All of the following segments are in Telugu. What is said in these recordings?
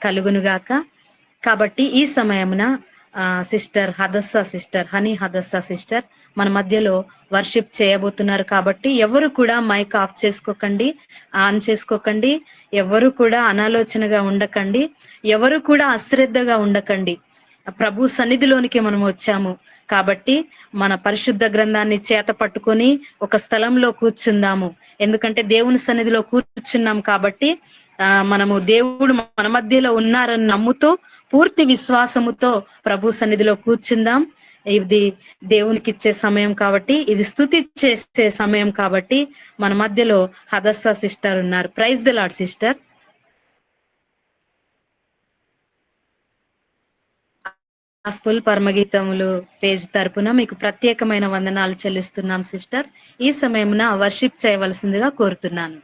కలుగునుగాక. కాబట్టి ఈ సమయమున sister Hadassah sister, honey Hadassah sister మన మధ్యలో వర్షిప్ చేయబోతున్నారు. కాబట్టి ఎవరు కూడా మైక్ ఆఫ్ చేసుకోకండి, ఆన్ చేసుకోకండి, ఎవరు కూడా అనాలోచనగా ఉండకండి, ఎవరు కూడా అశ్రద్ధగా ఉండకండి. ప్రభు సన్నిధిలోనికి మనం వచ్చాము కాబట్టి మన పరిశుద్ధ గ్రంథాన్ని చేత పట్టుకొని ఒక స్థలంలో కూర్చుందాము. ఎందుకంటే దేవుని సన్నిధిలో కూర్చున్నాం కాబట్టి మనము దేవుడు మన మధ్యలో ఉన్నారని నమ్ముతూ పూర్తి విశ్వాసముతో ప్రభు సన్నిధిలో కూర్చుందాం. ఇది దేవునికి ఇచ్చే సమయం కాబట్టి, ఇది స్తుతి చేసే సమయం కాబట్టి మన మధ్యలో హదస్సా సిస్టర్ ఉన్నారు. Praise the lord sister. Gospel పరమగీతములు పేజ్ తరపున మీకు ప్రత్యేకమైన వందనాలు చెల్లిస్తున్నాం సిస్టర్. ఈ సమయమున వర్షిప్ చేయవలసిందిగా కోరుతున్నాను.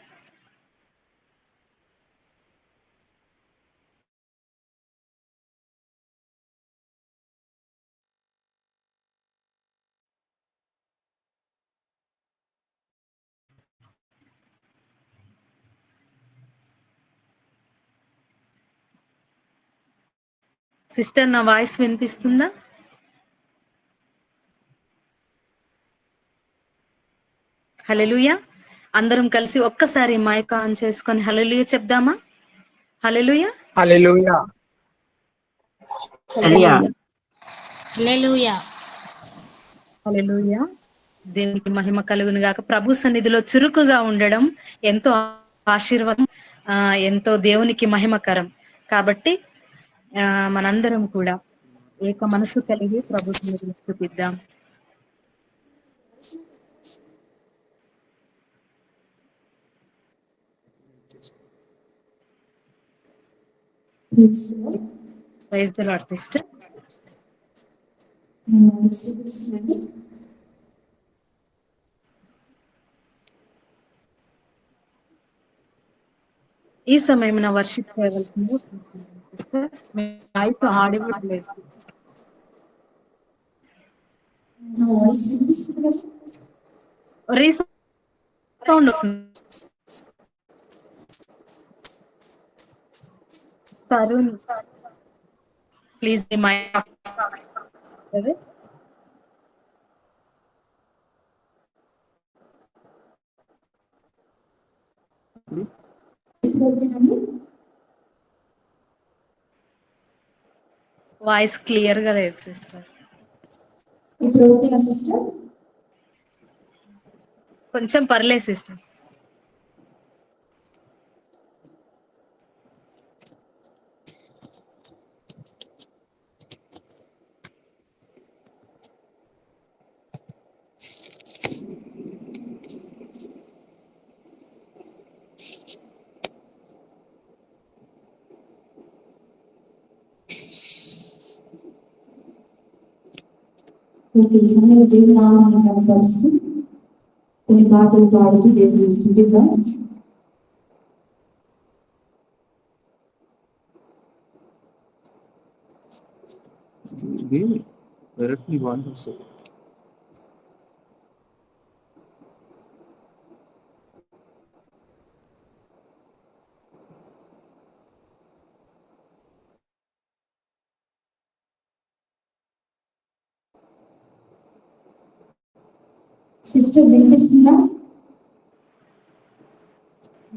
సిస్టర్, నా వాయిస్ వినిపిస్తుందా? హల్లెలూయా. అందరం కలిసి ఒక్కసారి మైక్ ఆన్ చేసుకొని హల్లెలూయా చెప్దామా? హల్లెలూయా, హల్లెలూయా, హల్లెలూయా, హల్లెలూయా. దేవునికి మహిమ కలుగును గాక. ప్రభు సన్నిధిలో చురుకుగా ఉండడం ఎంతో ఆశీర్వాదం, ఎంతో దేవునికి మహిమకరం. కాబట్టి మనందరం కూడా ఏక మనసు కలిగి ప్రభు సన్నిధిలో స్తుతిద్దాం. Praise the lord sister. ఈ సమయమున వర్షిప్ చేయవలసింది సిస్టర్. మీ వాయిస్ ఆడిబుల్ లేదు. రీసౌండ్ వస్తుంది. Tarun please mic off. Voice clear గా లేదు సిస్టర్. కొంచెం పర్లేదు సిస్టర్. సమయంలో దేవుని నామాన్ని కనపరుస్తూ కొన్ని పాటలు పాడుతూ దేవుని స్తుతిద్దాం. సిస్టర్ వినిపిస్తుందా?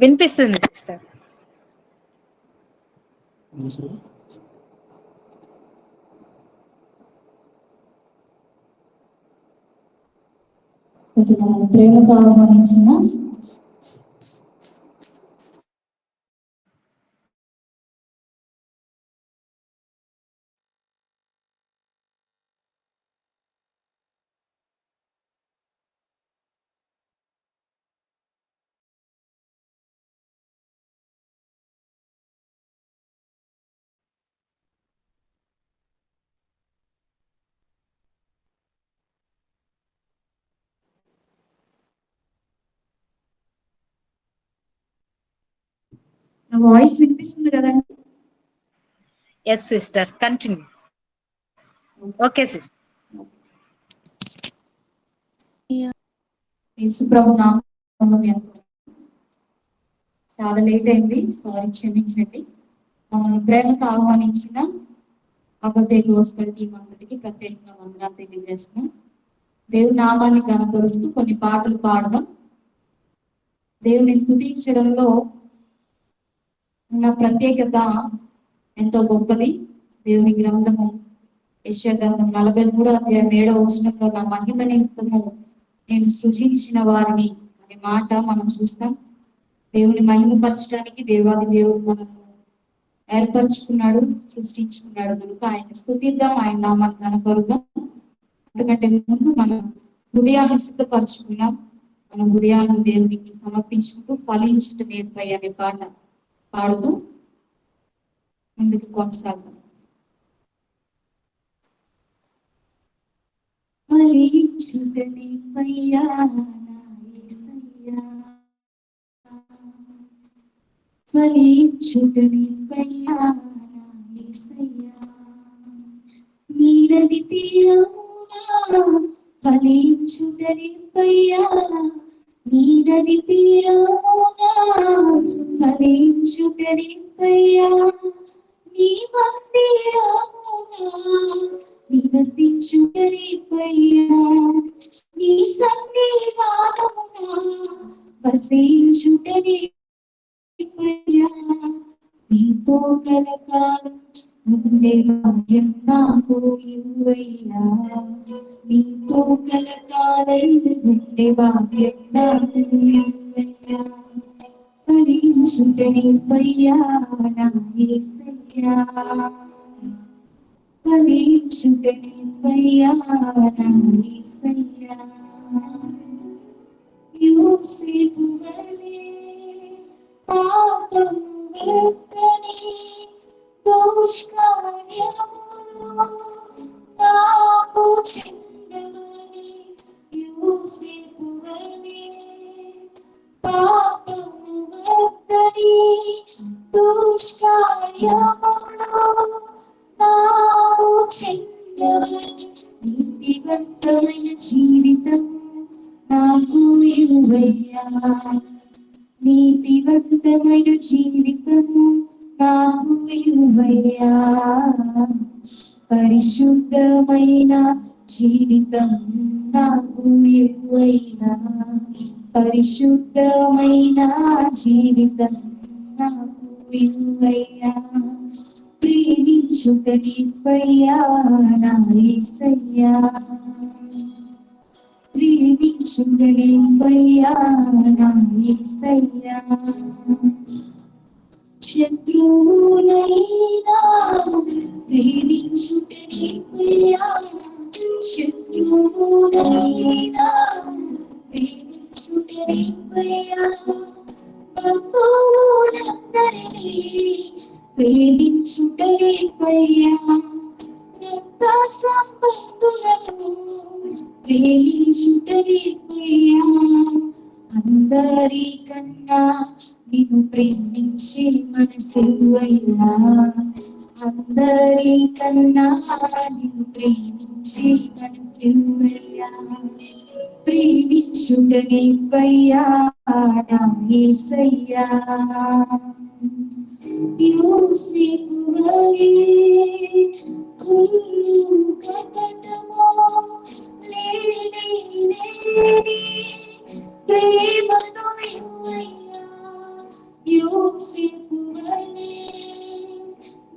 వినిపిస్తుంది సిస్టర్. ప్రేమతో ఆహ్వానించిన వాయిస్ వినిపిస్తుంది కదండి? Yes sister, continue. Okay sister. యేసుప్రభు నామములో చాలా లేట్ అయింది, సారీ, క్షమించండి. మమ్మల్ని ప్రేమతో ఆహ్వానించిన అగతే గోస్పెల్ టీం అంతటికి ప్రత్యేకంగా వందనాలు తెలియజేస్తున్నాం. దేవుని నామాన్ని కనపరుస్తూ కొన్ని పాటలు పాడదాం. దేవుని స్తుతించడంలో ఉన్న ప్రత్యేకత ఎంతో గొప్పది. దేవుని గ్రంథము యెషయా గ్రంథం 43:7 నా మహిమ నిమిత్తము నేను సృజించిన వారిని అనే మాట మనం చూస్తాం. దేవుని మహిమపరచడానికి దేవాది దేవుడు మనము ఏర్పరచుకున్నాడు, సృష్టించుకున్నాడు కనుక ఆయన స్తుతిద్దాం, ఆయన నామాన్ని కనపరుద్దాం. ఎందుకంటే ముందు మనం హృదయాన్ని సిద్ధపరచుకున్నాం. మన హృదయాన్ని దేవునికి సమర్పించుకుంటూ ఫలించుట నేర్పై అనే పాట పాడుతూ ముందుకు కొనసాగుతాం. ఫలించుట నేర్పయ్యా నా యేసయ్యా, ఫలించుట నేర్పయ్యా నా యేసయ్యా, నీరది తీరమునా ఫలించుట నేర్పయ్యా, నీరది తీరమునా ఫలించుట నేర్పయ్యా, నీ మందిరమునా నివసించుట నేర్పయ్యా, నీ సన్నిధానమునా వసించుట నేర్పయ్యా, నీతో కలకాలం ఉండే భాగ్యం నాకు ఇవ్వయ్యా, నీతో కలకాలం ఉండే భాగ్యం నాకు ఇవ్వయ్యా, ఫలించుట నేర్పయ్యా నా యేసయ్యా, ఫలించుట నేర్పయ్యా నా యేసయ్యా, యోసేపు వలె పాపము వెత్తని దుష్కార్యములు నాకు చెందవని, యోసేపు వలె పాపము వెత్తని దుష్కార్యములు నాకు చెందవని, నీతివంతమైన జీవితము నాకు ఇవ్వయ్యా, నీతివంతమైన జీవితము నాకు ఇవ్వయ్యా, పరిశుద్ధమైన జీవితం నాకు ఇవ్వయ్యా, పరిశుద్ధమైన జీవితం నాకు ఇవ్వయ్యా, ప్రేమించుట నేర్పయ్యా నా యేసయ్యా, ప్రేమించుట నేర్పయ్యా నా యేసయ్యా, శత్రువునైనా ప్రేమించుట నేర్పయ్యా, శత్రువునైనా ప్రేమించుట నేర్పయ్యా, బంధువులందరినీ ప్రేమించుట నేర్పయ్యా, రక్త సంబంధులను ప్రేమించుట నేర్పయ్యా, అందరికన్నా నిన్ను ప్రేమించే మనసివ్వయ్యా, అందరికన్నా నిన్ను ప్రేమించే మనసివ్వయ్యా, ప్రేమించుట నేర్పయ్యా నా యేసయ్యా, యోసేపు వలె కుళ్ళు కపటము లేని లేని ప్రేమను ఇవ్వయ్యా, యోసేపు వలె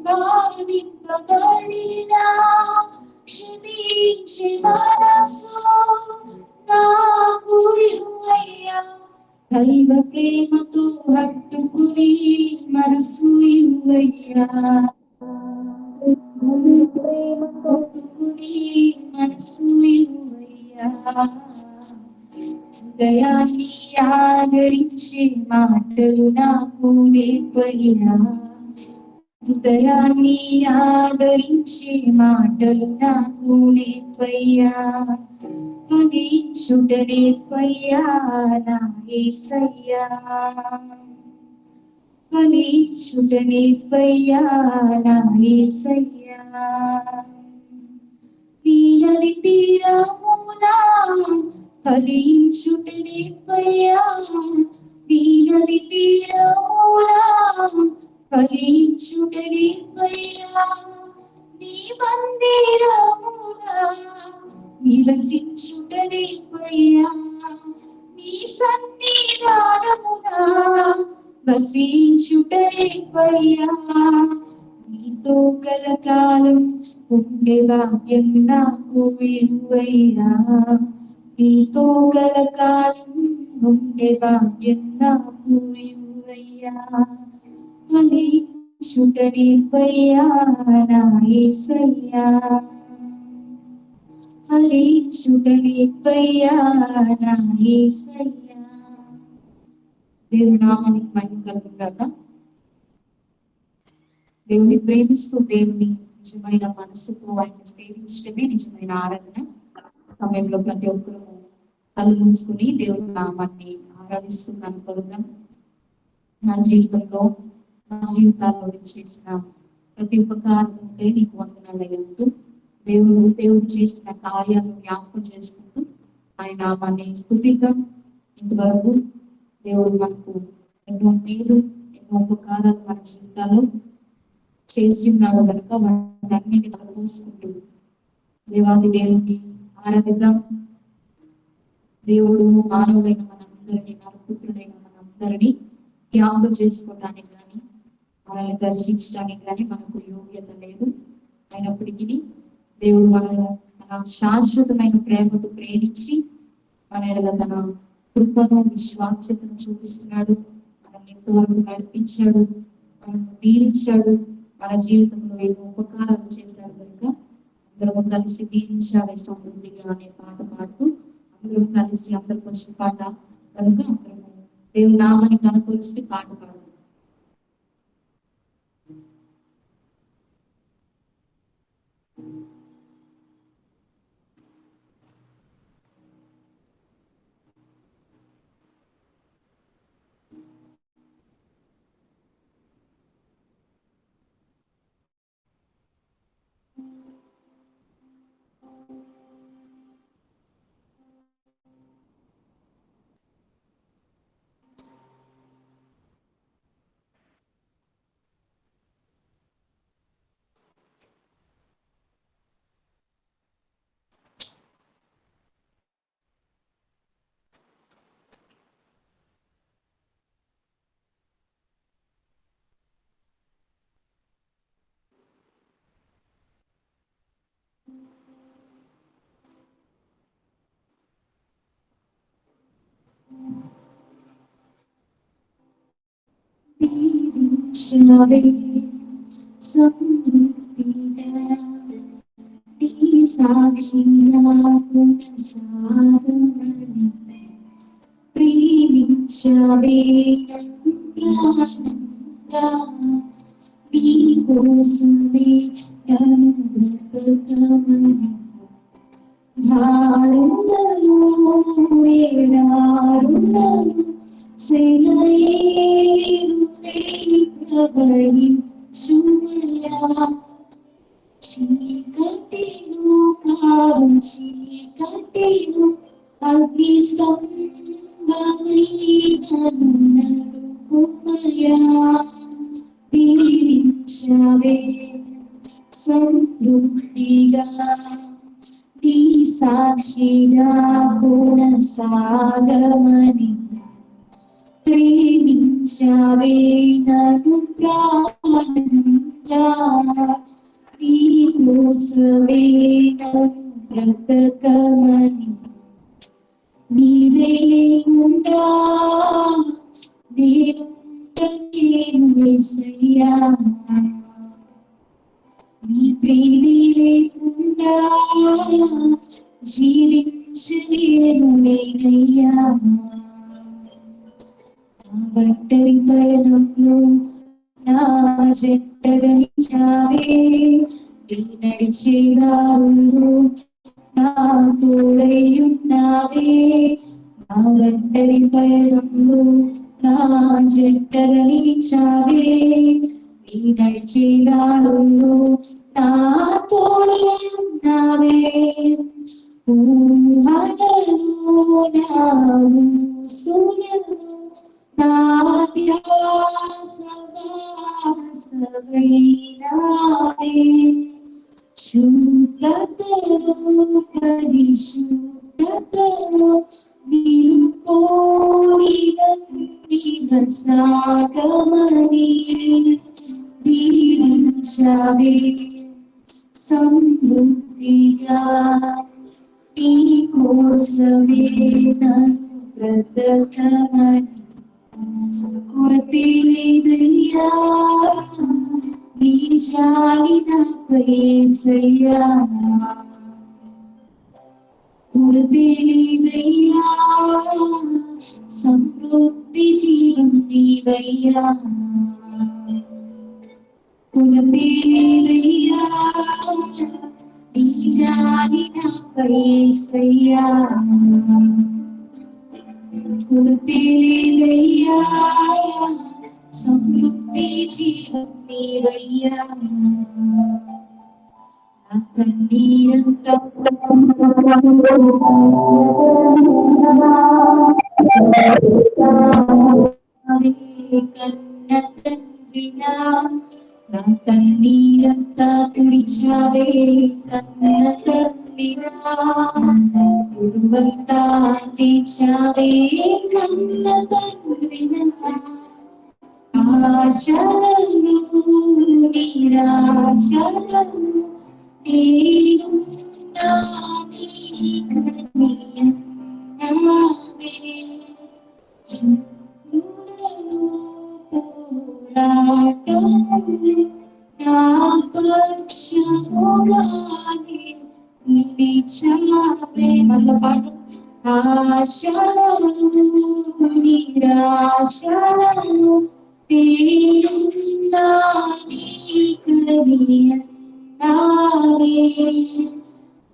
బాధింపబడిన క్షమించే మనసు నాకు ఇవ్వయ్యా, దైవ ప్రేమతో హత్తుకుని మనసు ఇవ్వయ్యా, ప్రేమతో హత్తుకుని మనసు ఇవ్వయ్యా, హృదయాన్ని ఆదరించే మాటలు నాకు నేర్పయ్యా, హృదయాన్ని ఆదరించే మాటలు నాకు నేర్పయ్యా, ఫలించుట నేర్పయ్యా నా యేసయ్యా, ఫలించుట నేర్పయ్యా నా యేసయ్యా, నీనది తీరమునా ఫలించుట నేర్పయ్యా, నీనది తీరమునా ఫలించుటనిపయ్యా నీ మందిరమున నివసించుటనిపయ్యా నీ సన్నిధానమున వసించుటనిపయ్యా నీతో కలకాలం ఉండే భాగ్యం నాకు ఇవ్వయ్యా నీతో కలకాలం ఉండే భాగ్యం నాకు ఇవ్వయ్యా ఫలించుటనిపయ్యా నా యేసయ్యా ఫలించుటనిపయ్యా నా యేసయ్యా. దేవుని నామానికి మహిమ కలుగును గాక. దేవుని ప్రేమిస్తూ దేవుని నిజమైన మనసుతో ఆయన సేవించడమే నిజమైన ఆరాధన. సమయంలో ప్రతి ఒక్కరూ కళ్ళు మూసుకుని దేవుని నామాన్ని ఆరాధిస్తున్నాను కలుగుదాం. నా జీవితంలో నా జీవితాల్లో చేసిన ప్రతి ఉపకారంపై నీకు వందనాలయ్యా అంటూ దేవుడు చేసిన కార్యాలను జ్ఞాపకం చేసుకుంటూ ఆయన నామాన్ని స్తుతిద్దాం. ఇంతవరకు దేవుడు మనకు ఎన్నో మేలు ఎన్నో ఉపకారాలు మన జీవితాల్లో చేసి ఉన్నాడు కనుక వాటన్నిటిని అనుభవిస్తుంటూ దేవాది దేవుడిని ఆరాధిద్దాం. దేవుడు మానవుడైన మనందరినీ నరపుత్రుడైన మనందరినీ జ్ఞాపకం చేసుకోవడానికి కానీ మనల్ని దర్శించడానికి కానీ మనకు యోగ్యత లేదు. అయినప్పటికీ దేవుడు మనల్ని తన శాశ్వతమైన ప్రేమతో ప్రేమించి మన ఎడల తన కృపను విశ్వాస్యతను చూపిస్తున్నాడు. మనల్ని ఎంతవరకు నడిపించాడు, మనల్ని దీవించాడు, మన జీవితంలో ఎన్నో ఉపకారాలు చేశాడు కనుక అందరం కలిసి దీవించాలి సమృద్ధిగా అనే పాట పాడుతూ అందరం కలిసి అందరికి వచ్చిన పాట కనుక అందరము దేవుని నామాన్ని కనపరిస్తే పాట పాడు. దీవించవే సమృద్ధిగా నీ సాక్షిగా కొనసాగమని ప్రేమించవే ప్రాణంగా నీ కోసమే నన్ను బ్రతకమని దారుణలో వేడారుణలో సెలయేరులే ప్రవహించుమయా చీకటిలో కారు చీకటిలో అగ్ని స్తంభమై నన్ను నడుపుమయా దీవించవే సమృద్ధిగా నీ సాక్షిగా కొనసాగమని ప్రేమించవే నన్ను ప్రాణంగా నీ కోసమే నన్ను బ్రతకమని నీవే లేకుండా నేనుండలేను యేసయ్యా నీ ప్రేమే లేకుండా జీవించలేను నేనయ్యా నా ఒంటరి పయనంలో నా జంటగా నిలిచావే నీ నడిచే దారుల్లో నా తోడై ఉన్నావే నా ఒంటరి పయనంలో నా జంటగా నిలిచావే నీ నడిచే దారుల్లో నా తోడై ఉన్నావే ఊహలలో నా ఊసులలో నా ధ్యాసవాసమైనావే శుద్ధతలో పరిశుద్ధతలో నీవు కోరిన సాగమని దీవించవే సమృద్ధిగా నీ కోసమే నన్ను బ్రతకమని కొరతే లేదయ్యా నీ జాలి నాపై యేసయ్యా కొరతే లేదయ్యా సమృద్ధి జీవం నీవయ్యా కొరతే లేదయ్యా నీ జాలి నాపై యేసయ్యా కొరతే లేదయ్యా సమృద్ధి జీవం నీవయ్యా నా కన్నీరంతా కన్న తండ్రినా నా కన్నీరంతా తుడిచావే కన్న తండ్రినా గురువంతా తీర్చావే కన్న తండ్రినా ఆశలను నిరాశలను నేనున్నా నీకనియన్నావే శత్రువులను పోరాటములు నా పక్షముగానే నిలిచావే మరల పాట ఆశలను నిరాశలను నేనున్నా నీకనియన్నావే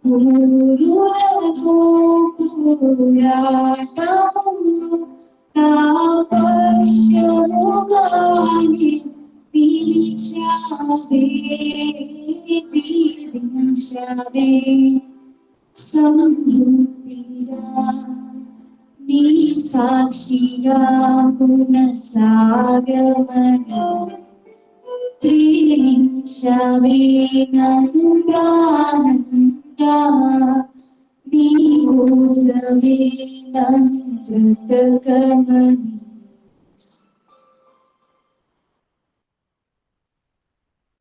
పూరులను పోరాటములు నా పక్షముగానే నిలిచావే దీవించవే సమృద్ధిగా నీ సాక్షిగా కొనసాగమని ప్రేమించవే నన్ను ప్రాణంగా నీ కోసమే నన్ను బ్రతకమని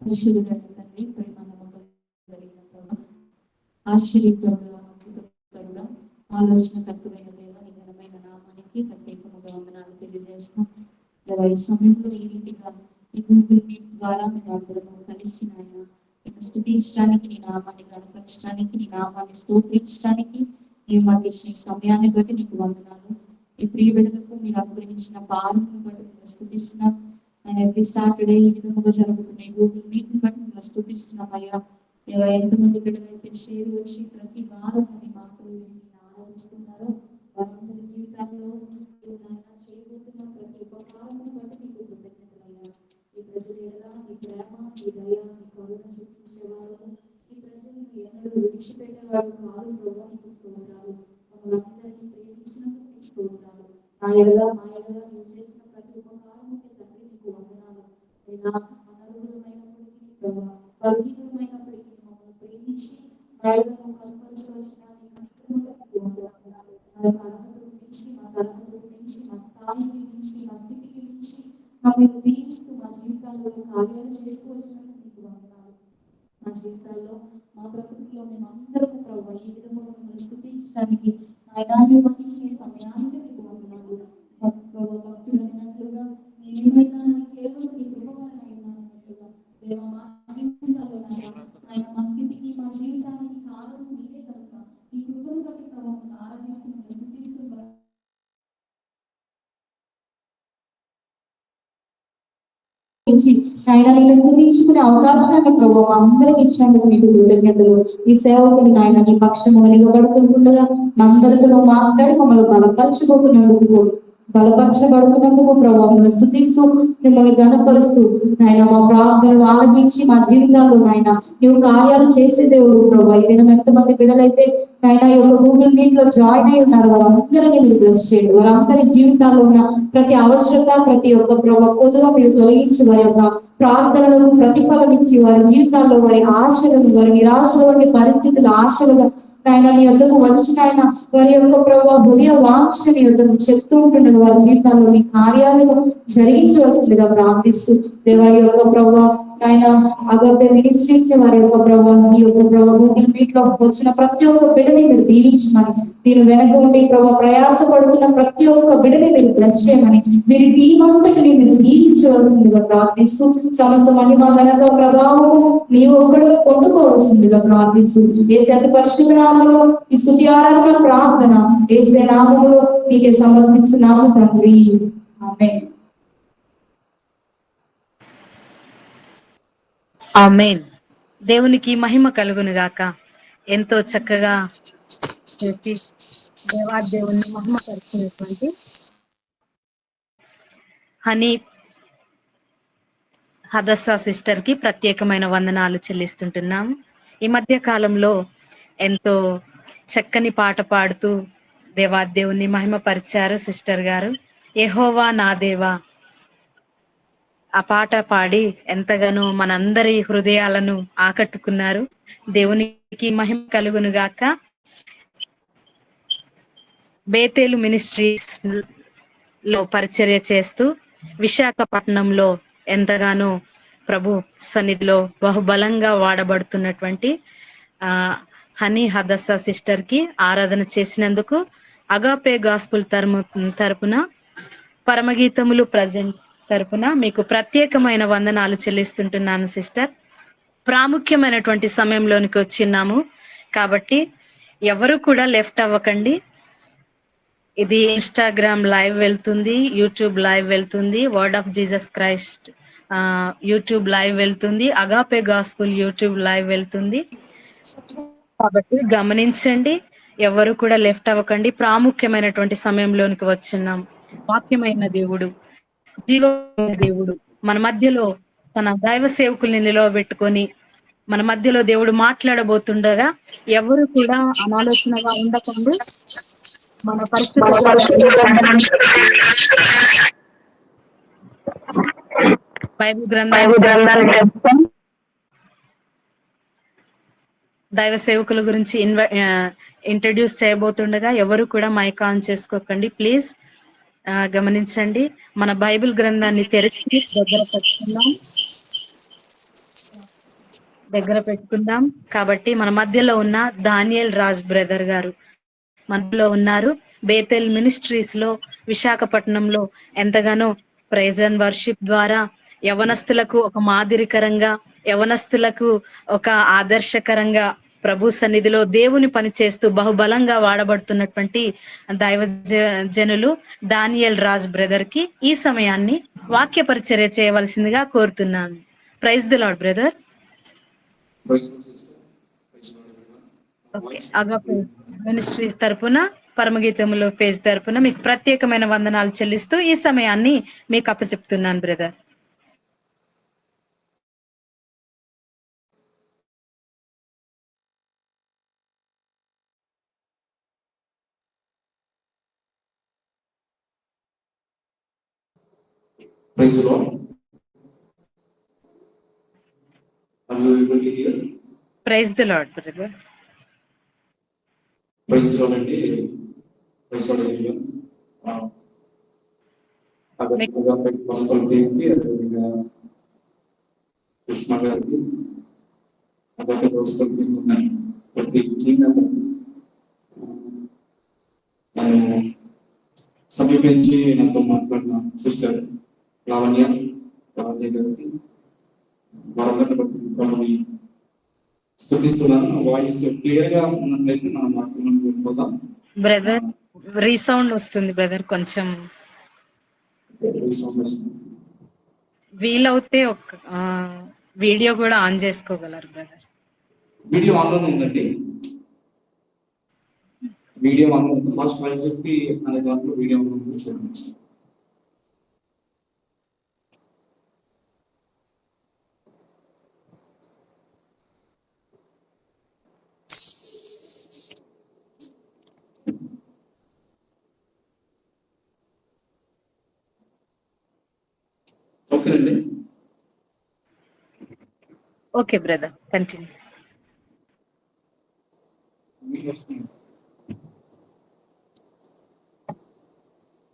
పరిశుద్ధుడైన తండ్రి ప్రేమ నమ్మకం కలిగిన ప్రభు ఆశ్చర్యకరుడు అద్భుతకరుడు ఆలోచనకర్తమైన దేవ నీ ఘనమైన నామానికి ప్రత్యేకముగా వందనాలు తెలియజేస్తున్నాం. ఈ సమయంలో ఈ రీతిగా ఈ గూగుల్ మీట్ ద్వారా మేము అందరము కలిసి నాయన నిన్ను స్తుతించడానికి నీ నామాన్ని కనపరచడానికి నీ నామాన్ని స్తోత్రించడానికి మీరు మాకు ఇచ్చిన ఈ సమయాన్ని బట్టి నీకు వందనాలు. ఈ ప్రియ బిడ్డలకు మీరు అనుగ్రహించిన భారమును బట్టి మేము స్తుతిస్తున్నాం. ఆయన ఎవ్రీ సాటర్డే ఈ విధముగా జరుగుతున్న ఈ గూగుల్ మీట్ బట్టి మేము స్తుతిస్తున్నాం అయ్యా. దేవా ఎంతమంది బిడ్డలైతే చేరి వచ్చి ప్రతి వారం మీ మాటలు ఆరాధిస్తున్నారో వారందరి జీవితాల్లో చేయబోతున్న ప్రతి ఉపకారమును బట్టి మీకు కృతజ్ఞతలయ్యా. ఈ ప్రజల ఈ ప్రేమ ఈ దయ ఈ కరుణ చూపించేవారు ఈ ప్రజలను ఎన్నడూ విడిచిపెట్టేవాడు కాదు. ప్రభావ మీకు స్తోత్రాలు. మమ్మల్ని అందరినీ ప్రేమించినందుకు మీకు స్తోత్రాలు. మా ఎడగా మీరు చేసిన ప్రతి ఉపకారముకి తండ్రి మీకు వందనాలు. అనర్హులమైనప్పటికీ ప్రభావ బలహీనమైనప్పటికీ మమ్మల్ని ప్రేమించి బయటను కనపరచవలసిన మా తరగతుల నుంచి మా స్థాయికి మించి మా స్థితికి మించి మమ్మల్ని దీవిస్తూ మా జీవితాల్లో కార్యాలు చేసుకోవచ్చినందుకు మీకు వందనాలు. మా జీవితాల్లో మా బ్రతుకులో మేము అందరము ప్రభావ ఈ విధంగా మిమ్మల్ని స్తుతించడానికి ఆయనాన్ని వహించే సమయానికి మీకు వందనాలు. ప్రభావ భక్తులైనట్లుగా ఏమైనా కేవలం మీ కృప వలన అయినట్లుగా దేవ మా జీవితాల్లో ఆయన మా స్థితికి మా జీవితానికి కారణం మీరే కనుక ఈ కృపను బట్టి ప్రభావం ఆరాధిస్తూ స్తుతిస్తూ స్థుతించుకునే అవకాశాన్ని ప్రభావం అందరికి ఇచ్చినందుకు మీకు కృతజ్ఞతలు. ఈ సేవకుని ఆయన నీ పక్షము వెలుగబడుతుండగా అందరితో మాట్లాడి మమ్మల్ని బలపరచుకోతున్నందుకు బలపరచబడుతున్నందుకు ప్రభావ మిమ్మల్ని స్తుతిస్తూ మిమ్మల్ని ఘనపరుస్తూ నాయన మా ప్రార్థనలు ఆలకించి మా జీవితాల్లో నాయన నీవు కార్యాలు చేసే దేవుడు ప్రభావ ఈ దినం ఎంతమంది బిడ్డలైతే నాయన ఈ యొక్క గూగుల్ మీట్ లో జాయిన్ అయి ఉన్నారు వారందరినీ మీరు బ్లెస్ చేయండి. వారందరి జీవితాల్లో ఉన్న ప్రతి అవసరత ప్రతి ఒక్క ప్రభావ పొదువ మీరు తొలగించి వారి యొక్క ప్రార్థనలకు ప్రతిఫలం ఇచ్చి వారి జీవితాల్లో వారి ఆశలను వారి నిరాశల వంటి పరిస్థితుల ఆశలుగా ఆయన నీ వద్దకు వచ్చిన ఆయన వారి యొక్క ప్రభావ హృదయ వాంఛ నీ వద్దకు చెప్తూ ఉంటుండగా వారి జీవితాల్లో మీ కార్యాలను జరిగించవలసిందిగా ప్రార్థిస్తూ దేవారి యొక్క ప్రభావ ఆయన అగపే మినిస్ట్రీస్ వారి యొక్క ప్రభావం మీ యొక్క ప్రభావ గూగుల్ మీట్ లో వచ్చిన ప్రతి ఒక్క బిడ్డని మీరు దీవించమని దీని వెనక ఉండి ప్రభావ ప్రయాసపడుతున్న ప్రతి ఒక్క బిడ్డని మీరు బ్లెస్ చేయమని మీరు టీం అంతటిని మీరు దీవించవలసిందిగా ప్రార్థిస్తూ సమస్త మహిమ ఘనత ప్రభావము నీవు ఒక్కడిగా పొందుకోవాల్సిందిగా ప్రార్థిస్తూ ఏసే అతి పరిశుద్ధ నామములో ఈ స్తుతి ఆరాధన ప్రార్థన ఏసే నామములో నీకే సమర్పిస్తున్నాము తండ్రి. ఆమేన్. ఆమేన్. దేవునికి మహిమ కలుగును గాక. ఎంతో చక్కగా చేసి దేవాదేవుని మహిమ పరుచుకున్నటువంటి హనీ హదస్సా సిస్టర్ కి ప్రత్యేకమైన వందనాలు చెల్లిస్తుంటున్నాం. ఈ మధ్య కాలంలో ఎంతో చక్కని పాట పాడుతూ దేవాదేవుని మహిమపరిచారు సిస్టర్ గారు. యెహోవా నా దేవా ఆ పాట పాడి ఎంతగానో మనందరి హృదయాలను ఆకట్టుకున్నారు. దేవునికి మహిమ కలుగును గాక. బేతేలు మినిస్ట్రీస్ లో పరిచర్య చేస్తూ విశాఖపట్నంలో ఎంతగానో ప్రభు సన్నిధిలో బహుబలంగా వాడబడుతున్నటువంటి హనీ హదస్సా సిస్టర్ కి ఆరాధన చేసినందుకు అగాపే గాస్పుల్ తరపున పరమగీతములు ప్రజెంట్ తరపున మీకు ప్రత్యేకమైన వందనాలు చెల్లిస్తుంటున్నాను సిస్టర్. ప్రాముఖ్యమైనటువంటి సమయంలోనికి వచ్చిన్నాము కాబట్టి ఎవరు కూడా లెఫ్ట్ అవ్వకండి. ఇది ఇన్స్టాగ్రామ్ లైవ్ వెళ్తుంది, యూట్యూబ్ లైవ్ వెళ్తుంది, word of Jesus Christ YouTube live వెళ్తుంది, అగాపే గాస్పుల్ యూట్యూబ్ లైవ్ వెళ్తుంది. కాబట్టి గమనించండి, ఎవరు కూడా లెఫ్ట్ అవ్వకండి. ప్రాముఖ్యమైనటువంటి సమయంలోనికి వచ్చున్నాం. వాక్యమైన దేవుడు, జీవమైన దేవుడు మన మధ్యలో తన దైవ సేవకుల్ని నిలవబెట్టుకొని మన మధ్యలో దేవుడు మాట్లాడబోతుండగా ఎవరు కూడా అనాలోచనగా ఉండకండి. మన పరిస్థితి బైబిల్ గ్రంథాన్ని దైవ సేవకుల గురించి ఇంట్రడ్యూస్ చేయబోతుండగా ఎవరు కూడా మైక్ ఆన్ చేసుకోకండి ప్లీజ్. గమనించండి, మన బైబిల్ గ్రంథాన్ని తెరిచి దగ్గర పెట్టుకుందాం. కాబట్టి మన మధ్యలో ఉన్న దానియేల్ రాజ్ బ్రదర్ గారు మనలో ఉన్నారు. బేతెల్ మినిస్ట్రీస్ లో విశాఖపట్నంలో ఎంతగానో ప్రైజ్ అండ్ వర్షిప్ ద్వారా యవనస్తులకు ఒక మాదిరికరంగా, యవనస్తులకు ఒక ఆదర్శకరంగా ప్రభు సన్నిధిలో దేవుని పని చేస్తూ బహుబలంగా వాడబడుతున్నటువంటి దైవ జనులు దానియేల్ రాజ్ బ్రదర్ కి ఈ సమయాన్ని వాక్య పరిచర్య చేయవలసిందిగా కోరుతున్నాను. Praise the lord brother. Agape ministries తరపున పరమగీతములు పేజ్ తరపున మీకు ప్రత్యేకమైన వందనాలు చెల్లిస్తూ ఈ సమయాన్ని మీకు అప్పచెప్తున్నాను brother. Praise the Lord. Are you able to hear? Praise the Lord, brother. Praise the Lord అండి. Praise the Lord everyone. Agape gospel టీంకి అదేవిధంగా కృష్ణ గారికి అగాపే గాస్పుల్ టీం ఉన్న ప్రతి టీం నన్ను సమీపించి నాతో మాట్లాడిన సిస్టర్ లావణ్య గారికి వారందరిని బట్టి మిమ్మల్ని స్తుతిస్తున్నాను. వాయిస్ క్లియర్ గా ఉన్నట్లయితే మనం మాట్లాడడం వెళ్ళిపోదాం. బ్రదర్ రీసౌండ్ వస్తుంది బ్రదర్, కొంచెం వీలవుతే ఒక వీడియో కూడా ఆన్ చేసుకోగలరు బ్రదర్. వీడియో ఆన్ లోనే ఉందండి. వీడియో ఫస్ట్ వైసెఫ్టీ అనే దాంట్లో వీడియో చూడండి. ఓకేనండి. Okay brother, continue.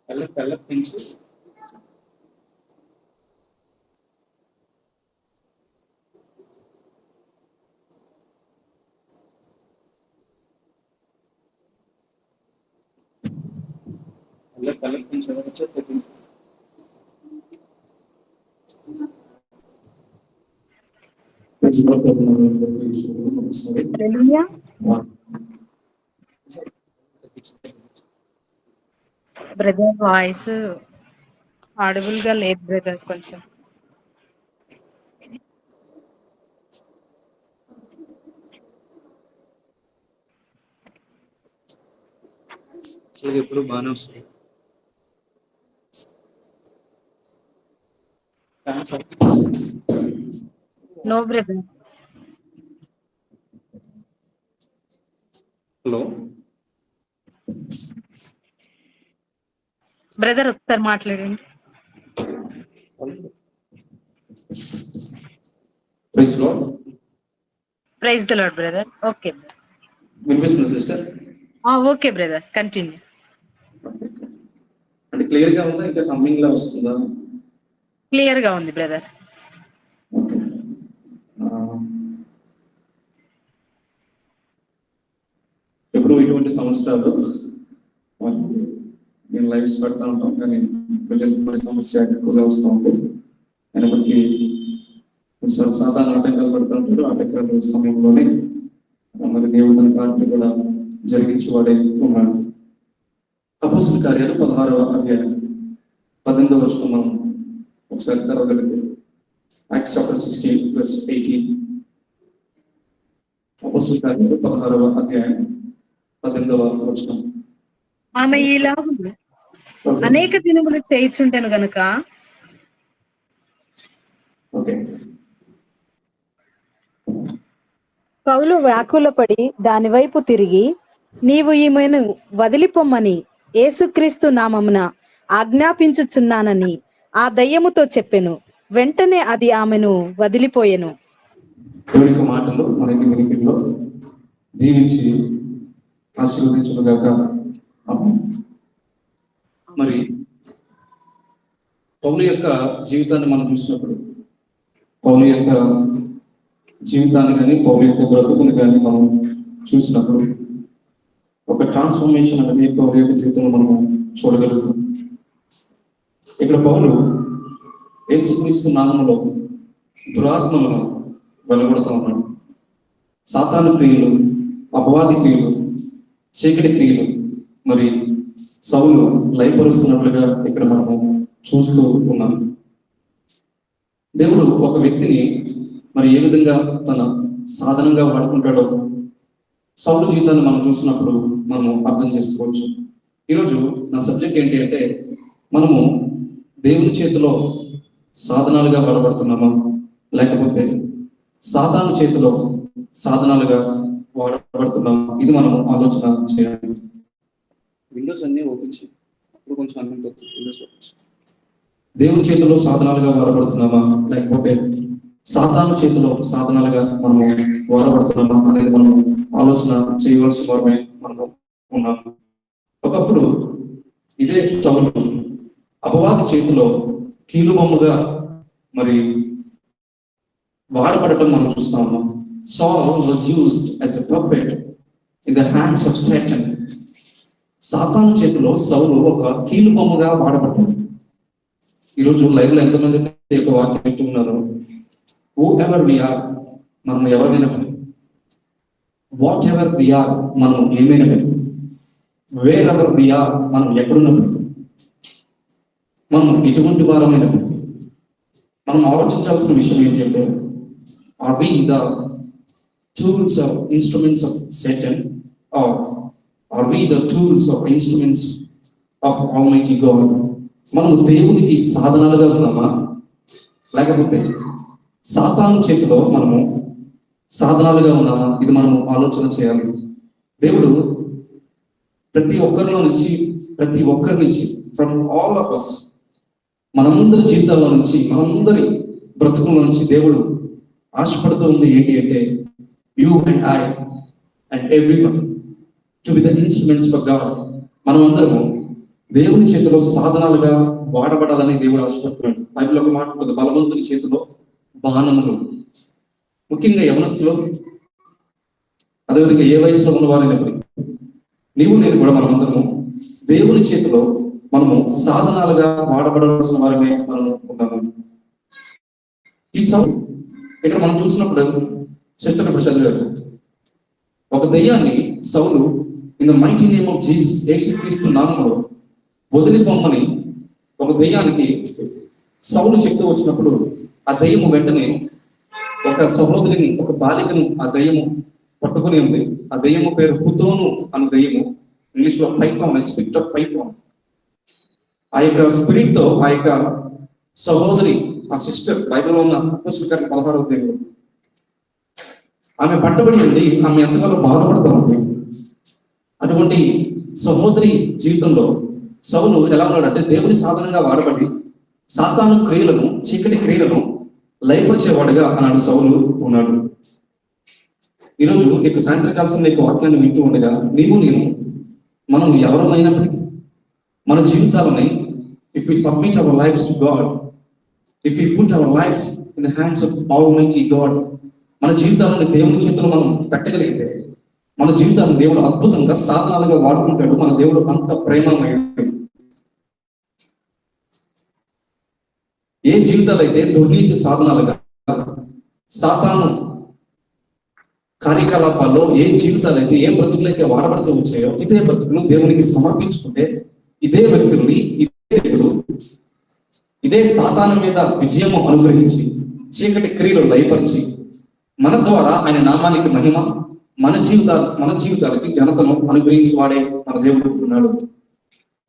కళ్ళ పెంచు కళ్ళ పెంచు హల్లెలూయా. బ్రదర్ వాయిస్ ఆడిబుల్ గా లేదు బ్రదర్ కొంచెం. ఎప్పుడు బాగానే వస్తుంది. No brother. హలో బ్రదర్ ఒకసారి మాట్లాడండి. Praise Lord. Praise the lord brother. Okay వినిపిస్తుంది సిస్టర్? Okay brother, continue. అంటే క్లియర్ గా ఉందా, ఇంకా హమ్మింగ్ లా వస్తుందా? క్లియర్ గా ఉంది బ్రదర్. ఎప్పుడు ఇటువంటి సంవత్సరాలు నేను లైవ్స్ పెడతా ఉంటాం, కానీ ప్రజలకు సమస్య ఎక్కువగా వస్తూ ఉంటుంది. అయినప్పటికీ కొంచెం సాధారణ ఆటంకాలు పడుతూ ఉంటారు. ఆటంకాల సమయంలోనే మరి దేవుడు తన కార్యం కూడా జరిగించేవాడే ఉన్నాడు. అపోస్తలుల కార్యాలు 16వ అధ్యాయం 18వ వచనం మనం ఒకసారి చదవగలిగితే, యాక్ట్స్ చాప్టర్ 16 verse 18. అపోస్తలుల కార్యాలు 16వ అధ్యాయం 18వ వచనం. ఆమె ఈలాగు అనేక దినములు చేయుచుంటెను గనుక పౌలు వ్యాకులపడి దాని వైపు తిరిగి, నీవు ఈమెను వదిలిపొమ్మని యేసుక్రీస్తు నామమున ఆజ్ఞాపించుచున్నానని ఆ దయ్యముతో చెప్పెను. వెంటనే అది ఆమెను వదిలిపోయెను. దేవుని మాటలు మనకి వినికిడిలో దీవించి ఆశీర్వదించుగాక. మరి పౌలు యొక్క జీవితాన్ని మనం చూసినప్పుడు, పౌలు యొక్క జీవితాన్ని కానీ పౌలు యొక్క బ్రతుకుని కానీ మనం చూసినప్పుడు ఒక ట్రాన్స్ఫర్మేషన్ అనేది పౌలు యొక్క జీవితంలో మనం చూడగలుగుతాం. ఇక్కడ పౌలు యేసుక్రీస్తు నామములో దురాత్మలను వెలువడుతూ ఉన్నాడు. సాతాను క్రియలు, అపవాది క్రియలు, చీకటి క్రియలు మరి సౌలు లయపరుస్తున్నట్లుగా ఇక్కడ మనము చూస్తూ ఉన్నాం. దేవుడు ఒక వ్యక్తిని మరి ఏ విధంగా తన సాధనంగా వాడుకుంటాడో సౌలు జీవితాన్ని మనం చూసినప్పుడు మనము అర్థం చేసుకోవచ్చు. ఈరోజు నా సబ్జెక్ట్ ఏంటి అంటే, మనము దేవుని చేతిలో సాధనాలుగా వాడబడుతున్నామా, లేకపోతే సాతాను చేతిలో సాధనాలుగా వాడబడుతున్నామా? ఇది మనం ఆలోచన చేయాలి. విండోస్ అన్ని ఓపెన్ చేయాలి. ఇప్పుడు కొంచెం అన్ని విండోస్ ఓపెన్ చేయాలి. దేవుని చేతిలో సాధనాలుగా వాడబడుతున్నామా, లేకపోతే సాతాను చేతిలో సాధనాలుగా మనము వాడబడుతున్నామా అనేది మనం ఆలోచన చేయవలసిన వారమే మనము ఉన్నాము. ఒకప్పుడు ఇదే సౌలు అపవాది చేతిలో కీలుబొమ్మగా మరి వాడబడటం మనం చూస్తా ఉన్నాం. Saul was used as a puppet in the hands of Satan. సాతాను చేతిలో సౌలు ఒక కీలుబొమ్మగా వాడబడ్డాడు. ఈరోజు లైవ్ లో ఎంతమంది ఒక వాక్యం వింటున్నారు? హూ ఎవర్ వి ఆర్, మనం ఎవరైనా, వాట్ ఎవర్ వి ఆర్, మనం ఏమైనా, వేర్ ఎవర్ వి ఆర్, మనం ఎక్కడున్నప్పుడు, మనం ఎటువంటి వారమైన, మనం ఆలోచించాల్సిన విషయం ఏంటి అంటే, are we the tools or instruments of Satan, or are we the tools or instruments of almighty God? మనము దేవునికి సాధనాలుగా ఉన్నామా, లేకపోతే సాతాను చేతిలో మనము సాధనాలుగా ఉన్నామా? ఇది మనము ఆలోచన చేయాలి. దేవుడు ప్రతి ఒక్కరిలో నుంచి, ప్రతి ఒక్కరి నుంచి, ఫ్రమ్ ఆల్ ఆఫ్ అస్, మనందరి జీవితాల్లో నుంచి, మనందరి బ్రతుకుల నుంచి దేవుడు ఆశపడుతూ ఉంది ఏంటి అంటే, you and I and everyone to be the instruments for God. మనం అందరము దేవుని చేతిలో సాధనాలుగా వాడబడాలని దేవుడు ఆశపడుతున్నాడు. బైబిల్ ఒక మాట ఉంటుంది, బలవంతుని చేతిలో బాణములు. ముఖ్యంగా యవనస్తులు, అదేవిధంగా ఏ వయసులో ఉన్నవారైనప్పుడు నీవు నేను కూడా మనమందరము దేవుని చేతిలో మనము సాధనాలుగా వాడబడాల్సిన వారమే మనం ఉన్నాము. ఈ సౌలు ఇక్కడ మనం చూసినప్పుడు సిస్టర్ ఇప్పుడు చదివారు, ఒక దెయ్యాన్ని సౌలు in the mighty name of Jesus, యేసుక్రీస్తు నామములో వదిలిపోమని ఒక దెయ్యానికి సౌలు చెప్తూ వచ్చినప్పుడు, ఆ దెయ్యము వెంటనే ఒక సహోదరిని, ఒక బాలికను ఆ దెయ్యము పట్టుకుని ఉంది. ఆ దెయ్యము పేరు హుతోను అనే దెయ్యము, ఇంగ్లీష్ లో పైథాన్, స్పిరిట్ ఆఫ్ పైథాన్. ఆ యొక్క స్పిరిట్ తో ఆ యొక్క సహోదరి, ఆ సిస్టర్, బైబిల్లో ఉన్న అపోస్తలుల కార్యం 16వ అధ్యాయంలో ఆమె పట్టబడి ఉంది. ఆమె ఎంతగానో బాధపడుతూ ఉంది. అటువంటి సహోదరి జీవితంలో సౌలు ఎలా ఉన్నాడంటే, దేవుని సాధనంగా వాడబడి సాతాను క్రియలను, చీకటి క్రియలను లయపరిచేవాడుగా అన్నాడు సౌలు ఉన్నాడు. ఈరోజు నీకు సాయంత్రకాల నీకు వాక్యాన్ని వింటూ ఉండగా నీవు నేను మనం ఎవరైనప్పటికీ మన జీవితాలని, if we submit our lives to God, if we put our lives in the hands of almighty God, మన జీవితాలను దేవుని చేతిలో మనం పెట్టగలిగితే మన జీవితాన్ని దేవుడు అద్భుతంగా సాధనాలుగా వాడుకుంటాడు. మన దేవుడు అంత ప్రేమమయుడు. ఏ జీవితాలు అయితే దుర్నీతి సాధనాలుగా, సాతాను కార్యకలాపాల్లో ఏ జీవితాలు అయితే, ఏ బ్రతుకులు అయితే వాడబడుతూ వచ్చాయో, ఇదే బ్రతుకులు దేవునికి సమర్పించుకుంటే ఇదే వ్యక్తుల్ని, ఇదే దేవుడు ఇదే సాతాను మీద విజయము అనుగ్రహించి చీకటి క్రియలు లయపరిచి మన ద్వారా ఆయన నామానికి మహిమ, మన జీవితాలకి ఘనతను అనుగ్రహించి వాడే మన దేవుడు ఉన్నాడు.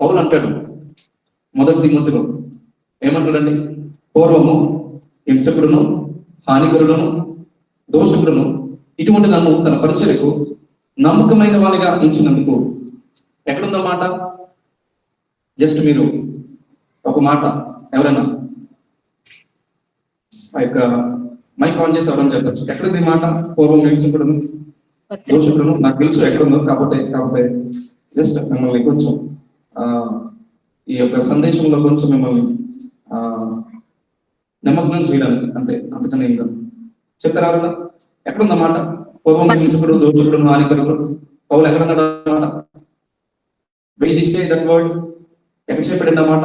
పౌలు అంటాడు మొదటి తిమోతిలో, ఏమంటాడండి? పూర్వము హింసకుడును, హానికరుడును, దోషకుడును ఇటువంటి నన్ను తన పరిచర్యకు నమ్మకమైన వారిగా ఎంచినందుకు. ఎక్కడుందో మాట? జస్ట్ మీరు ఒక మాట, ఎవరైనా ఆ యొక్క మైక్ ఆన్ చేసి ఎవరైనా చెప్పచ్చు. ఎక్కడుంది మాట? పూర్వం హింసకుడును, దోషకుడును. నాకు తెలుసు ఎక్కడుందో, కాకపోతే జస్ట్ మిమ్మల్ని కొంచెం ఈ యొక్క సందేశంలో కొంచెం మిమ్మల్ని నిమగ్నం చేయడానికి, అంతే, అంతకన్నా ఏం కాదు. చెప్తారా? ఎక్కడుందన్నమాట? పూర్వం హింసకుడు, దోషకుడు, హానికరుడు. పౌలు ఎక్కడున్నాడు అన్నమాట? దట్ వర్డ్ ఎక్కడ చెప్పాడండి అన్నమాట?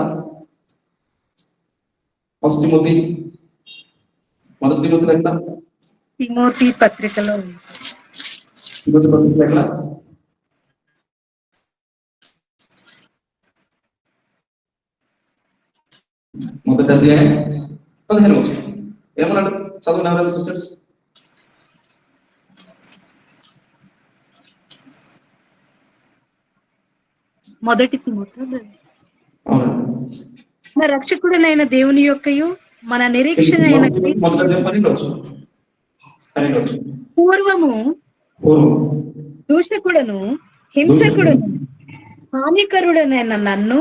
ఫస్ట్ తిమోతి, మొదటి తిమోతిలో ఎక్కడ? తిమోతి పత్రికలో. తిమోతి పత్రికలో ఎక్కడ? మొదటి అధ్యాయం 15వ వచనం. ఏమన్నాడు? చదవండి ఎవరైనా సిస్టర్స్. మొదటి తిమోతి, మన రక్షకుడైన దేవుని యొక్కయు మన నిరీక్షణ అయిన పూర్వము దూషకుడను, హింసకుడను, హానికరుడనైన నన్ను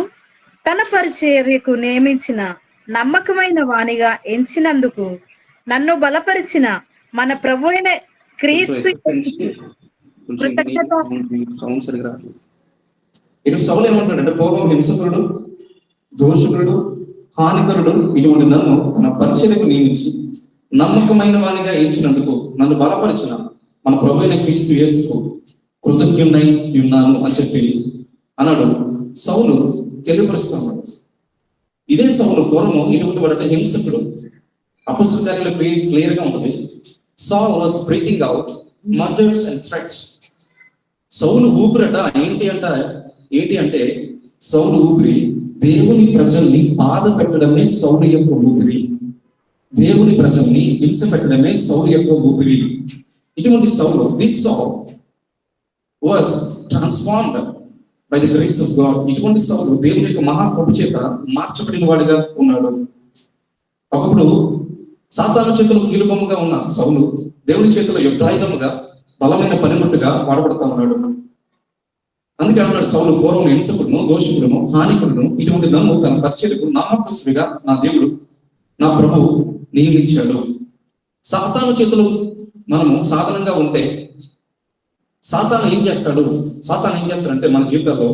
తన పరిచర్యకు నియమించిన నమ్మకమైన వానిగా ఎంచినందుకు నన్ను బలపరిచిన మన ప్రభు అయిన క్రీస్తు కృతజ్ఞత. ఇటు సౌలు ఏమంటాడంటే, పూర్వం హింసకుడు, దోషకుడు, హానికరుడు ఇటువంటి నన్ను తన పరిచర్యకు నియమించి నమ్మకమైన వానిగా ఎంచినందుకు నన్ను బలపరిచిన మన ప్రభు అయిన క్రీస్తు యేసుకు కృతజ్ఞుడై ఉన్నాను అని చెప్పి అన్నాడు. సౌలు తెలియపరుస్తున్నాడు. ఇదే సౌలు పూర్వం ఇటువంటి వాడంటే హింసకుడు. అపోస్తలుల కార్యాల్లో క్లియర్ గా ఉంటుంది. Saul was breathing out murders and threats. సౌలు ఊపిరట ఏంటి అంటే సౌలు ఊపిరి దేవుని ప్రజల్ని బాధ పెట్టడమే సౌలు యొక్క ఊపిరి. దేవుని ప్రజల్ని హింస పెట్టడమే సౌలు యొక్క ఊపిరి. ఇటువంటి సౌలు, this Saul was transformed by the grace of God. ఇటువంటి సౌలు దేవుని యొక్క మహాకృప చేత మార్చబడిన వాడిగా ఉన్నాడు. ఒకప్పుడు సాతాను చేతిలో కీలుబొమ్మగా ఉన్న సౌలు దేవుని చేతిలో యుద్ధాయుధముగా బలమైన పనిముట్టుగా వాడబడతా ఉన్నాడు. అందుకే అన్నాడు, సౌలు పూర్వం హింసకుడును, దోషకుడును, హానికుడును, ఇటువంటి నన్ను తన పరిచర్యకు నామకస్తుడిగా నా దేవుడు, నా ప్రభువు నియమించాడు. సాతాను చేతులు మనము సాధనంగా ఉంటే సాతాను ఏం చేస్తాడంటే మన జీవితాల్లో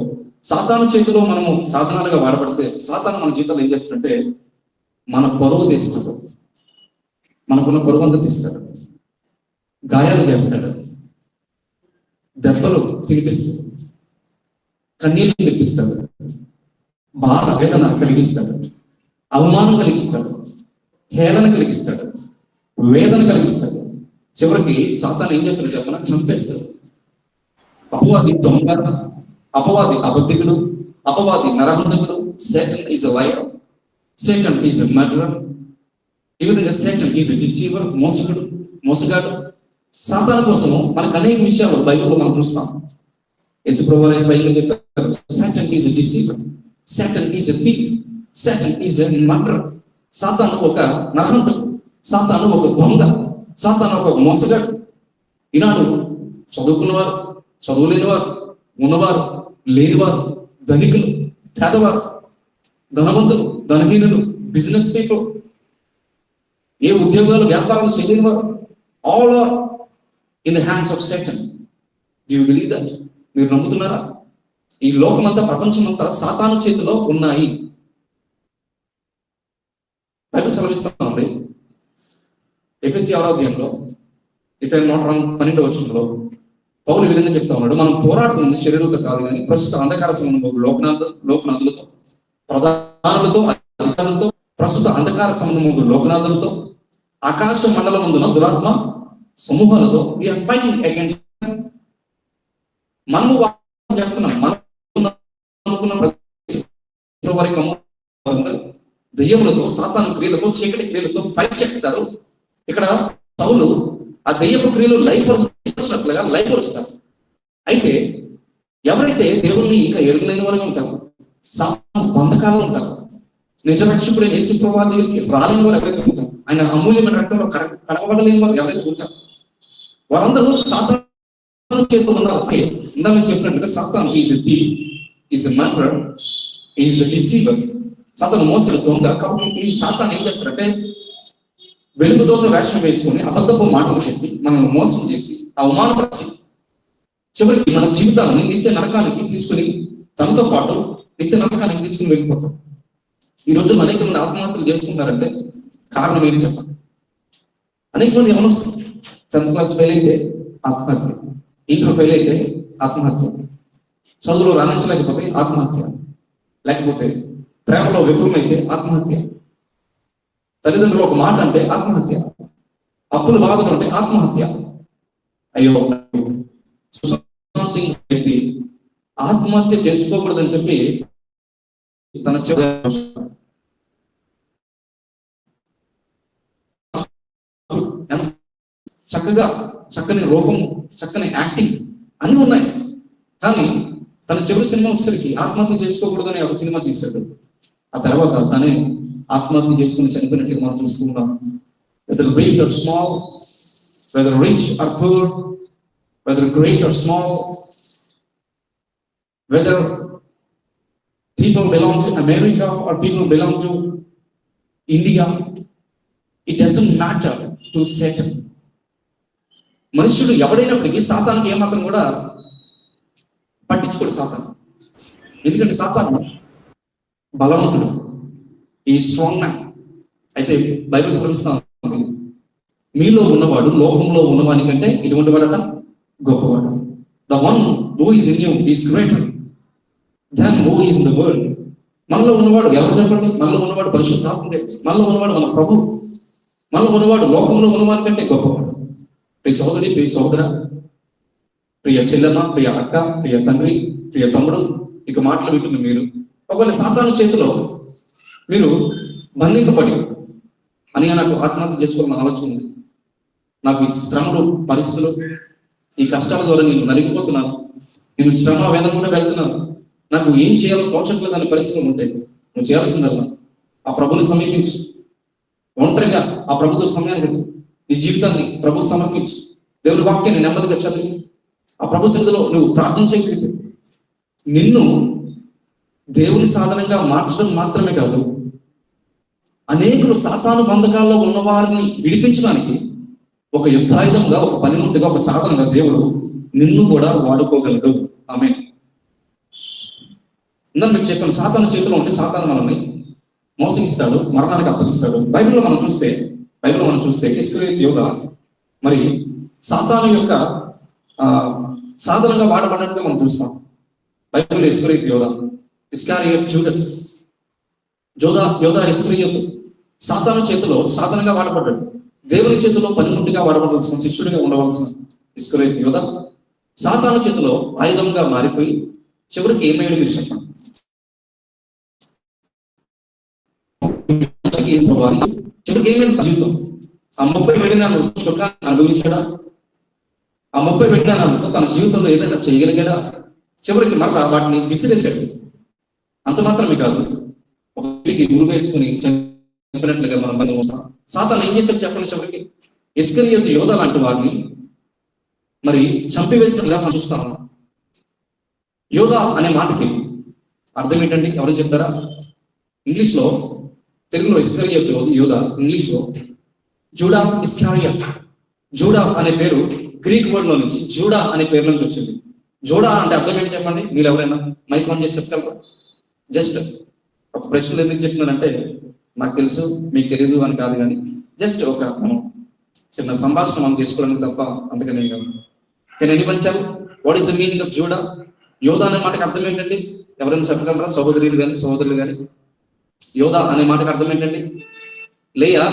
సాతాను చేతిలో మనము సాధనాలుగా వాడబడితే సాతాను మన జీవితంలో ఏం చేస్తాడంటే మన పరువు తీస్తాడు, మనకున్న పరువు అంతా తీస్తాడు, గాయాలు చేస్తాడు, దెబ్బలు తినిపిస్తాడు, కన్నీళ్లు తెప్పిస్తాడు, బాధ వేదన కలిగిస్తాడు, అవమానం కలిగిస్తాడు, హేళన కలిగిస్తాడు, వేదన కలిగిస్తాడు. చివరికి సాతాను ఏం చేస్తాడు చెప్పన? చంపేస్తాడు. అపవాది దొంగ, అపవాది అబద్ధికుడు, అపవాది నరహంతకుడు. Satan is a liar, Satan is a murderer. ఈ విధంగా Satan is a deceiver, మోసగాడు. సాతాను కోసము మనకు అనేక విషయాలు బైబిల్లో మనం చూస్తాం. యేసుప్రభువారు స్వయంగా చెప్తారు, Satan is a deceiver, Satan is a thief, Satan is a murderer. సాతాను ఒక నరహంతకుడు, సాతాను ఒక దొంగ, సాతాను ఒక మోసగాడు. ఈనాడు చదువుకున్నవారు, చదువులేనివారు, ఉన్నవారు, లేనివారు, ధనికులు, పేదవారు, ధనవంతులు, ధనహీనులు, బిజినెస్ పీపుల్, ఏ ఉద్యోగాలు వ్యాపారాలు చేయలేని వారు, all are in the hands of Satan. Do you believe that? మీరు నమ్ముతున్నారా? ఈ లోకమంతా, ప్రపంచమంతా సాతాను చేతిలో ఉన్నాయి. బైబిల్ సెలవిస్తా ఉంది ఎఫెసీ 6వ అధ్యాయంలో, ఇఫ్ ఐఎమ్ నాట్ రాంగ్ 12వ వచనంలో పౌలు ఈ విధంగా చెప్తా ఉన్నాడు, మనం పోరాడుతుంది శరీరంతో కాదు కానీ ప్రస్తుత అంధకార సంబంధం లోకనాథులతో, ప్రధానులతో, అధికారులతో, ప్రస్తుత అంధకార సంబంధం లోకనాథులతో, ఆకాశ మండలం ముందున దురాత్మ సమూహాలతో వీఆర్ ఫైటింగ్ అగైన్స్ట్. మనము చేస్తున్నాం, దెయ్యములతో, సాతాను క్రియలతో, చీకటి క్రియలతో ఫైట్ చేస్తారు. ఇక్కడ సౌలు ఆ దెయ్యపు క్రియలు లయపరుచినట్లుగా లయపరుస్తారు. అయితే ఎవరైతే దేవుణ్ణి ఇంకా ఎరుగులేని వారుగా ఉంటారు, సాతాను బంధకాలు ఉంటారు, నిజ రక్షకుడైన యేసుప్రభువు దగ్గరికి రాలేని వారు ఎవరైతే ఉంటారు, ఆయన అమూల్యమైన రక్తంలో కడగబడలేని వారు ఎవరైతే ఉంటారు, వారందరూ సాతాను చేతిలో ఉన్నారు. ఇందా మేము చెప్పినట్టుగా సాతాను is the is the murderer, is the deceiver. సాతాను మోసడు, దొంగ. కాబట్టి ఈ సాతాను ఏం చేస్తారంటే వెలుగుదోత వేషం వేసుకొని అబద్ధపు మాటలు చెప్పి మనల్ని మోసం చేసి అవమానపరిచి చివరికి మన జీవితాలను నిత్య నరకానికి తీసుకుని, తనతో పాటు నిత్య నరకానికి తీసుకుని వెళ్ళిపోతాం. ఈ రోజు అనేక మంది ఆత్మహత్యలు చేసుకుంటారంటే కారణం ఏంటి చెప్పండి? అనేక మంది ఏమన్నా 10th క్లాస్ ఫెయిల్ అయితే ఆత్మహత్య, ఇంటర్ ఫెయిల్ అయితే ఆత్మహత్య, చదువులో రాణించలేకపోతే ఆత్మహత్య, లేకపోతే ప్రేమలో విఫలమైతే ఆత్మహత్య, తల్లిదండ్రులు ఒక మాట అంటే ఆత్మహత్య, అప్పులు బాధలు అంటే ఆత్మహత్య. అయ్యో, సుశాంత్ సింగ్ వ్యక్తి ఆత్మహత్య చేసుకోకూడదని చెప్పి తన చక్కని రూపం, చక్కని యాక్టింగ్ అన్ని ఉన్నాయి. కానీ తన చివరి సినిమా వచ్చేసరికి ఆత్మహత్య చేసుకోకూడదని ఒక సినిమా తీశాడు. ఆ తర్వాత తనే ఆత్మహత్య చేసుకుని చనిపోయినట్టుగా మనం చూస్తున్నాం. Whether great or small, whether rich or poor, whether great or small, whether people belong to America or people belong to India, it doesn't matter to Satan. మనుషుడు ఎవడైనప్పటికీ సాతానికి ఏమాత్రం కూడా పట్టించుకోడు సాతాను. ఎందుకంటే సాతాను బలవంతుడు, ఈ స్ట్రాంగ్ మ్యాన్. అయితే బైబిల్ శ్రమిస్తా ఉంది, మీలో ఉన్నవాడు లోకంలో ఉన్నవాని కంటే ఇటువంటి వాడట గొప్పవాడు. The one who is in you is greater than who is in the world. మనలో ఉన్నవాడు ఎవరు చెప్పండి? మనలో ఉన్నవాడు పరిశుద్ధాత్ముడే. మనలో ఉన్నవాడు మన ప్రభు. మనలో ఉన్నవాడు లోకంలో ఉన్నవాని కంటే గొప్పవాడు. ప్రియ సోదరి, ప్రియ సోదర, ప్రియ చెల్లెమ్మ, ప్రియ అక్క, ప్రియ తండ్రి, ప్రియ తమ్ముడు, ఇక మాటలు వింటున్న మీరు ఒకవేళ సాతాను చేతిలో మీరు బంధింపబడి అని నాకు ఆత్మహత్య చేసుకోవాలని ఆలోచన ఉంది, నాకు ఈ శ్రమలు, పరిస్థితులు, ఈ కష్టాల ద్వారా నేను నలిగిపోతున్నాను, నేను శ్రమ వేదన కూడా వెళ్తున్నాను, నాకు ఏం చేయాలో తోచట్లేదు అనే పరిస్థితులు ఉంటాయి. నువ్వు చేయాల్సిందల్లా ఆ ప్రభుని సమీపించు. ఒంటరిగా ఆ ప్రభుత్వ సమయాన్ని పెట్టు. నీ జీవితాన్ని ప్రభుకు సమర్పించు. దేవుని వాక్యాన్ని నెమ్మదిగా చదివి ఆ ప్రభు సన్నిధిలో నువ్వు ప్రార్థన చేయగలిగితే నిన్ను దేవుని సాధనంగా మార్చడం మాత్రమే కాదు, అనేకులు సాతాను బంధకాల్లో ఉన్న వారిని విడిపించడానికి ఒక యుద్ధాయుధంగా, ఒక పనిముట్టుగా, ఒక సాధనంగా దేవుడు నిన్ను కూడా వాడుకోగలడు. ఆమేన్. ఇందాక మీకు చెప్పాను, సాతాను చేతిలో ఉంటే సాతాను మనల్ని మోసగిస్తాడు, మరణానికి అప్పగిస్తాడు. బైబిల్లో మనం చూస్తే ఇస్కరియోతు యోధ మరి సాతాను యొక్క సాధనంగా వాడబడినట్టుగా మనం చూస్తాం. బైబిల్ ఇస్కరియోతు యోధ, ఇస్కారియోత్ జూడస్, యోధా ఇస్కరియోతు సాతాను చేతిలో సాధనంగా వాడబడ్డాడు. దేవుని చేతిలో పనిముట్టిగా వాడబడవలసిన, శిష్యుడిగా ఉండవలసిన ఇస్కరియోతు యోధ సాతాను చేతిలో ఆయుధంగా మారిపోయి చివరికి ఏమయ్యాడు మీరు చెప్పండి? చివరికి ఏమైంది జీవితం? ఆ 30 వెళ్ళినాను సుఖాన్ని అనుభవించాడా? ఆ 30 వెళ్ళినానంతో తన జీవితంలో ఏదైనా చేయగలిగాడా? చివరికి మరలా వాటిని విసిరేశాడు. అంత మాత్రమే కాదు, ఒక గురి వేసుకుని చెప్పినట్లుగా మనం బంధం. సాతాను ఏం చేశాడు చెప్పండి? చివరికి ఇస్కరియోతు యోధ లాంటి వారిని మరి చంపివేసినట్లుగా మనం చూస్తాం. యోధ అనే మాటకి అర్థం ఏంటండి? ఎవరు చెప్తారా? ఇంగ్లీష్లో, తెలుగులో ఇస్కరియోతు యోధ, ఇంగ్లీష్లో జూడాస్ ఇస్కారియోట్. జూడాస్ అనే పేరు గ్రీక్ వర్డ్ లో నుంచి, జూడా అనే పేరు నుంచి వచ్చింది. జూడా అంటే అర్థం ఏంటి చెప్పండి? మీరు ఎవరైనా మైక్ ఆన్ చేసి చెప్పగలరా? జస్ట్ ఒక ప్రశ్నలు ఎందుకు చెప్తున్నానంటే, నాకు తెలుసు మీకు తెలియదు అని కాదు, కానీ జస్ట్ ఒక మనం చిన్న సంభాషణ మనం చేసుకోవడానికి తప్ప అంతకనే కాదు. Can anyone tell what is the meaning of JUDA? యోధ అనే మాటకి అర్థం ఏంటండి? ఎవరైనా చెప్పగలరా? సహోదరులు కానీ యోధ అనే మాటకి అర్థం ఏంటండి? లేయా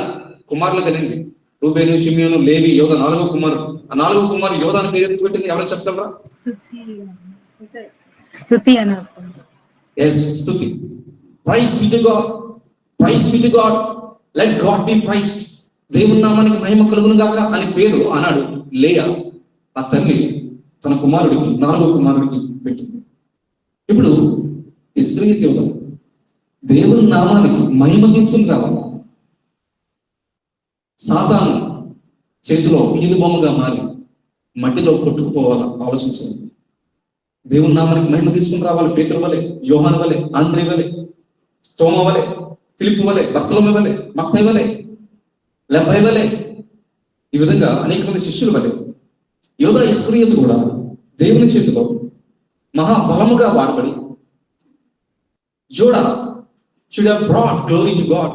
కుమారులు కలిగింది, రూబేను, షిమియోను, లేవి, యోధ 4వ కుమారుడు. ఆ 4వ కుమారు యోధ అని పేరు ఎందుకు పెట్టింది? ఎవరైనా చెప్పగలరా? స్తుతి అని అర్థం. ఎస్, స్తుతి. Praise be to God, praise be to God, let God be praised. దేవుని నామానికి మహిమ కలుగును గాక అని పేరు అన్నాడు లేయా. ఆ తల్లి తన కుమారుడికి, 4వ కుమారుడికి పెట్టింది. ఇప్పుడు ఇస్కరియోతు యోధ దేవుని నామానికి మహిమ తీసుకుని రావాలి. సాతాను చేతిలో కీలుబొమ్మగా మారి మట్టిలో కొట్టుకుపోవాలా ఆలోచించాలి. దేవుని నామానికి మహిమ తీసుకుని రావాలి. పేతురు వలె, యోహాను వలె, ఆంద్రే వలె, తోమ వలె, ఫిలిప్పు వలె, బర్తలోమె వలె, మత్తయి వలె, లెబ్బయి వలె, ఈ విధంగా అనేక మంది శిష్యుల వలె యోధ ఇస్కరియోతు కూడా దేవుని చేతిలో మహాబలముగా వాడబడి JUDA should have brought glory to God.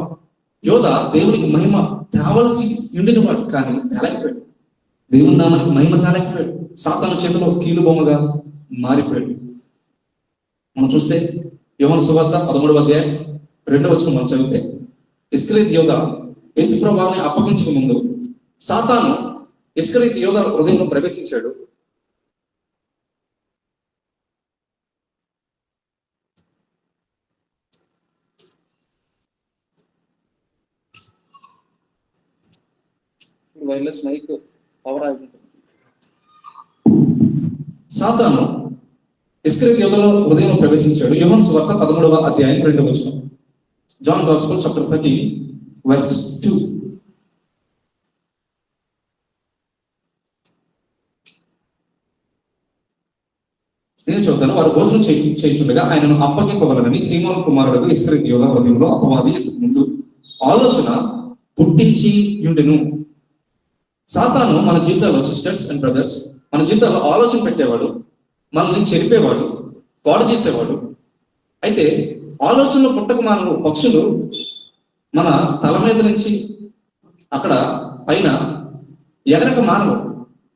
యోధ దేవునికి మహిమ తేవలసి ఉండిన వాడు, కానీ తేలేకపోయాడు. దేవుని నామానికి మహిమ తేలేకపోయాడు. సాతాను చేతిలో కీలుబొమ్మగా మారిపోయాడు. మనం చూస్తే యోహాను సువార్త 13వ అధ్యాయం 2వ వచనం మనం చదివితే, ఇస్కరియోతు యోధ యేసు ప్రభువుని అప్పగించక ముందు సాతాను ఇస్కరియోతు యోధ హృదయంలో ప్రవేశించాడు. వైర్లెస్ మైక్ పవర్ ఆగిపోతుంది. సాతాను ఇస్కరియోతు యోధలో హృదయంలో ప్రవేశించాడు. యోహాను సువార్త 13వ అధ్యాయం 2వ వచనం. John gospel chapter 13 verse 2. నేను చెబుతాను. వారు భోజనం చేయుచుండగా ఆయనను అప్పగింపవలనని సీమోను కుమారుడు ఇస్కరియోతు యోధ హృదయంలో అపవాది ఇంతకు ముందు ఆలోచన పుట్టించి ఉండెను. సాతాను మన జీవితాల్లో, సిస్టర్స్ అండ్ బ్రదర్స్, మన జీవితాల్లో ఆలోచన పెట్టేవాడు, మనల్ని చెరిపేవాడు, పాడు చేసేవాడు. అయితే ఆలోచనలు పుట్టక మానవు పక్షులు మన తల మీద నుంచి అక్కడ పైన ఎగరక మానవు.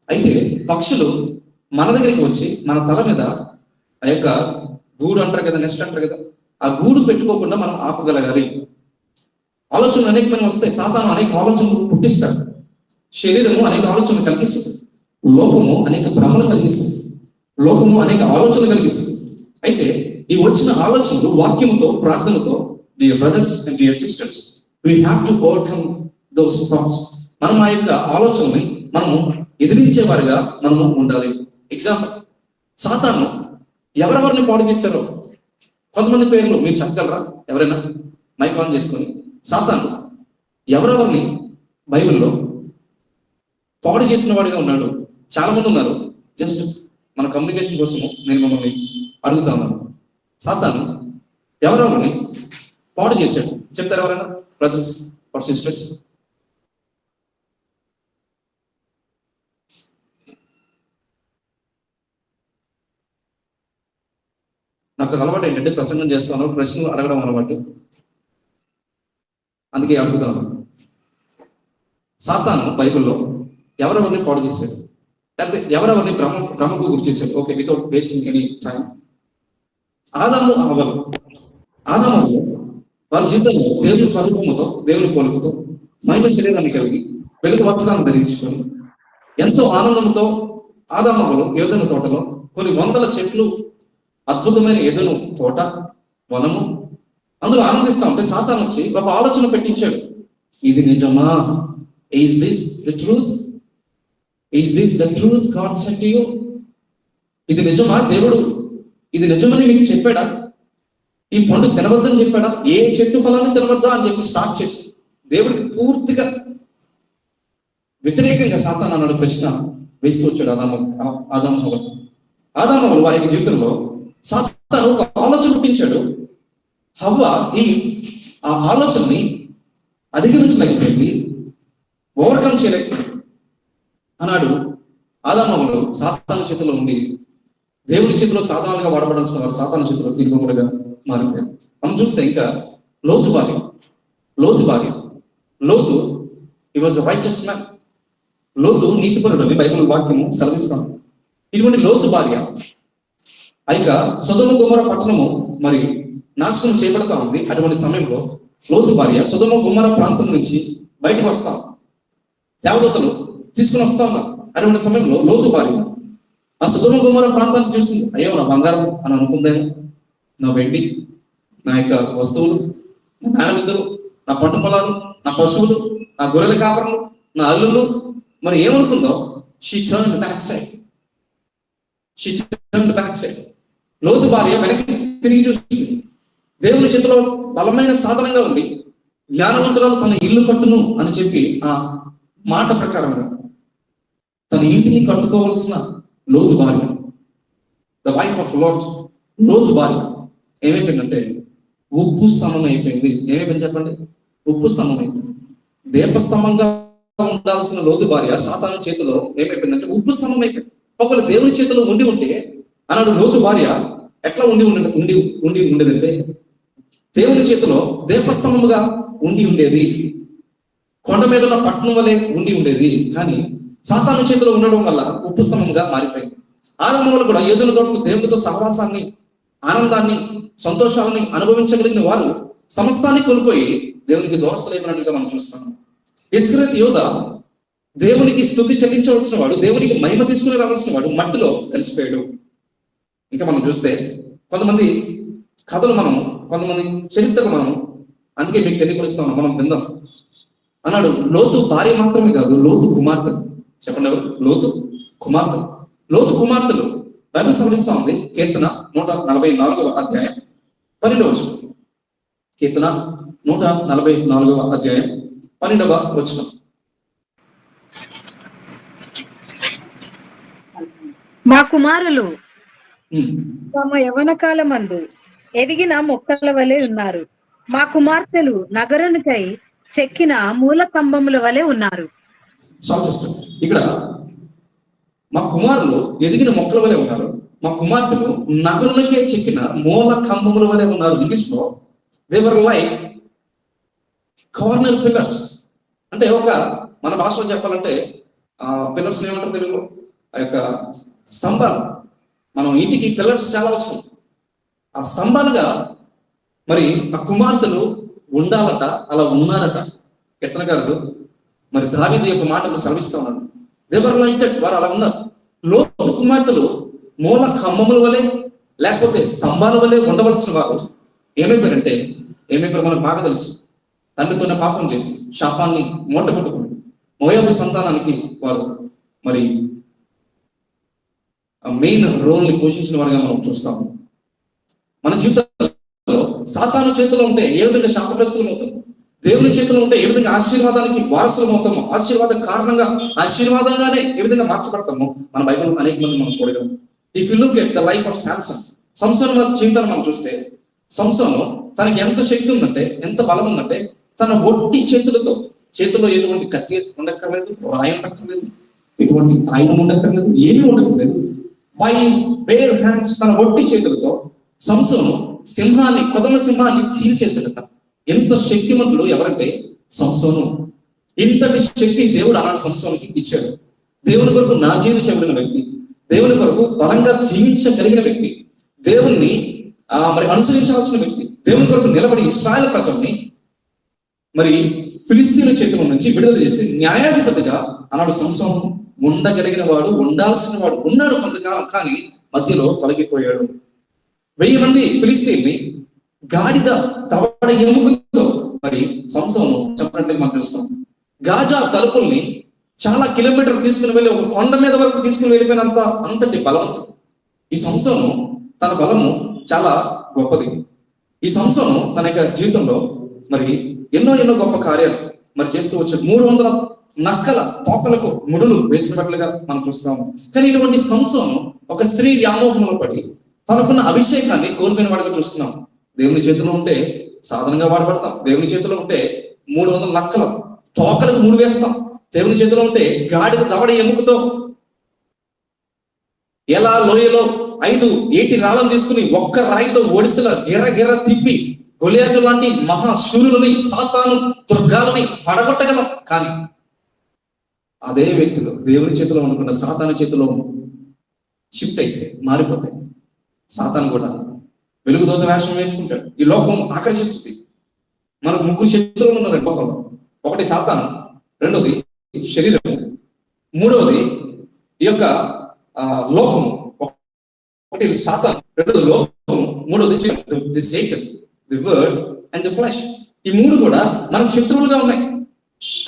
అయితే పక్షులు మన దగ్గరికి వచ్చి మన తల మీద ఆ యొక్క గూడు అంటారు కదా, నెస్ట్ అంటారు కదా, ఆ గూడు పెట్టుకోకుండా మనం ఆపగలగాలి. ఆలోచనలు అనేకమైన వస్తాయి. సాతాను అనేక ఆలోచనలు పుట్టిస్తాడు. శరీరము అనేక ఆలోచనలు కలిగిస్తుంది. లోకము అనేక భ్రమలు కలిగిస్తుంది. లోకము అనేక ఆలోచనలు కలిగిస్తుంది. అయితే ఈ వచ్చిన ఆలోచనలు వాక్యముతో, ప్రార్థనతో, dear brothers and dear sisters, we have to overcome those thoughts. మనం ఆ యొక్క ఆలోచనని మనము ఎదిరించే వారిగా మనము ఉండాలి. ఎగ్జాంపుల్, సాతాను ఎవరెవరిని పాడు చేశారో కొంతమంది పేర్లు మీరు చెప్పగలరా? ఎవరైనా మైక్ ఆన్ చేసుకొని. సాతాను ఎవరెవరిని బైబిల్లో పాడు చేసిన వాడిగా ఉన్నాడు? చాలా మంది ఉన్నారు. జస్ట్ మన కమ్యూనికేషన్ కోసము నేను మిమ్మల్ని అడుగుతా ఉన్నాను. సాతాను ఎవరెవరిని పాడు చేశాడు చెప్తారు ఎవరైనా? Brothers or sisters. నాకు అలవాటు ఏంటంటే ప్రసంగం చేస్తాను, ప్రశ్నలు అడగడం అలవాటు, అందుకే అడుగుతాను. సాతాను బైబిల్లో ఎవరెవరిని పాడు చేశాడు, లేకపోతే ఎవరెవరిని భ్రమకు గురి చేశాడు? Okay, without wasting any time. ఆదాము అవ్వలు వారి జీవితంలో దేవుని స్వరూపముతో, దేవుని పోలుకుతో, మహిమ శరీరాన్ని కలిగి, వెలుగు వస్త్రాన్ని ధరించుకొని ఎంతో ఆనందంతో ఆదాము అవ్వలు ఏదెను తోటలో కొన్ని వందల చెట్లు, అద్భుతమైన ఏదెను తోట, వనము, అందులో ఆనందిస్తా ఉంటే సాతాను వచ్చి ఒక ఆలోచన పెట్టించాడు. ఇది నిజమా? Is this the truth? Is this the truth God said to you? ఇది నిజమా? దేవుడు ఇది నిజమని మీకు చెప్పాడా? ఈ పండు తినవద్దని చెప్పాడా? ఏ చెట్టు ఫలాన్ని తినవద్దా అని చెప్పి స్టార్ట్ చేసి దేవుడికి పూర్తిగా వ్యతిరేకంగా సాతాను అన్నాడు ప్రశ్న వేస్తూ వచ్చాడు ఆదాము వారి జీవితంలో. సాతాను ఒక ఆలోచన పుట్టించాడు. హవ్వ ఆ ఆలోచనని అధిగమించలేకపోయింది, ఓవర్కమ్ చేయలేకపోయింది. అన్నాడు ఆదాము సాతాను చేతిలో ఉండి దేవుని చేతిలో సాధారణంగా వాడబడాల్సిన వారు సాతాను చేతిలో ఇరుగుముడిగా మారిపోయారు. మనం చూస్తే ఇంకా లోతు భార్య ఈ వాజ్ రైచస్ మ్యాన్. లోతు నీతిపరుడు అని బైబిల్ వాక్యము సెలవిస్తాం. ఇటువంటి లోతు భార్య ఇక సొదొమ గొమొర్రా పట్టణము మరి నాశనం చేయబడతా ఉంది. అటువంటి సమయంలో లోతు భార్య సొదొమ గొమొర్రా ప్రాంతం నుంచి బయటకు వస్తాం, దేవదూతలు తీసుకుని వస్తా ఉన్నారు. అటువంటి సమయంలో లోతు భార్య ఆ సొదొమ గొమొర్రా ప్రాంతాన్ని చూసింది. అయ్యో, నా బంగారం అని అనుకుందేమో, నా వెండి, నా యొక్క వస్తువులు, నా మేనవిద్దులు, నా పంట పొలాలు, నా పశువులు, నా గొర్రెల కాపరులు, నా అల్లులు, మరి ఏమనుకుందో? She turned back side. లోతు భార్య వెనక్కి తిరిగి చూస్తుంది. దేవుని చేతిలో బలమైన సాధనంగా ఉంది. జ్ఞానవంతురాలు తన ఇల్లు కట్టును అని చెప్పి ఆ మాట ప్రకారంగా తన ఇంటిని కట్టుకోవాల్సిన లోతు భార్య, ద వైఫ్ ఆఫ్ లార్డ్, లోతు భార్య ఏమైపోయిందంటే ఉప్పు స్తంభం అయిపోయింది. ఏమైపోయింది చెప్పండి? ఉప్పు స్తంభం అయిపోయింది. దీపస్తంభంగా ఉండాల్సిన లోతు భార్య సాతాను చేతిలో ఏమైపోయిందంటే ఉప్పు స్తంభం అయిపోయింది. ఒకవేళ దేవుని చేతిలో ఉంటే అన్నాడు లోతు భార్య ఎట్లా ఉండేదంటే దేవుని చేతిలో దీపస్తంభముగా ఉండేది, కొండ మీద ఉన్న పట్టణం వలె ఉండేది. కానీ సాతాను చేతిలో ఉండడం వల్ల ఉప్పు స్తంభంగా మారిపోయింది. ఆదాము కూడా ఏదైనా తోటకు దేవునితో సహవాసాన్ని, ఆనందాన్ని, సంతోషాలని అనుభవించగలిగిన వారు సమస్తాన్ని కోల్పోయి దేవునికి దూరస్తులైపోయినట్లుగా మనం చూస్తున్నాం. ఇస్కరియోతు యోధ దేవునికి స్తుతి చెల్లించవలసిన వాడు, దేవునికి మహిమ తీసుకుని రావాల్సిన వాడు మట్టిలో కలిసిపోయాడు. ఇంకా మనం చూస్తే కొంతమంది కథలు కొంతమంది చరిత్రలు అందుకే మీకు తెలియపరుస్తాం, మనం విందాం. అన్నాడు లోతు భార్య మాత్రమే కాదు, లోతు కుమార్తె. చెప్పండి ఎవరు? లోతు కుమార్తెలు బైబిల్ సవరిస్తా ఉంది. కీర్తన 144వ అధ్యాయం 12వ వచనం. కీర్తన 144వ అధ్యాయం 12వ వచనం. మా కుమారులు తమ యవన కాలమందు ఎదిగిన మొక్కల వలె ఉన్నారు. మా కుమార్తెలు నగరునికై చెక్కిన మూల కంబముల వలె ఉన్నారు. ఇక్కడ మా కుమారులు ఎదిగిన మొక్కల వలె ఉన్నారు, మా కుమార్తెలు నగరునికే చెక్కిన మూల కంబముల వలె ఉన్నారు. ఇంగ్లీష్ లో they were like corner pillars. అంటే ఒక మన భాషలో చెప్పాలంటే పిల్లర్స్ ఏమంటారు తెలుగులో? ఆ యొక్క స్తంభాలు. మనం ఇంటికి పిల్లర్స్ చాలా అవసరం. ఆ స్తంభాలుగా మరి ఆ కుమార్తెలు ఉండాలట, అలా ఉన్నారట. కీర్తనకారుడు మరి దావీదు యొక్క మాటలు సెలవిస్తా ఉన్నాడు. దేవర్ లైక్ దట్, వారు అలా ఉన్నారు. లోతు కుమార్తెలు మూల కంబముల వలె లేకపోతే స్తంభాల వలె ఉండవలసిన వారు ఏమైపోయారంటే మనకు బాగా తెలుసు. తండ్రితోనే పాపం చేసి శాపాన్ని మూట కొట్టుకుని మోయాబు సంతానానికి వారు మరి మెయిన్ రోల్ ని పోషించిన వారిగా మనం చూస్తాము. మన జీవితంలో సాతాను చేతిలో ఉంటే ఏ విధంగా శాపగ్రస్తులం అవుతాం, దేవుని చేతిలో ఉంటే ఏ విధంగా ఆశీర్వాదానికి వారసులం అవుతామో, ఆశీర్వాదం కారణంగా ఆశీర్వాదంగానే ఏ విధంగా మార్చబడతామో మన బైబిల్ అనేక మంది మనం చూడగలం. If you look at the life of Samson, సంసోను జీవితాన్ని మనం చూస్తే, సంసోను తనకి ఎంత శక్తి ఉందంటే, ఎంత బలం ఉందంటే, తన ఒట్టి చేతుల్లో ఎటువంటి కత్తి ఉండక్కర్లేదు, రాయి ఉండక్కర్లేదు, ఎటువంటి ఆయుధం ఉండక్కర్లేదు, ఏమీ ఉండక్కర్లేదు. బై హిస్ బేర్ హ్యాండ్స్, తన ఒట్టి చేతులతో సంసోను కొదమ సింహాన్ని చీల్చేసాడట. ఎంత శక్తిమంతుడు ఎవరంటే సంసోను. ఇంతటి శక్తి దేవుడు ఆనాడు సంసోనుకి ఇచ్చాడు. దేవుని కొరకు నా జీవితం చెప్పిన వ్యక్తి, దేవుని కొరకు బలంగా జీవించగలిగిన వ్యక్తి, దేవుణ్ణి మరి అనుసరించాల్సిన వ్యక్తి, దేవుని కొరకు నిలబడి ఇశ్రాయేలు ప్రజల్ని మరి ఫిలిస్తీన్ల చేతుల నుంచి విడుదల చేసి న్యాయాధిపతిగా ఆనాడు సంసోను ఉండగలిగిన వాడు, ఉండాల్సిన వాడు ఉన్నాడు కొంతకాలం. కానీ మధ్యలో తొలగిపోయాడు. 1000 మంది ఫిలిస్తీన్ని గాడిద దవడ ఎముకతో మరి సంసోను చెప్పినట్లయితే మనం చూస్తాం. గాజా తలుపుల్ని చాలా కిలోమీటర్ తీసుకుని వెళ్ళి ఒక కొండ మీద వరకు తీసుకుని వెళ్ళిపోయినంత అంతటి బలవంతుడు ఈ సంసోను. తన బలము చాలా గొప్పది. ఈ సంసోను తన యొక్క జీవితంలో మరి ఎన్నో గొప్ప కార్యాలు మరి చేస్తూ వచ్చాడు. 300 నక్కల తోకలకు ముడులు వేసినట్లుగా మనం చూస్తాము. కానీ ఇటువంటి సంసోను ఒక స్త్రీ వ్యామోహంలో పడి తనకున్న అభిషేకాన్ని కోల్పోయిన వాడిగా చూస్తున్నాం. దేవుని చేతిలో ఉంటే సాధనంగా వాడబడతాం. దేవుని చేతిలో ఉంటే 300 నక్కల తోకలకు ముడి వేస్తాం. దేవుని చేతిలో ఉంటే గాడిద దవడ ఎముకతో ఎలా లోయలో 5 ఏటి రాళ్ళను తీసుకుని ఒక్క రాయితో ఒడిసెల గిర్ర తిప్పి గొలియాతు లాంటి మహాశూరులని, సాతాను దుర్గాలని పడగొట్టగలం. కానీ అదే వ్యక్తులు దేవుని చేతిలో అనుకున్న సాతాను చేతిలో షిఫ్ట్ అయితే మారిపోతాయి. సాతాను కూడా వెలుగుదోత వేషం వేసుకుంటాడు. ఈ లోకం ఆకర్షిస్తుంది. మనకు 3 శత్రువులు ఉన్నారు లోకంలో. ఒకటి సాతాను, రెండోది శరీరం, మూడవది ఈ యొక్క లోకము. ఒకటి సాతాను, రెండోది లోకము, మూడవది the Satan, the word and the flesh. ఈ 3 కూడా మనకు శత్రువులుగా ఉన్నాయి.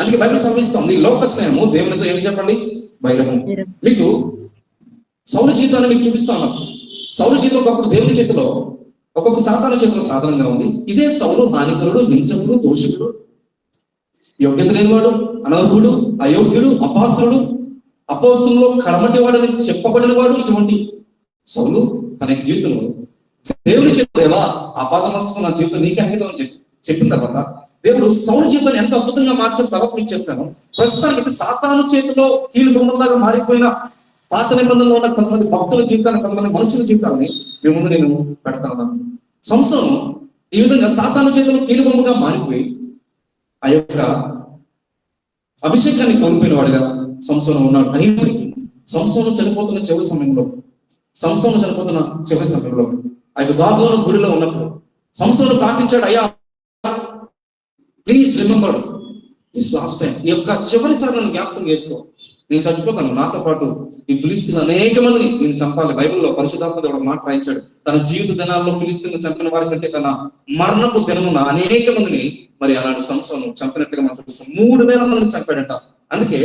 అందుకే బైబిల్ సంభవిస్తుంది లోక స్నేహము దేవునితో ఏమి చెప్పండి వైరము. మీకు సౌలు జీవితాన్ని మీకు చూపిస్తాను. సౌలు జీవితం ఒకప్పుడు దేవుని చేతిలో, ఒక్కొక్క సాతాను చేతిలో సాధనంగా ఉంది. ఇదే సౌలు హానికరుడు, హింసకుడు, దోషకుడు, యోగ్యత లేనివాడు, అనర్హుడు, అయోగ్యుడు, అపాత్రుడు, అపోస్తుల్లో కడమటి వాడని చెప్పబడిన వాడు. ఇటువంటి సౌలు తన జీవితంలో దేవుని చేతిలో అపాదమస్తు నా జీవితం నీకే అంకితం అని చెప్పిన తర్వాత దేవుడు సౌలు జీవితాన్ని ఎంత అద్భుతంగా మార్చిన తర్వాత మీకు చెప్తాను. ప్రస్తుతానికి సాతాను చేతిలో కీలు బొమ్మలాగా మారిపోయిన పాత నిబంధనలో ఉన్న కొంతమంది భక్తుల జీవితాన్ని, కొంతమంది మనుషుల జీవితాన్ని మీ ముందు నేను పెడతాను. సంసోను ఈ విధంగా సాతాను చేతిలో కీలు బొమ్మగా మారిపోయి ఆ యొక్క అభిషేకాన్ని కోల్పోయిన వాడిగా సంసోను ఉన్నాడు. అయినప్పటికీ సంసోను చనిపోతున్న చివరి సమయంలో ఆ యొక్క దాగోను గుడిలో ఉన్నప్పుడు సంసోను ప్రార్థించాడు, అయ్యా please remember this last time. ఈ యొక్క చివరిసారి నన్ను జ్ఞాపకం చేసుకో. నేను చచ్చిపోతాను, నాతో పాటు ఈ ఫిలిస్తీన్లు అనేక మందిని నేను చంపాలి. బైబిల్లో పరిశుద్ధాత్మ దేవుడు మాట రాయించాడు. తన జీవిత దినాల్లో ఫిలిస్తీన్లు చంపిన వారి కంటే తన మరణపు దినమున అనేక మందిని మరి అలాంటి సంసోను చంపినట్టుగా మనం చూస్తాం. 3000 మందిని చంపాడంట. అందుకే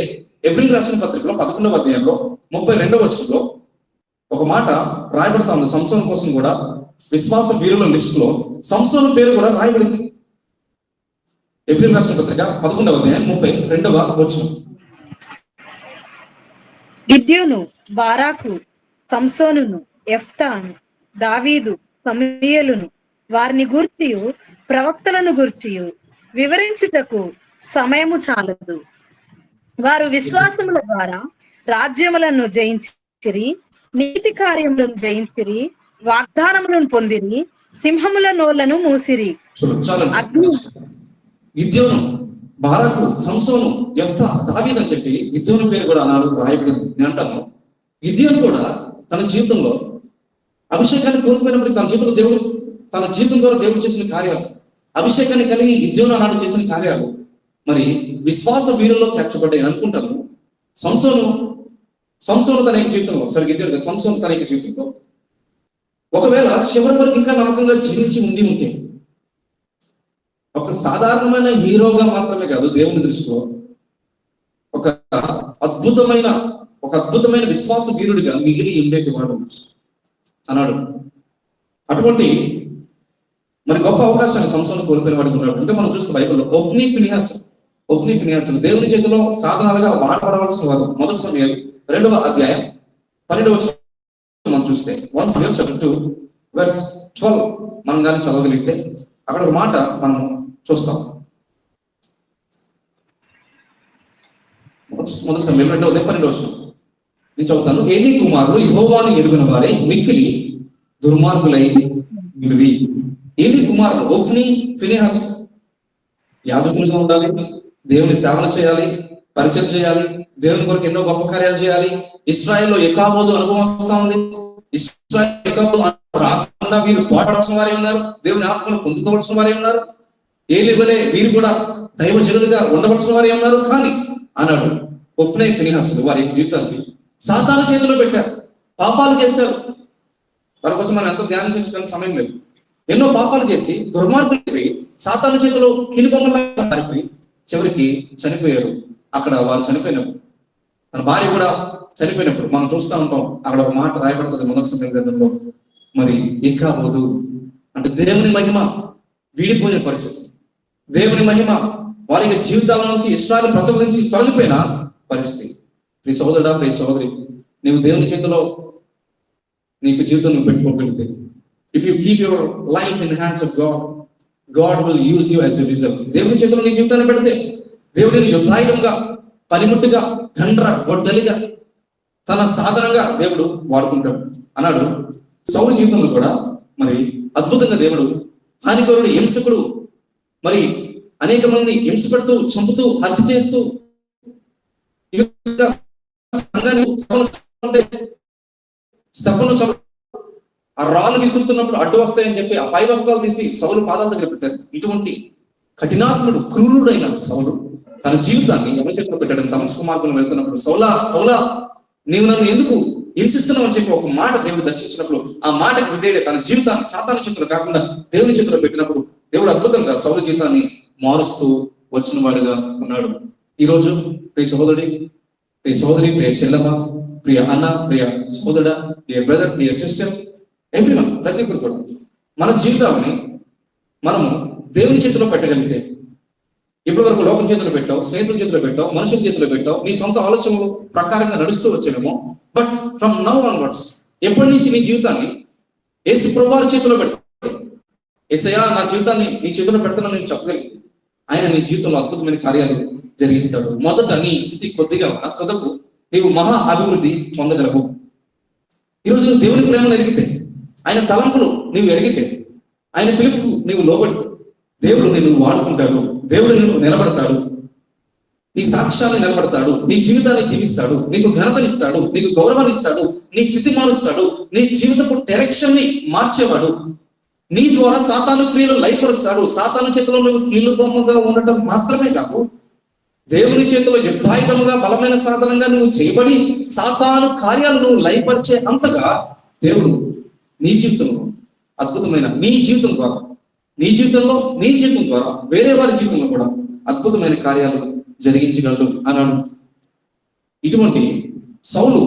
ఎబ్రిల్ రాసిన పత్రికలో 11వ అధ్యాయంలో 32వ వచనంలో ఒక మాట రాయబడతా ఉంది. సంసోను కోసం కూడా విశ్వాస వీరుల లిస్ట్ లో సంసోను పేరు కూడా రాయబడింది. ఎబ్రిల్ రాసిన పత్రిక 11వ అధ్యాయం 32వ వచనం. గిద్యోను, బారాకు, సంసోనును, యెఫ్తాను, దావీదు, సమూయేలును వారిని గూర్చియు ప్రవక్తలను గూర్చియు వివరించుటకు సమయము చాలదు. వారు విశ్వాసముల ద్వారా రాజ్యములను జయించిరి, నీతి కార్యములను జయించిరి, వాగ్దానములను పొందిరి, సింహముల నోళ్లను మూసిరి. గిద్యోను, బారాకు, సంసోను, యెఫ్తా, దావీదు అని చెప్పి గిద్యోను పేరు కూడా అన్నాడు రాయబడింది. నేను అంటాను, గిద్యోను కూడా తన జీవితంలో అభిషేకాన్ని కోల్పోయినప్పుడు తన జీవితం ద్వారా దేవుడు చేసిన కార్యాలు, అభిషేకాన్ని కలిగి గిద్యోను అన్నాడు చేసిన కార్యాలు మరి విశ్వాస వీరుల్లో చేర్చబడ్డాయి అనుకుంటాను. సంసోను తన యొక్క జీవితంలో సంసోను తన యొక్క జీవితంలో ఒకవేళ చివరి వరకు ఇంకా నమ్మకంగా జీవించి ఉంటే ఒక సాధారణమైన హీరోగా మాత్రమే కాదు, దేవుని దృష్టిలో ఒక అద్భుతమైన ఒక అద్భుతమైన విశ్వాస వీరుడిగా మిగిలి ఉండేటివాడు అన్నాడు. అటువంటి మరి గొప్ప అవకాశాన్ని సంవత్సరం కోల్పోయిన వాడికి ఉన్నాడు. ఇంకా మనం చూస్తే బైబిల్లో ఒఫ్నీ ఫినిహాస్ దేవుని చేతిలో సాధనాలుగా వాడబడవలసిన వారు. మొదటి సమయాలు 2వ అధ్యాయం 12వ మనం చూస్తే 1 Samuel chapter 2 verse 12 మనం కానీ చదవగలిగితే అక్కడ ఒక మాట మనం చూస్తాం. మొదటి సమయం 2వ అధ్యాయం 12వ వచనం నేను చదువుతాను. ఏలీ కుమారులు యెహోవాను ఎరుగిన వారే మిక్కిలి దుర్మార్గులై విలువి. ఏలీ కుమారులు ఒఫ్నీ ఫినిహాస్ యాజకులుగా ఉండాలి, దేవుని సేవలు చేయాలి, పరిచయం చేయాలి, దేవుని కొరకు ఎన్నో గొప్ప కార్యాలు చేయాలి. ఇశ్రాయేల్లో యెహోవాదు అనుభవం వస్తా ఉంది. ఇశ్రాయేల్ యెహోవాదు రాకుండా వీరు పోరాడాల్సిన వారే ఉన్నారు, దేవుని ఆత్మను పొందుకోవాల్సిన వారే ఉన్నారు. ఏలీ వలె వీరు కూడా దైవజనులుగా ఉండవలసిన వారే ఉన్నారు. కానీ అన్నాడు ఒఫ్నీ ఫినిహాసులు వారి జీవితాన్ని సాతాను చేతిలో పెట్టారు, పాపాలు చేశారు. వారి కోసం మనం ఎంతో ధ్యానించుకునే సమయం లేదు. ఎన్నో పాపాలు చేసి దుర్మార్గులైపోయి సాతాను చేతిలో కిలుబొమ్మలా మారిపోయి చివరికి చనిపోయారు. అక్కడ వారు చనిపోయినప్పుడు తన భార్య కూడా చనిపోయినప్పుడు మనం చూస్తూ ఉంటాం. అక్కడ ఒక మాట రాయబడుతుంది మొదటి సమయం గ్రంథంలో, మరి ఇకాబోదు అంటే దేవుని మహిమ వీడిపోయిన పరిస్థితి, దేవుని మహిమ వారి జీవితాల నుంచి ఇశ్రాయేలు ప్రజల నుంచి తొలగిపోయిన పరిస్థితి. ప్రియ సహోదరుడా, ప్రియ సహోదరి, నీవు దేవుని చేతిలో నీకు జీవితం నువ్వు పెట్టుకోగలిగితే, if you keep your life in hands of God, God will use you as a result. దేవుని చేతిలో నీ జీవితాన్ని పెడితే దేవుడిని యుద్ధాయుధంగా, పనిముట్టుగా, గొడ్డలిగా, తన సాధనంగా దేవుడు వాడుకుంటాడు అన్నాడు. సౌలు జీవితంలో కూడా మరి అద్భుతంగా దేవుడు హానికరుడు, హింసకుడు, మరి అనేక మంది హింస పెడుతూ, చంపుతూ, హత్య చేస్తూ ఆ రాళ్ళు విసురుతున్నప్పుడు అడ్డు వస్తాయని చెప్పి ఆ పై వస్త్రాలు తీసి సౌలు పాదాల దగ్గర పెట్టారు. ఇటువంటి కఠినాత్ముడు, క్రూరుడైన సౌలు తన జీవితాన్ని ఎవరి చేతిలో పెట్టాడని దమస్కు మార్గంలో వెళ్తున్నప్పుడు, సౌలా నీవు నన్ను ఎందుకు హింసిస్తున్నావు అని చెప్పి ఒక మాట దేవుడు దర్శించినప్పుడు, ఆ మాటకు విధేయుడే తన జీవితాన్ని సాతాను చేతిలో కాకుండా దేవుని చేతిలో పెట్టినప్పుడు దేవుడు అద్భుతంగా సౌలు జీవితాన్ని మారుస్తూ వచ్చిన వాడుగా ఉన్నాడు. ఈరోజు ప్రియ సహోదరి, ప్రియ సోదరి, ప్రియ చెల్లమ్మ, ప్రియ అన్న, ప్రియ సోదరుడా, ప్రియ బ్రదర్, ప్రియ సిస్టర్, ఎవ్రీవన్, ప్రతి ఒక్కరు కూడా మన జీవితాన్ని మనము దేవుని చేతిలో పెట్టగలిగితే, ఇప్పటి వరకు లోకం చేతిలో పెట్టావు, స్నేహితుల చేతిలో పెట్టావు, మనుషుల చేతిలో పెట్టావు, నీ సొంత ఆలోచనలు ప్రకారంగా నడుస్తూ వచ్చేమో. బట్ ఫ్రమ్ నౌ ఆన్వర్డ్స్ ఎప్పటి నుంచి నీ జీవితాన్ని యేసు ప్రభువారి చేతిలో పెడతావు. యేసయ్యా నా జీవితాన్ని నీ చేతిలో పెడతానని నేను చెప్పగలిగి ఆయన నీ జీవితంలో అద్భుతమైన కార్యాలు జరిగిస్తాడు. మొదట నీ స్థితి కొద్దిగా ఉన్న తుదకు నీవు మహా అభివృద్ధి పొందగలవు. ఈరోజు నువ్వు దేవుని ప్రేమను ఎరిగితే, ఆయన తలంపులు నీవు ఎరిగితే, ఆయన పిలుపుకు నీవు లోబడితే దేవుడు నిన్ను వాడుకుంటాడు, దేవుడు నిన్ను నిలబడతాడు, నీ సాక్ష్యాన్ని నిలబడతాడు, నీ జీవితాన్ని దీవిస్తాడు, నీకు ఘనతనిస్తాడు, నీకు గౌరవాన్ని ఇస్తాడు, నీ స్థితి మారుస్తాడు, నీ జీవితపు డైరెక్షన్ ని మార్చేవాడు. నీ ద్వారా సాతాను క్రియలు లయపరుస్తాడు. సాతాను చేతిలో నువ్వు కీలు బొమ్మగా ఉండటం మాత్రమే కాదు, దేవుని చేతిలో యుద్ధాయుధముగా, బలమైన సాధనంగా నువ్వు చేయబడి సాతాను కార్యాలు నువ్వు లయపరిచే అంతగా దేవుడు నీ జీవితంలో అద్భుతమైన నీ జీవితం ద్వారా వేరే వారి జీవితంలో కూడా అద్భుతమైన కార్యాలు జరిగించగలడు అన్నాడు. ఇటువంటి సౌలు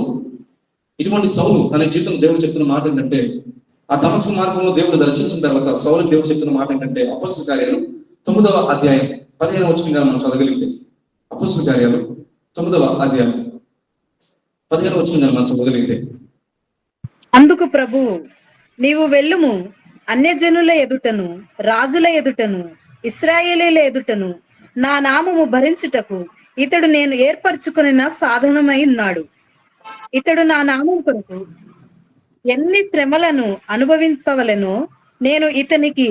తన జీవితంలో దేవుడు చెప్తున్న మాట ఏంటంటే, ఆ దమస్కు మార్గంలో దేవుడు దర్శించిన తర్వాత సౌలు దేవుడు చెప్తున్న మాట ఏంటంటే, అపొస్తలుల కార్యాలు 9వ అధ్యాయం 15వ వచనంగా మనం చదవగలిగితే, అపొస్తలుల కార్యాలు 9వ అధ్యాయం 15వ వచనంగా మనం చదవగలిగితే, అందుకు ప్రభువు, నీవు వెళ్ళుము, అన్యజనుల ఎదుటను, రాజుల ఎదుటను, ఇశ్రాయేలీల ఎదుటను నా నామము భరించుటకు ఇతడు నేను ఏర్పరచుకున్న సాధనమై ఉన్నాడు. ఇతడు నా నామం కొరకు ఎన్ని శ్రమలను అనుభవింపవలెనో నేను ఇతనికి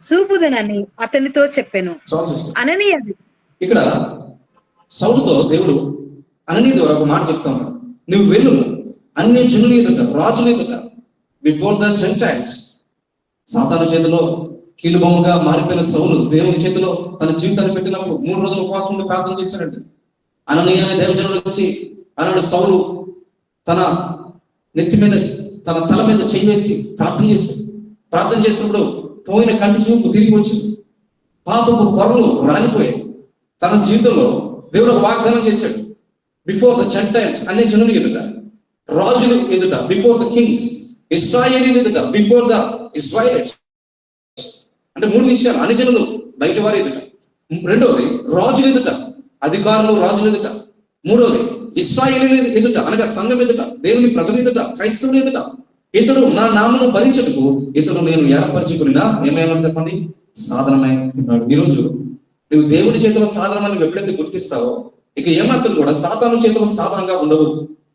చూపుదనని అతనితో చెప్పాను. అననీయ ఇక్కడ సౌలుతో దేవుడు అననీయ ద్వారా ఒక మాట చెప్తాను, నువ్వు వెళ్ళు అన్ని జనుల ఎదుట, రాజుల ఎదుట, బిఫోర్ ద జెంటైల్స్. సాతాను చేతిలో కీలుబొమ్మగా మారిపోయిన సౌలు దేవుని చేతిలో తన జీవితాన్ని పెట్టినప్పుడు 3 రోజులు ఉపవాసం ఉండి ప్రార్థన చేశాడంటే, అననీయ అనే దేవజనుడు వచ్చి అన్నాడు, సౌలు తన నెత్తి మీద, తన తల మీద చెయ్యేసి ప్రార్థన చేసినప్పుడు పోయిన కంటి చూపు తిరిగి వచ్చింది, పాపపు పొరలు రాలిపోయాయి. తన జీవితంలో దేవుడు ఒక వాగ్దానం చేశాడు, బిఫోర్ ద జెంటైల్స్, అనే జనులు ఎదుట, రాజులు ఎదుట, బిఫోర్ ద కింగ్స్, ఇశ్రాయేలీయులు ఎదుట, బిఫోర్ ద ఇజ్రాయెలైట్స్. అంటే 3 విషయాలు. అన్ని జనులు బయట వారి ఎదుట, రెండవది రాజుల ఎదుట, అధికారులు రాజుల ఎదుట, మూడవది ఇశ్రాయేలీయుల ఎదుట అనగా సంఘం ఎదుట, దేవుని ప్రజల ఎదుట, క్రైస్తవుల ఎదుట, ఇతడు నా నామను భరించుటకు ఇతడు నేను ఏర్పరచుకున్నా ఏమైనా చెప్పండి, సాధనమై ఉన్నాడు. ఈరోజు నువ్వు దేవుని చేతిలో సాధనమని ఎప్పుడైతే గుర్తిస్తావో ఇక ఏమాత్రం కూడా సాతాను చేతిలో సాధనంగా ఉండవు.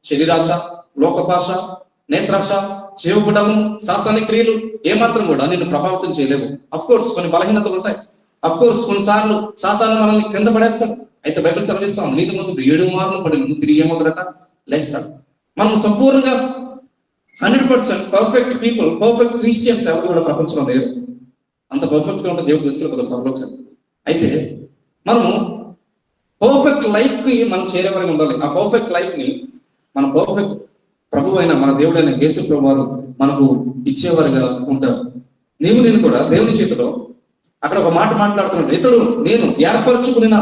శరీరాశ, లోకపాశ, నేత్రాశ, చేవుబడము, సాతాని క్రియలు ఏమాత్రం కూడా నిన్ను ప్రభావితం చేయలేవు. అఫ్ కోర్స్ కొన్ని బలహీనతలు ఉంటాయి. అఫ్ కోర్స్ కొన్నిసార్లు సాతాను మనల్ని కింద పడేస్తాడు. అయితే బైబిల్ సెలవిస్తాం, నీతిమంతుడు 7 మార్లు పడిన తిరిగి ఏమవుతాడట, లేస్తాడు. మనం సంపూర్ణంగా 100% పర్ఫెక్ట్ పీపుల్, పర్ఫెక్ట్ క్రిస్టియన్స్ ఎవరు కూడా ప్రపంచంలో లేరు. అంత పర్ఫెక్ట్ గా ఉంటే దేవుడు తీసుకెళ్ళి పరలోకం. అయితే మనము పర్ఫెక్ట్ లైఫ్ కి మనం చేరేవరకు ఉండాలి. ఆ పర్ఫెక్ట్ లైఫ్ ని మన పర్ఫెక్ట్ ప్రభు అయిన మన దేవుడైన యేసు ప్రభు వారు మనకు ఇచ్చేవారుగా ఉంటారు. నేను కూడా దేవుని చేతిలో అక్కడ ఒక మాట మాట్లాడుతున్నాడు, ఇతడు నేను ఏర్పరచుకున్న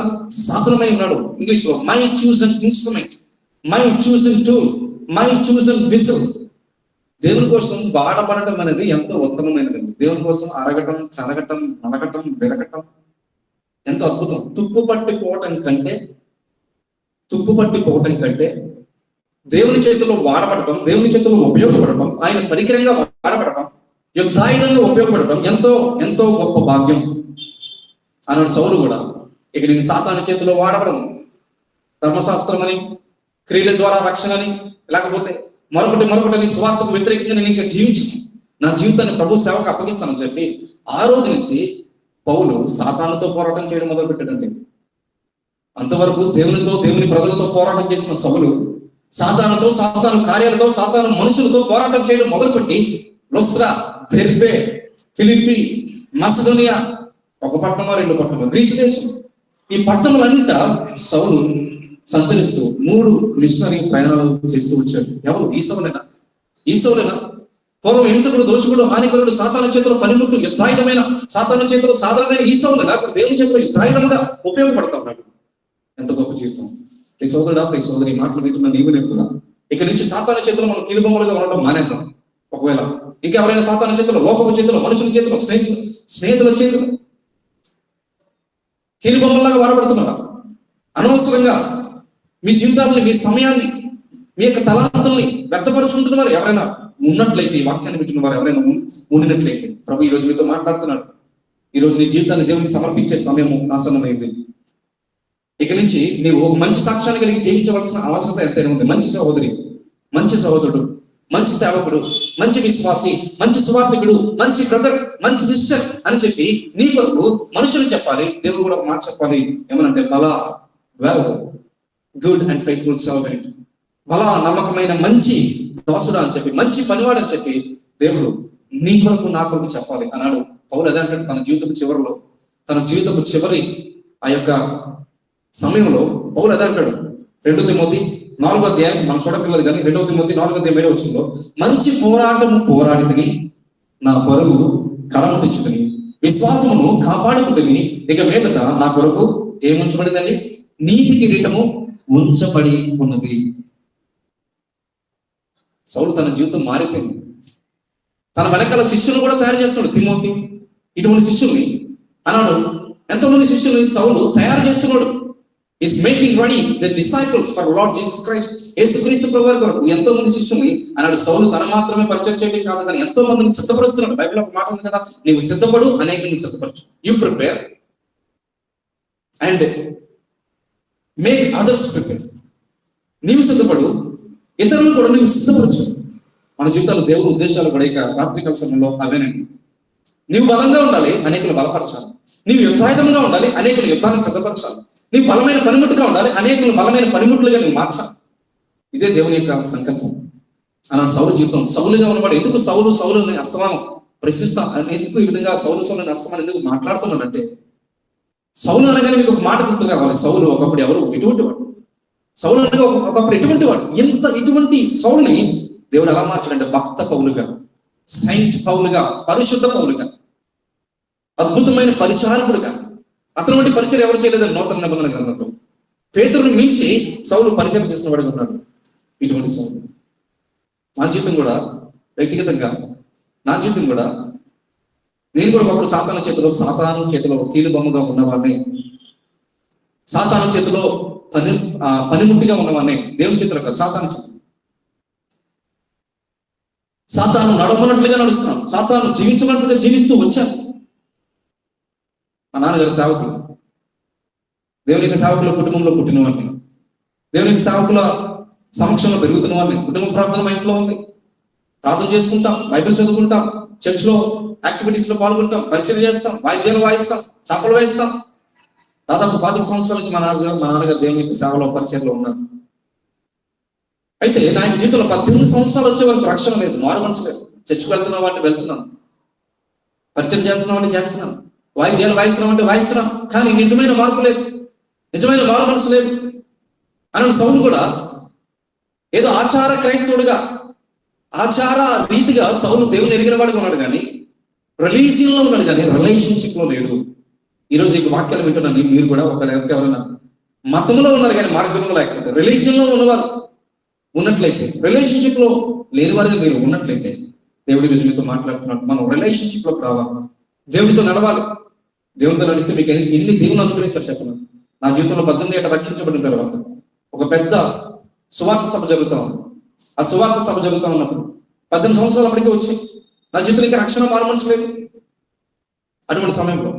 సాధనమై ఉన్నాడు. ఇంగ్లీష్ లో my chosen instrument, my chosen tool, my chosen whistle. దేవుని కోసం వాడబడటం అనేది ఎంతో ఉత్తమమైనది. దేవుని కోసం అరగటం, కరగటం, నలగటం, విరగటం ఎంతో అద్భుతం. తుప్పు పట్టిపోవటం కంటే దేవుని చేతిలో వాడబడటం, దేవుని చేతిలో ఉపయోగపడటం, ఆయన పరికరంగా వాడబడటం, యుద్ధాయుధంగా ఉపయోగపడటం ఎంతో ఎంతో గొప్ప భాగ్యం అన్నాడు సౌలు కూడా. ఇక నేను సాతాను చేతిలో వాడబడం, ధర్మశాస్త్రం అని, క్రియల ద్వారా రక్షణ అని, లేకపోతే మరొకటి స్వార్థకు వ్యతిరేకంగా నేను ఇంకా జీవించు, నా జీవితాన్ని ప్రభు సేవకు అప్పగిస్తానని చెప్పి ఆ రోజు నుంచి పౌలు సాతానుతో పోరాటం చేయడం మొదలు పెట్టాడండి. అంతవరకు దేవుని ప్రజలతో పోరాటం చేసిన సౌలు సాతానుతో, సాతాను కార్యాలతో, సాతాను మనుషులతో పోరాటం చేయడం మొదలుపెట్టి లుస్త్రా, దెర్బే, ఫిలిప్పి, మసిదోనియా, ఒక పట్టణమో 2 పట్టణమో, గ్రీసు దేశం, ఈ పట్టణములంతా సౌలు సంచరిస్తూ 3 మిషనరీ ప్రయాణాలు చేస్తూ వచ్చాడు. ఎవరు? ఈ సౌలేనా? పూర్వం హింసకుడు, దోషకుడు, హానికరుడు, సాతాను చేతిలో పనిముట్టు, యుద్ధాయుధమైన, సాతాను చేతిలో సాధారణమైన ఈ సౌలేనా దేవుని చేతిలో యుద్ధాయుధంగా ఉపయోగపడతా ఉన్నాడు. ఎంత గొప్ప జీవితం! ఈ సోదరుడా, ఈ సోదరి మాటలు వింటున్న నీవు నేను కూడా ఇక నుంచి సాతాను చేతిలో మనం కీలుబొమ్మలుగా ఉండడం మానేద్దాం. ఒకవేళ ఇంకెవరైనా సాతాను చేతిలో, లోకపు చేతిలో, మనుషుల చేతిలో, స్నేహితుల చేతిలో కీలుబొమ్మలాగా వాడబడుతున్నారా? అనవసరంగా మీ జీవితాన్ని, మీ సమయాన్ని, మీ యొక్క తలాంతుల్ని వ్యక్తపరుచుకుంటున్న వారు ఎవరైనా ఉన్నట్లయితే, ఈ వాక్యాన్ని వింటున్న వారు ఎవరైనా ఉండినట్లయితే ప్రభు ఈ రోజు మీతో మాట్లాడుతున్నాడు. ఈ రోజు నీ జీవితాన్ని దేవునికి సమర్పించే సమయం ఆసన్నమైంది. ఇక నుంచి నీవు ఒక మంచి సాక్ష్యాన్ని కలిగి జీవించవలసిన అవసరత ఎంతైనా ఉంది. మంచి సహోదరి, మంచి సహోదరుడు, మంచి సేవకుడు, మంచి విశ్వాసి, మంచి సువార్థికుడు, మంచి బ్రదర్, మంచి సిస్టర్ అని చెప్పి నీ కొరకు మనుషులు చెప్పాలి. దేవుడు కూడా ఒక మాట చెప్పాలి, ఏమనంటే బలా, well, good and faithful servant, బలా, నమ్మకమైన మంచి దాసుడు అని చెప్పి, మంచి పనివాడు అని చెప్పి దేవుడు నీ కొరకు, నా కొరకు చెప్పాలి అన్నాడు పౌలు. అదే అంటే తన జీవితపు చివరి ఆ యొక్క సమయంలో పౌలు అదే అంటాడు. 2 తిమోతి 4వ అధ్యాయం మనం చూడక్కర్లేదు కానీ 2 తిమోతి 4వ అధ్యాయం 7వ వచనంలో, మంచి పోరాటము పోరాడితిని, నా పరుగు కడముట్టించుకుని, విశ్వాసమును కాపాడుకుంటుని, ఇక మీదట నా కొరకు ఏముంచబడిందండి? నీతి కిరీటము ఉంచబడి ఉన్నది. సౌలు తన జీవితం మారిపోయింది. తన వెనకాల శిష్యులు కూడా తయారు చేస్తున్నాడు. తిమోతి ఇటువంటి శిష్యుల్ని అన్నాడు. ఎంతోమంది శిష్యుల్ని సౌలు తయారు చేస్తున్నాడు. Is making ready the disciples for lord Jesus Christ. యేసుక్రీస్తు ప్రభువు కొరకు ఎంతో మంది శిష్యుల్ని అన్నాడు. సౌలు తన మాత్రమే పరిచయం చేయడం కాదు, కానీ ఎంతో మందిని సిద్ధపరుస్తున్నాడు. బైబిల్ ఒక మాట ఉంది కదా, నీవు సిద్ధపడు, అనేకుల్ని సిద్ధపరచు. You prepare and make others prepare. నీవు సిద్ధపడు, ఇతరులను కూడా నీవు సిద్ధపరచు. మన జీవితాలు దేవుని ఉద్దేశాలు కూడా ఇక రాత్రికాల సమయంలో అవేనండి. నీవు బలంగా ఉండాలి, అనేకులు బలపరచాలి. నీవు యుద్ధాయుధంగా ఉండాలి, అనేకులు యుద్ధాన్ని సిద్ధపరచాలి. నీవు బలమైన పనిముట్టుగా ఉండాలి, అనేకులు బలమైన పనిముట్లుగా నీవు మార్చాలి. ఇదే దేవుని యొక్క సంకల్పం. అలాంటి సౌలు జీవితం. సౌలుగా ఉన్నవాడు ఎందుకు సౌలుని అస్తమానం ప్రశ్నిస్తా, ఎందుకు ఈ విధంగా సౌలుని అస్తమానం ఎందుకు మాట్లాడుతున్నాడంటే, సౌలు అనగానే మీకు ఒక మాట గుర్తు కావాలి. సౌలు ఒకప్పుడు ఎవరు? ఎటువంటి వాడు? సౌలు అనగా ఒకప్పుడు ఎటువంటి వాడు? ఇటువంటి సౌలుని దేవుడు ఎలా మార్చాడంటే భక్త పౌలుగా, సైంట్ పౌలుగా, పరిశుద్ధ పౌలుగా, అద్భుతమైన పరిచారకుడుగా. అతను వంటి పరిచయం ఎవరు చేయలేదని నూతన నిబంధన గ్రంథంలో పేతురుని మించి సౌలు పరిచయం చేసిన వాడిగా ఉన్నాడు. ఇటువంటి సౌలు నా జీవితం కూడా వ్యక్తిగతంగా, నా జీవితం కూడా, నేను కూడా ఒకప్పుడు సాతాను చేతిలో కీలుబొమ్మగా ఉన్నవాడిని, సాతాను చేతిలో పనిముట్టిగా ఉన్నవాడిని. దేవుని చేతిలో కాదు, సాతాను చేతిలో. సాతాను నడవనట్లుగా నడుస్తున్నాను, సాతాను జీవించమన్నట్లుగా జీవిస్తూ వచ్చాను. మా నాన్నగారు సేవకులు, దేవునికి సేవకుల కుటుంబంలో పుట్టిన వాడిని, దేవునికి సేవకుల సమక్షంలో పెరుగుతున్న వాడిని. కుటుంబ ప్రార్థన మా ఇంట్లో ఉంది, ప్రార్థన చేసుకుంటాం, బైబిల్ చదువుకుంటాం, చర్చ్లో యాక్టివిటీస్ లో పాల్గొంటాం, పరిచయం చేస్తాం, వాయిద్యాలు వాయిస్తాం, చాపలు వేస్తాం. దాదాపు 25 సంవత్సరాల నుంచి మా నాన్నగారు దేవుని యొక్క సేవలో పరిచయంలో ఉన్నారు. అయితే నా జీవితంలో 18 సంవత్సరాలు వచ్చే వరకు రక్షణ లేదు, మారు మనసు లేదు. చర్చకు వెళ్తున్న వాటిని వెళ్తున్నాను, పరిచయం చేస్తున్నామంటే చేస్తున్నాను, వాయిద్యాలు వాయిస్తున్నామంటే వాయిస్తున్నాం, కానీ నిజమైన మార్పు లేదు, నిజమైన మారు మనసు లేదు. అని సౌలు కూడా ఏదో ఆచార క్రైస్తవుడిగా, ఆచార రీతిగా సౌలు దేవుని ఎరిగిన వాడిగా ఉన్నాడు, కానీ రిలీజియన్ లో ఉన్నాడు, కానీ రిలేషన్షిప్ లో లేడు. ఈరోజు ఈ వాక్యాలు వింటున్నాను, మీరు కూడా ఎవరైనా మతంలో ఉన్నారు కానీ మార్గంలో లేకపోతే, రిలీజియన్ లో ఉన్నవారు ఉన్నట్లయితే, రిలేషన్షిప్ లో లేని వారిగా మీరు ఉన్నట్లయితే, దేవుడి గురించి మీతో మాట్లాడుతున్నాడు. మనం రిలేషన్షిప్ లోకి రావాలి, దేవుడితో నడవాలి. దేవుడితో నడిస్తే మీకు ఎన్ని దేవుని అనుగ్రహిస్తారు చెప్పను. నా జీవితంలో 18 ఏట రక్షించబడిన తర్వాత ఒక పెద్ద సువార్త సభ జరుగుతా ఉంది. ఆ సువార్త సభ జరుగుతా ఉన్నప్పుడు 18 సంవత్సరాలు అప్పటికే వచ్చి నా జీవితానికి రక్షణ మారమనలేదు. అటువంటి సమయంలో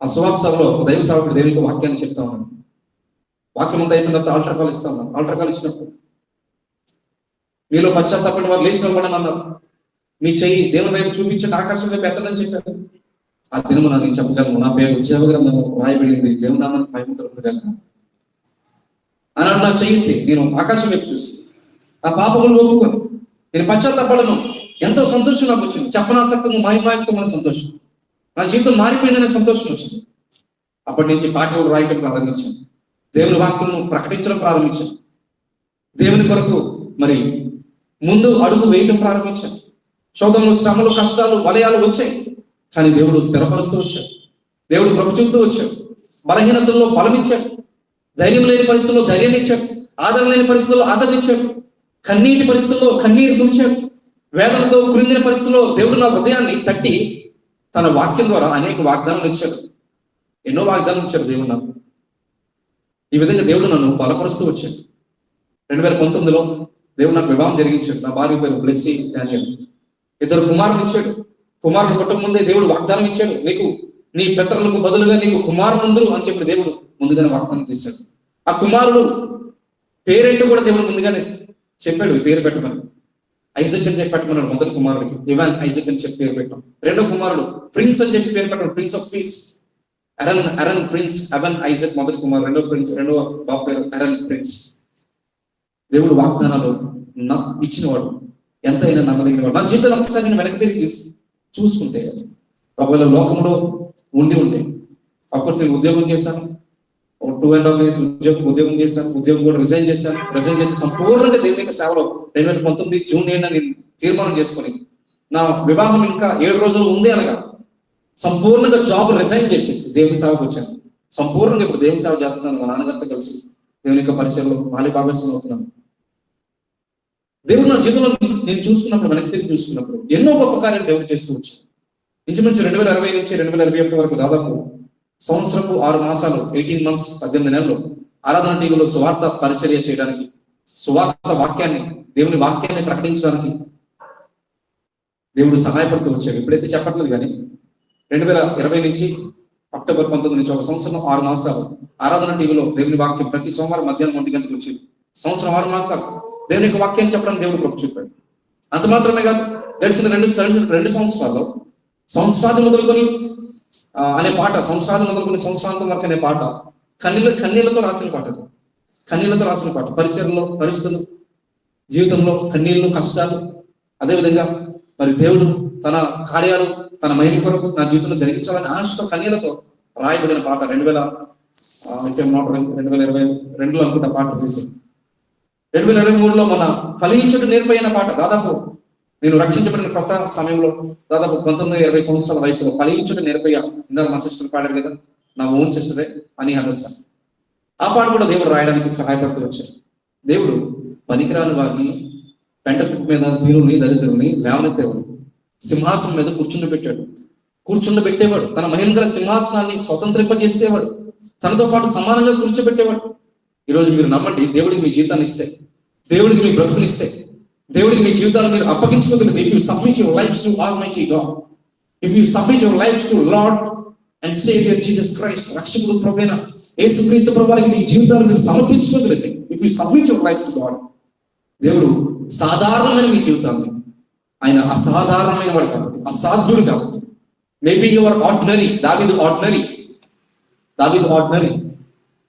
ఆ సువార్త సభలో దైవ సేవకుడు దేవునికి వాక్యాన్ని చెప్తా ఉన్నాను. వాక్యం అంతా అయిపోయిన తర్వాత ఆల్టర్ కాల్ ఇస్తా ఉన్నాను. ఆల్టర్ కాల్ ఇచ్చినప్పుడు మీలో పశ్చాత్తాపడిన వారు లేచిన కూడా అన్నారు, మీ చెయ్యి దేవుని వైపు చూపించండి, ఆకాశం వైపు ఎత్తడని చెప్పారు. ఆ దినము నాకు చెప్పగలను, నా పేరు జీవగ్రంథము రాయబడింది, దేవుని నామానికి మహిమ కలుగును అని నా చెయ్యి నేను ఆకాశం వైపు చూసి నా పాపములు ఒప్పుకొని నేను పశ్చాత్తాపడను. ఎంతో సంతోషం నాకు వచ్చింది, చెప్పనాసక్తము మహిమాయుక్తమైన సంతోషం. నా జీవితం మారిపోయిందనే సంతోషం వచ్చింది. అప్పటి నుంచి పాటలు రాయటం ప్రారంభించాను, దేవుని వాక్యము ప్రకటించడం ప్రారంభించాను, దేవుని కొరకు మరి ముందు అడుగు వేయటం ప్రారంభించాను. శోధనలు, శ్రమలు, కష్టాలు, వలయాలు వచ్చాయి, కానీ దేవుడు స్థిరపరుస్తూ వచ్చాడు, దేవుడు కృప చూపుతూ వచ్చాడు. బలహీనతల్లో బలం ఇచ్చాడు, ధైర్యం లేని పరిస్థితుల్లో ధైర్యాన్ని ఇచ్చాడు, ఆదరణ లేని పరిస్థితుల్లో ఆదరణ ఇచ్చాడు, కన్నీటి పరిస్థితుల్లో కన్నీరు తుడిచాడు, వేదనతో కృంగిన పరిస్థితుల్లో దేవుడు నా హృదయాన్ని తట్టి తన వాక్యం ద్వారా అనేక వాగ్దానాలు ఇచ్చాడు. ఎన్నో వాగ్దానాలు ఇచ్చాడు దేవుడు నాకు. ఈ విధంగా దేవుడు నన్ను బలపరుస్తూ వచ్చాడు. 2019లో దేవుడు నాకు వివాహం జరిగించాడు. నా భార్య పేరు బ్లెస్సీ డానియల్. 2 కుమారులు ఇచ్చాడు. కుమారులు పుట్టక ముందే దేవుడు వాగ్దానం ఇచ్చాడు, నీకు నీ పితరులకు బదులుగా నీకు కుమారులు ఉందరు అని చెప్పి దేవుడు ముందుగానే వాగ్దానం చేశాడు. ఆ కుమారుడు పేరేంటో కూడా దేవుడు ముందుగానే చెప్పాడు, పేరు పెట్టమని. ఐజక్ అని చెప్పి పెట్టమన్నాడు మొదటి కుమారుడికి, ఇవాన్ ఐజక్ అని చెప్పి పేరు పెట్టాం. రెండో కుమారుడు ప్రిన్స్ అని చెప్పి పేరు పెట్టాడు, ప్రిన్స్ ఆఫ్ పీస్. అరన్ ప్రిన్స్, అవన్ ఐజక్ మొదటి కుమారుడు. రెండవ బాబు పేరు అరన్ ప్రిన్స్. దేవుడు వాగ్దానాలు ఇచ్చినవాడు, ఎంతైనా నమ్మదగిన వాడు. నా జీవితంలో ఒకసారి నేను వెనక్కి తిరిగి చూసుకుంటే, ఒకవేళ లోకంలో ఉండి ఉంటే, అప్పుడు నేను ఉద్యోగం చేశాను, 2.5 years ఉద్యోగం చేశాను, ఉద్యోగం కూడా రిజైన్ చేసి సంపూర్ణంగా దేవుని యొక్క సేవలో 2019 జూన్ 7న నేను తీర్మానం చేసుకుని, నా వివాహం ఇంకా 7 రోజులు ఉంది అనగా సంపూర్ణంగా జాబ్ రిజైన్ చేసేసి దేవుని సేవకు వచ్చాను. సంపూర్ణంగా ఇప్పుడు దేవుని సేవ చేస్తున్నాను. మా నాన్నగారితో కలిసి దేవుని యొక్క పరిచయంలో బాల్యభాగస్వామి అవుతున్నాను. దేవుడు నా జీవితంలో నేను చూసుకున్నప్పుడు, వెనక్కి తిరిగి చూసుకున్నప్పుడు ఎన్నో గొప్ప కార్యాలు దేవుడు చేస్తూ వచ్చాను. ఇంచుమించు 2020 నుంచి 2021 వరకు దాదాపు సంవత్సరపు 6 మాసాలు, 18 months, 18 నెలలు ఆరాధన టీవీలో సువార్త పరిచర్య చేయడానికి, సువార్త వాక్యాన్ని, దేవుని వాక్యాన్ని ప్రకటించడానికి దేవుడు సహాయపడుతూ వచ్చాడు. ఇప్పుడైతే చెప్పట్లేదు, కానీ 2020 నుంచి అక్టోబర్ 19 నుంచి 1 సంవత్సరం 6 మాసాలు ఆరాధన టీవీలో దేవుని వాక్యం ప్రతి సోమవారం మధ్యాహ్నం 1 గంటలకు వచ్చింది. సంవత్సరం 6 మాసాలు దేవుని యొక్క వాక్యాన్ని చెప్పడానికి దేవుడు కృప చూపాడు. అంత మాత్రమే కాదు, గడిచిన 2 సంవత్సరాల్లో సంవత్సరాది మొదలుకొని అనే పాట, సంవత్సరాది మొదలుకొని సంవత్సరాంతం వరకు అనే పాట కన్నీళ్లతో రాసిన పాట. కన్నీళ్లతో రాసిన పాట. పరిచయంలో, పరిస్థితులు, జీవితంలో కన్నీళ్లు, కష్టాలు, అదేవిధంగా మరి దేవుడు తన కార్యాలు, తన మహిమ కొరకు నా జీవితంలో జరిగించాలని ఆశతో కన్నీళ్లతో రాయబడిన పాట. 2022లో అనుకుంటా పాట తీసి 2023లో మన ఫలించుట నేర్పైన పాట. దాదాపు నేను రక్షించబడిన కొత్త సమయంలో దాదాపు 19-20 సంవత్సరాల వయసులో ఫలించుట నేర్పయ్య. ఇందాక మా సిస్టర్ పాడారు కదా, నా ఓన్ సిస్టరే అని హదస్స. ఆ పాట కూడా దేవుడు రాయడానికి సహాయపడుతూ వచ్చాడు. దేవుడు పనికిరాని వారిని, పెంట కుప్ప మీద దీనుల్ని, దరిద్రుల్ని లేవనెత్తేవాడు. సింహాసనం మీద కూర్చుండబెట్టేవాడు. తన మహేంద్ర సింహాసనాన్ని స్వతంత్రింపజేసేవాడు. తనతో పాటు సమానంగా కూర్చోబెట్టేవాడు. ఈరోజు మీరు నమ్మండి, దేవుడికి మీ జీవితాన్ని ఇస్తే, దేవుడికి మీ బ్రతుకునిస్తే, దేవుడికి మీ జీవితాలు మీరు అప్పగించుకోగలిగితే, if you submit your lifes to almighty God, if you submit your lifes to lord and saviour Jesus Christ, రక్షకుడు ప్రభువైన యేసుక్రీస్తు ప్రభువుకి మీ జీవితాలు మీరు సమర్పించుకోగలిగితే, if you submit your lifes to God, దేవుడు సాధారణమైన మీ జీవితాన్ని, ఆయన అసాధారణమైన వాడు కాబట్టి, అసాధ్యుడు కాబట్టి. మేబీ యువర్ ఆర్డినరీ, దావీదు ఆర్డినరీ,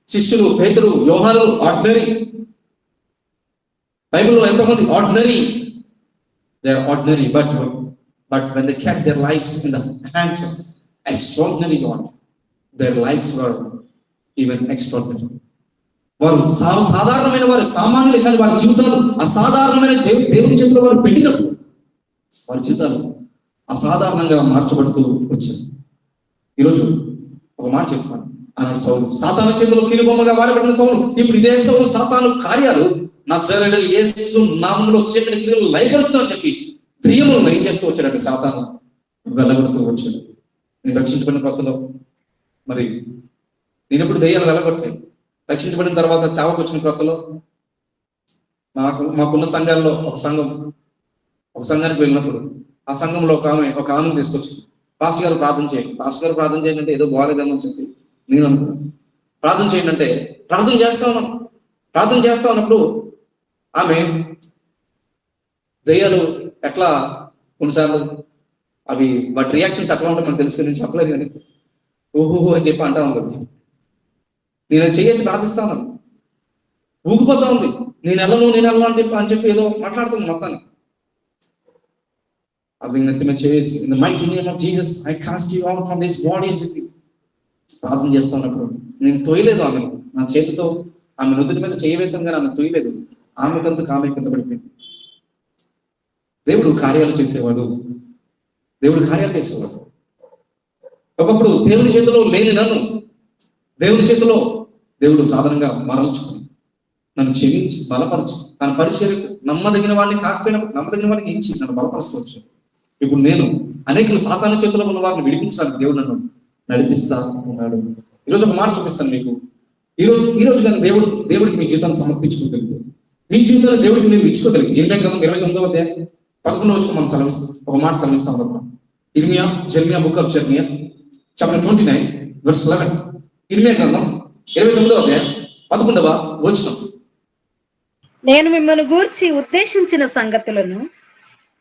శిష్యులు పేతురు, యోహాను ఆర్డినరీ, బైబిల్లో ఎంతమంది ordinary, they are ordinary, but when they kept their lives in the hands of extraordinary God, their lives were even extraordinary. వారు సాధారణమైన వారు, సామాన్యులు కానీ వారి జీవితాలు అసాధారణమైన దేవుని చేతిలో వారు పెట్టినప్పుడు వారి జీవితాలు అసాధారణంగా మార్చబడుతూ వచ్చాయి. ఈరోజు ఒక మాట చెప్తాను. అన్నాడు సౌలు, సాతాను చేతిలో కీలుబొమ్మగా వాడబడిన సౌలు, ఇప్పుడు ఇదే సౌలు సాతాను కార్యాలు నజరేయుడైన యేసు నామములో చీకటి క్రియలు లయపరుస్తుందని చెప్పి దెయ్యములను ఏం చేస్తూ వచ్చాడంటే సాతాను వెళ్ళగొడుతూ వచ్చాడు. నేను రక్షించబడిన కొత్తలో, మరి నేను ఎప్పుడు దెయ్యాలు వెళ్ళగొట్టాయి. రక్షించబడిన తర్వాత సేవకు వచ్చిన కొత్తలో మాకున్న సంఘాల్లో ఒక సంఘానికి వెళ్ళినప్పుడు ఆ సంఘంలో ఒక ఆమె తీసుకొచ్చింది. పాస్టర్ గారు ప్రార్థన చేయండి అంటే ఏదో బాగాలేదని చెప్పి నేను అనుకున్నాను. ప్రార్థన చేయండి అంటే ప్రార్థన చేస్తా ఉన్నప్పుడు ఆమె దయ్యాలు ఎట్లా కొన్నిసార్లు అవి వాటి రియాక్షన్స్ ఎట్లా ఉంటాయి మనకు తెలుసు, నేను చెప్పలేదు కానీ ఓహో అని చెప్పి అంటా ఉంది. నేను చేసి ప్రార్థిస్తా ఉన్నాను, ఊగిపోతా ఉంది, నేను వెళ్ళను అని చెప్పి ఏదో మాట్లాడుతుంది మొత్తాన్ని. అది నెత్తి మీద చేసి in the mighty name of Jesus I cost you out from this body అని చెప్పి ప్రార్థన చేస్తా ఉన్నప్పుడు నేను తొయ్యలేదు ఆమెను. నా చేతితో ఆమె నుదుటి మీద చేయవేశాను కానీ ఆమె తొయ్యలేదు. ఆమె కింద పడిపోయింది. దేవుడు కార్యాలు చేసేవాడు. ఒకప్పుడు దేవుని చేతిలో లేని నన్ను దేవుని చేతిలో దేవుడు సాధారణంగా మరల్చుకుని నన్ను క్షమించి బలపరచు, తన పరిచర్యకు నమ్మదగిన వాడిని కాకపోయినప్పుడు నమ్మదగిన వాడిని ఇచ్చి నన్ను బలపరుస్తూ. ఇప్పుడు నేను అనేకులు సాతాను చేతిలో ఉన్న వారిని విడిపించడానికి దేవుడు నన్ను నడిపిస్తా ఉన్నాడు. ఈరోజు ఒక మాట చూపిస్తాను మీకు. ఈరోజు కానీ దేవుడికి మీ జీవితాన్ని సమర్పించుకోగలిగితే, మీ జీవితాన్ని దేవుడికి మీరు ఇచ్చుకోగలిగి 29వ అధ్యాయం 11వ వచనం మనం ఒక మాట సెలవిస్తాం. Jeremiah book of Jeremiah chapter 29 verse 11. ఇర్మియా గ్రంథం 29వ అధ్యాయం 11వ వచనం. నేను మిమ్మల్ని గూర్చి ఉద్దేశించిన సంగతులను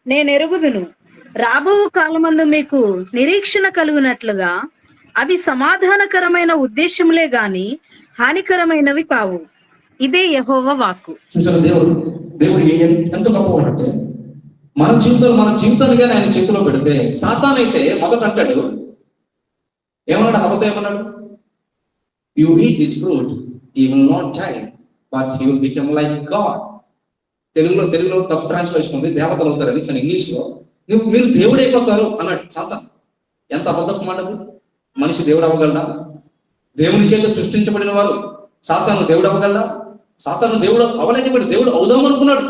నేను ఎరుగుదును, రాబో కాలమందు మీకు నిరీక్షణ కలుగునట్లుగా అవి సమాధానకరమైన ఉద్దేశములే గాని హానికరమైనవి కావు. ఇదే యెహోవా వాక్కు. చూసారా, దేవుడు ఎంత గొప్పవాడంటే మన జీవితాన్ని కానీ ఆయన చేతిలో పెడితే, సాతాను అయితే మొదట అంటాడు, ఏమన్నాడు? హవతో ఏమన్నాడు? You eat this fruit he will not die but he will become like God. తెలుగులో తప్పు ట్రాన్స్లేషన్ ఉంది, దేవతలు అవుతారని. కానీ ఇంగ్లీష్ లో మీరు దేవుడు అయిపోతారు అన్నాడు సాతాను. ఎంత అబద్ధపు మాట అది! మనిషి దేవుడు అవ్వగలడా? దేవుని చేత సృష్టించబడిన వారు సాతాను దేవుడు అవ్వగలడా? సాతాను దేవుడు అవ్వలేకపోయాడు, దేవుడు అవుదాం అనుకున్నాడు.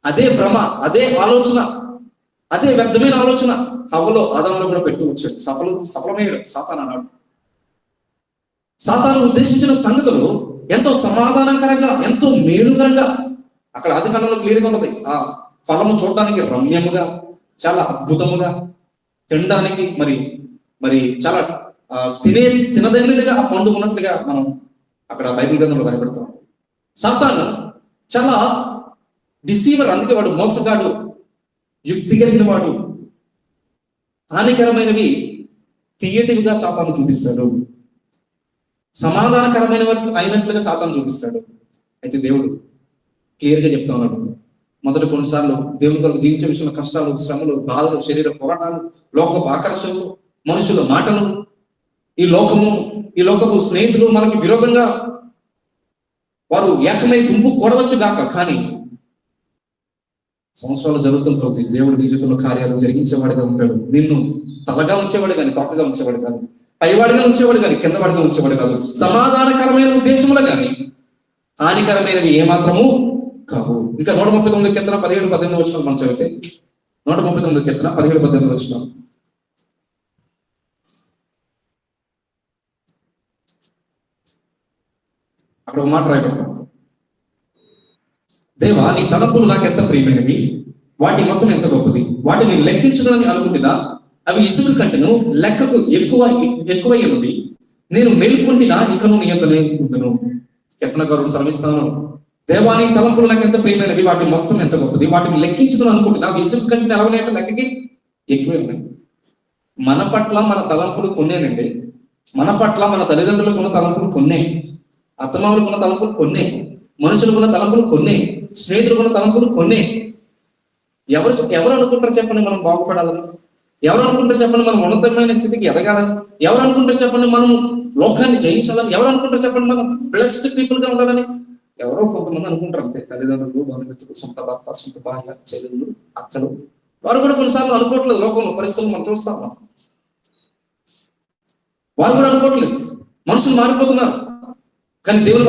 అదే భ్రమ, అదే ఆలోచన, అదే వ్యర్థమైన ఆలోచన హవ్వలో ఆదాములో కూడా పెడుతూ వచ్చాడు. సఫలమయ్యాడు సాతాను అన్నాడు. సాతాను ఉద్దేశించిన సంగతులు ఎంతో సమాధానకరంగా, ఎంతో మేలుకరంగా అక్కడ ఆది కాండంలో క్లియర్గా ఉన్నది. ఆ ఫలము చూడడానికి రమ్యముగా, చాలా అద్భుతముగా, తినడానికి మరి చాలా తినదగినదిగా ఆ పండు ఉన్నట్లుగా మనం అక్కడ బైబిల్ గ్రంథంలో రాయబడతాం. సాతాను చాలా డిసీవర్, అందుకే వాడు మోసగాడు, యుక్తి కలిగిన వాడు. హానికరమైనవి తీయటివిగా సాతాను చూపిస్తాడు, సమాధానకరమైన అయినట్లుగా సాతాను చూపిస్తాడు. అయితే దేవుడు క్లియర్గా చెప్తా ఉన్నాడు. మొదటి కొన్నిసార్లు దేవుని కొరకు జీవించే విషయంలో కష్టాలు, శ్రమలు, బాధలు, శరీర పోరాటాలు, లోకపు ఆకర్షణలు, మనుషుల మాటలు, ఈ లోకపు స్నేహితులు మనకి విరోధంగా వారు ఏకమై గుంపు కూడవచ్చు గాక. కానీ సంవత్సరాలు జరుగుతున్న దేవుడు నీ జీవితంలో కార్యాలు జరిగించేవాడిగా ఉంటాడు. నిన్ను తలగా ఉంచేవాడు కానీ తొక్కగా ఉంచేవాడు కాదు. పైవాడిగా ఉంచేవాడు కానీ కింద వాడిగా ఉంచేవాడు కాదు. సమాధానకరమైన ఉద్దేశములు కానీ హానికరమైనవి ఏమాత్రము కావు. ఇంకా 139 కీర్తన 17-18 వచ్చిన మనం చదివితే 139 కీర్తన 17-18 వచ్చిన అక్కడ ఒక మాట రాయబడతాం. దేవా, నీ తలంపులు నాకు ఎంత ప్రియమైనవి, వాటి మొత్తం ఎంత గొప్పది. వాటిని లెక్కించడానికి అనుకుంటున్నా అవి ఇసుక కంటెను లెక్కకు ఎక్కువయ్యనుండి నేను మేల్కొంటినా ఇకను నీ యొద్దనే ఉందును. కీర్తనకారుడు శ్రమిస్తాను. దేవా, నీ తలంపులు నాకు ఎంత ప్రియమైనవి, వాటి మొత్తం ఎంత గొప్పది. వాటిని లెక్కించడం అనుకుంటున్నా అవి ఇసుక కంటెను ఎలాగనేట లెక్కకి ఎక్కువే ఉన్నాయి. మన పట్ల మన తలంపులు కొన్నేనండి. మన పట్ల మన తల్లిదండ్రులకు ఉన్న తలంపులు కొన్నే, అత్తమామలకు ఉన్న తలంపులు కొన్నే, మనుషులకు ఉన్న తలంపులు కొన్నే, స్నేహితులకు ఉన్న తలంపులు కొన్నే. ఎవరు అనుకుంటారు చెప్పండి మనం బాగుపడాలని? ఎవరు అనుకుంటారు చెప్పండి మనం ఉన్నతమైన స్థితికి ఎదగాలని? ఎవరు అనుకుంటారు చెప్పండి మనం లోకాన్ని జయించాలని? ఎవరు అనుకుంటారు చెప్పండి మనం బ్లెస్డ్ పీపుల్ గా ఉండాలని? ఎవరో కొంతమంది అనుకుంటారు అంతే. తల్లిదండ్రులు, బంధుమిత్రులు, సొంత భర్త, సొంత భార్య, చెల్లెళ్ళు, అక్కలు, వారు కూడా కొన్నిసార్లు అనుకోవట్లేదు. లోకంలో పరిస్థితులు మనం చూస్తాం, వారు కూడా అనుకోవట్లేదు. మనుషులు మారిపోతున్నారు, కానీ దేవుని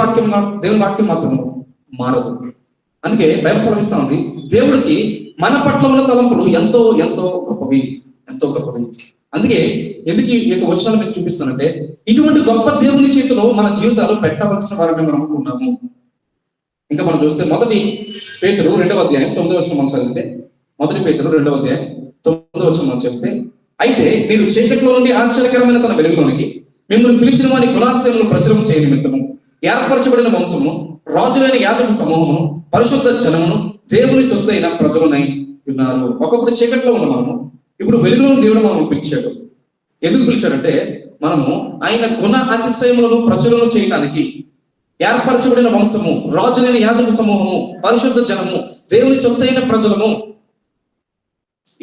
వాక్యం మాత్రం మారదు. అందుకే బైబిల్ సెలవిస్తా ఉంది, దేవుడికి మన పట్ల ఉన్న తలంపులు ఎంతో ఎంతో గొప్పవి, ఎంతో గొప్పవి. అందుకే ఎందుకు ఈ యొక్క వచనాలు మీకు చూపిస్తానంటే, ఇటువంటి గొప్ప దేవుని చేతిలో మన జీవితాలు పెట్టవలసిన వారిని మనం అనుకున్నాము. ఇంకా మనం చూస్తే 1 పేతురు 2వ అధ్యాయం 9వ వచనం మనం చదివితే, 1 పేతురు 2వ అధ్యాయం 9వ వచనం మనం చెప్తే, అయితే మీరు చీకట్లో నుండి ఆశ్చర్యకరమైన తన వెలుగులోనికి మిమ్మల్ని పిలిచిన వారి గుణాశయములను ప్రచురం చేయ నిమిత్తము ఏర్పరచబడిన వంశము, రాజులైన యాజక సమూహము, పరిశుద్ధ జనమును, దేవుని సొత్తైన ప్రజలనై ఉన్నారు. ఒకప్పుడు చీకట్లో ఉన్న మనము ఇప్పుడు వెలుగులో దేవుడు మనం పిలిచాడు. ఎందుకు పిలిచాడంటే, మనము ఆయన గుణ అతిశయములను ప్రచురణ చేయడానికి ఏర్పరచబడిన వంశము, రాజులైన యాజక సమూహము, పరిశుద్ధ జనము, దేవుని సొత్తైన ప్రజలము.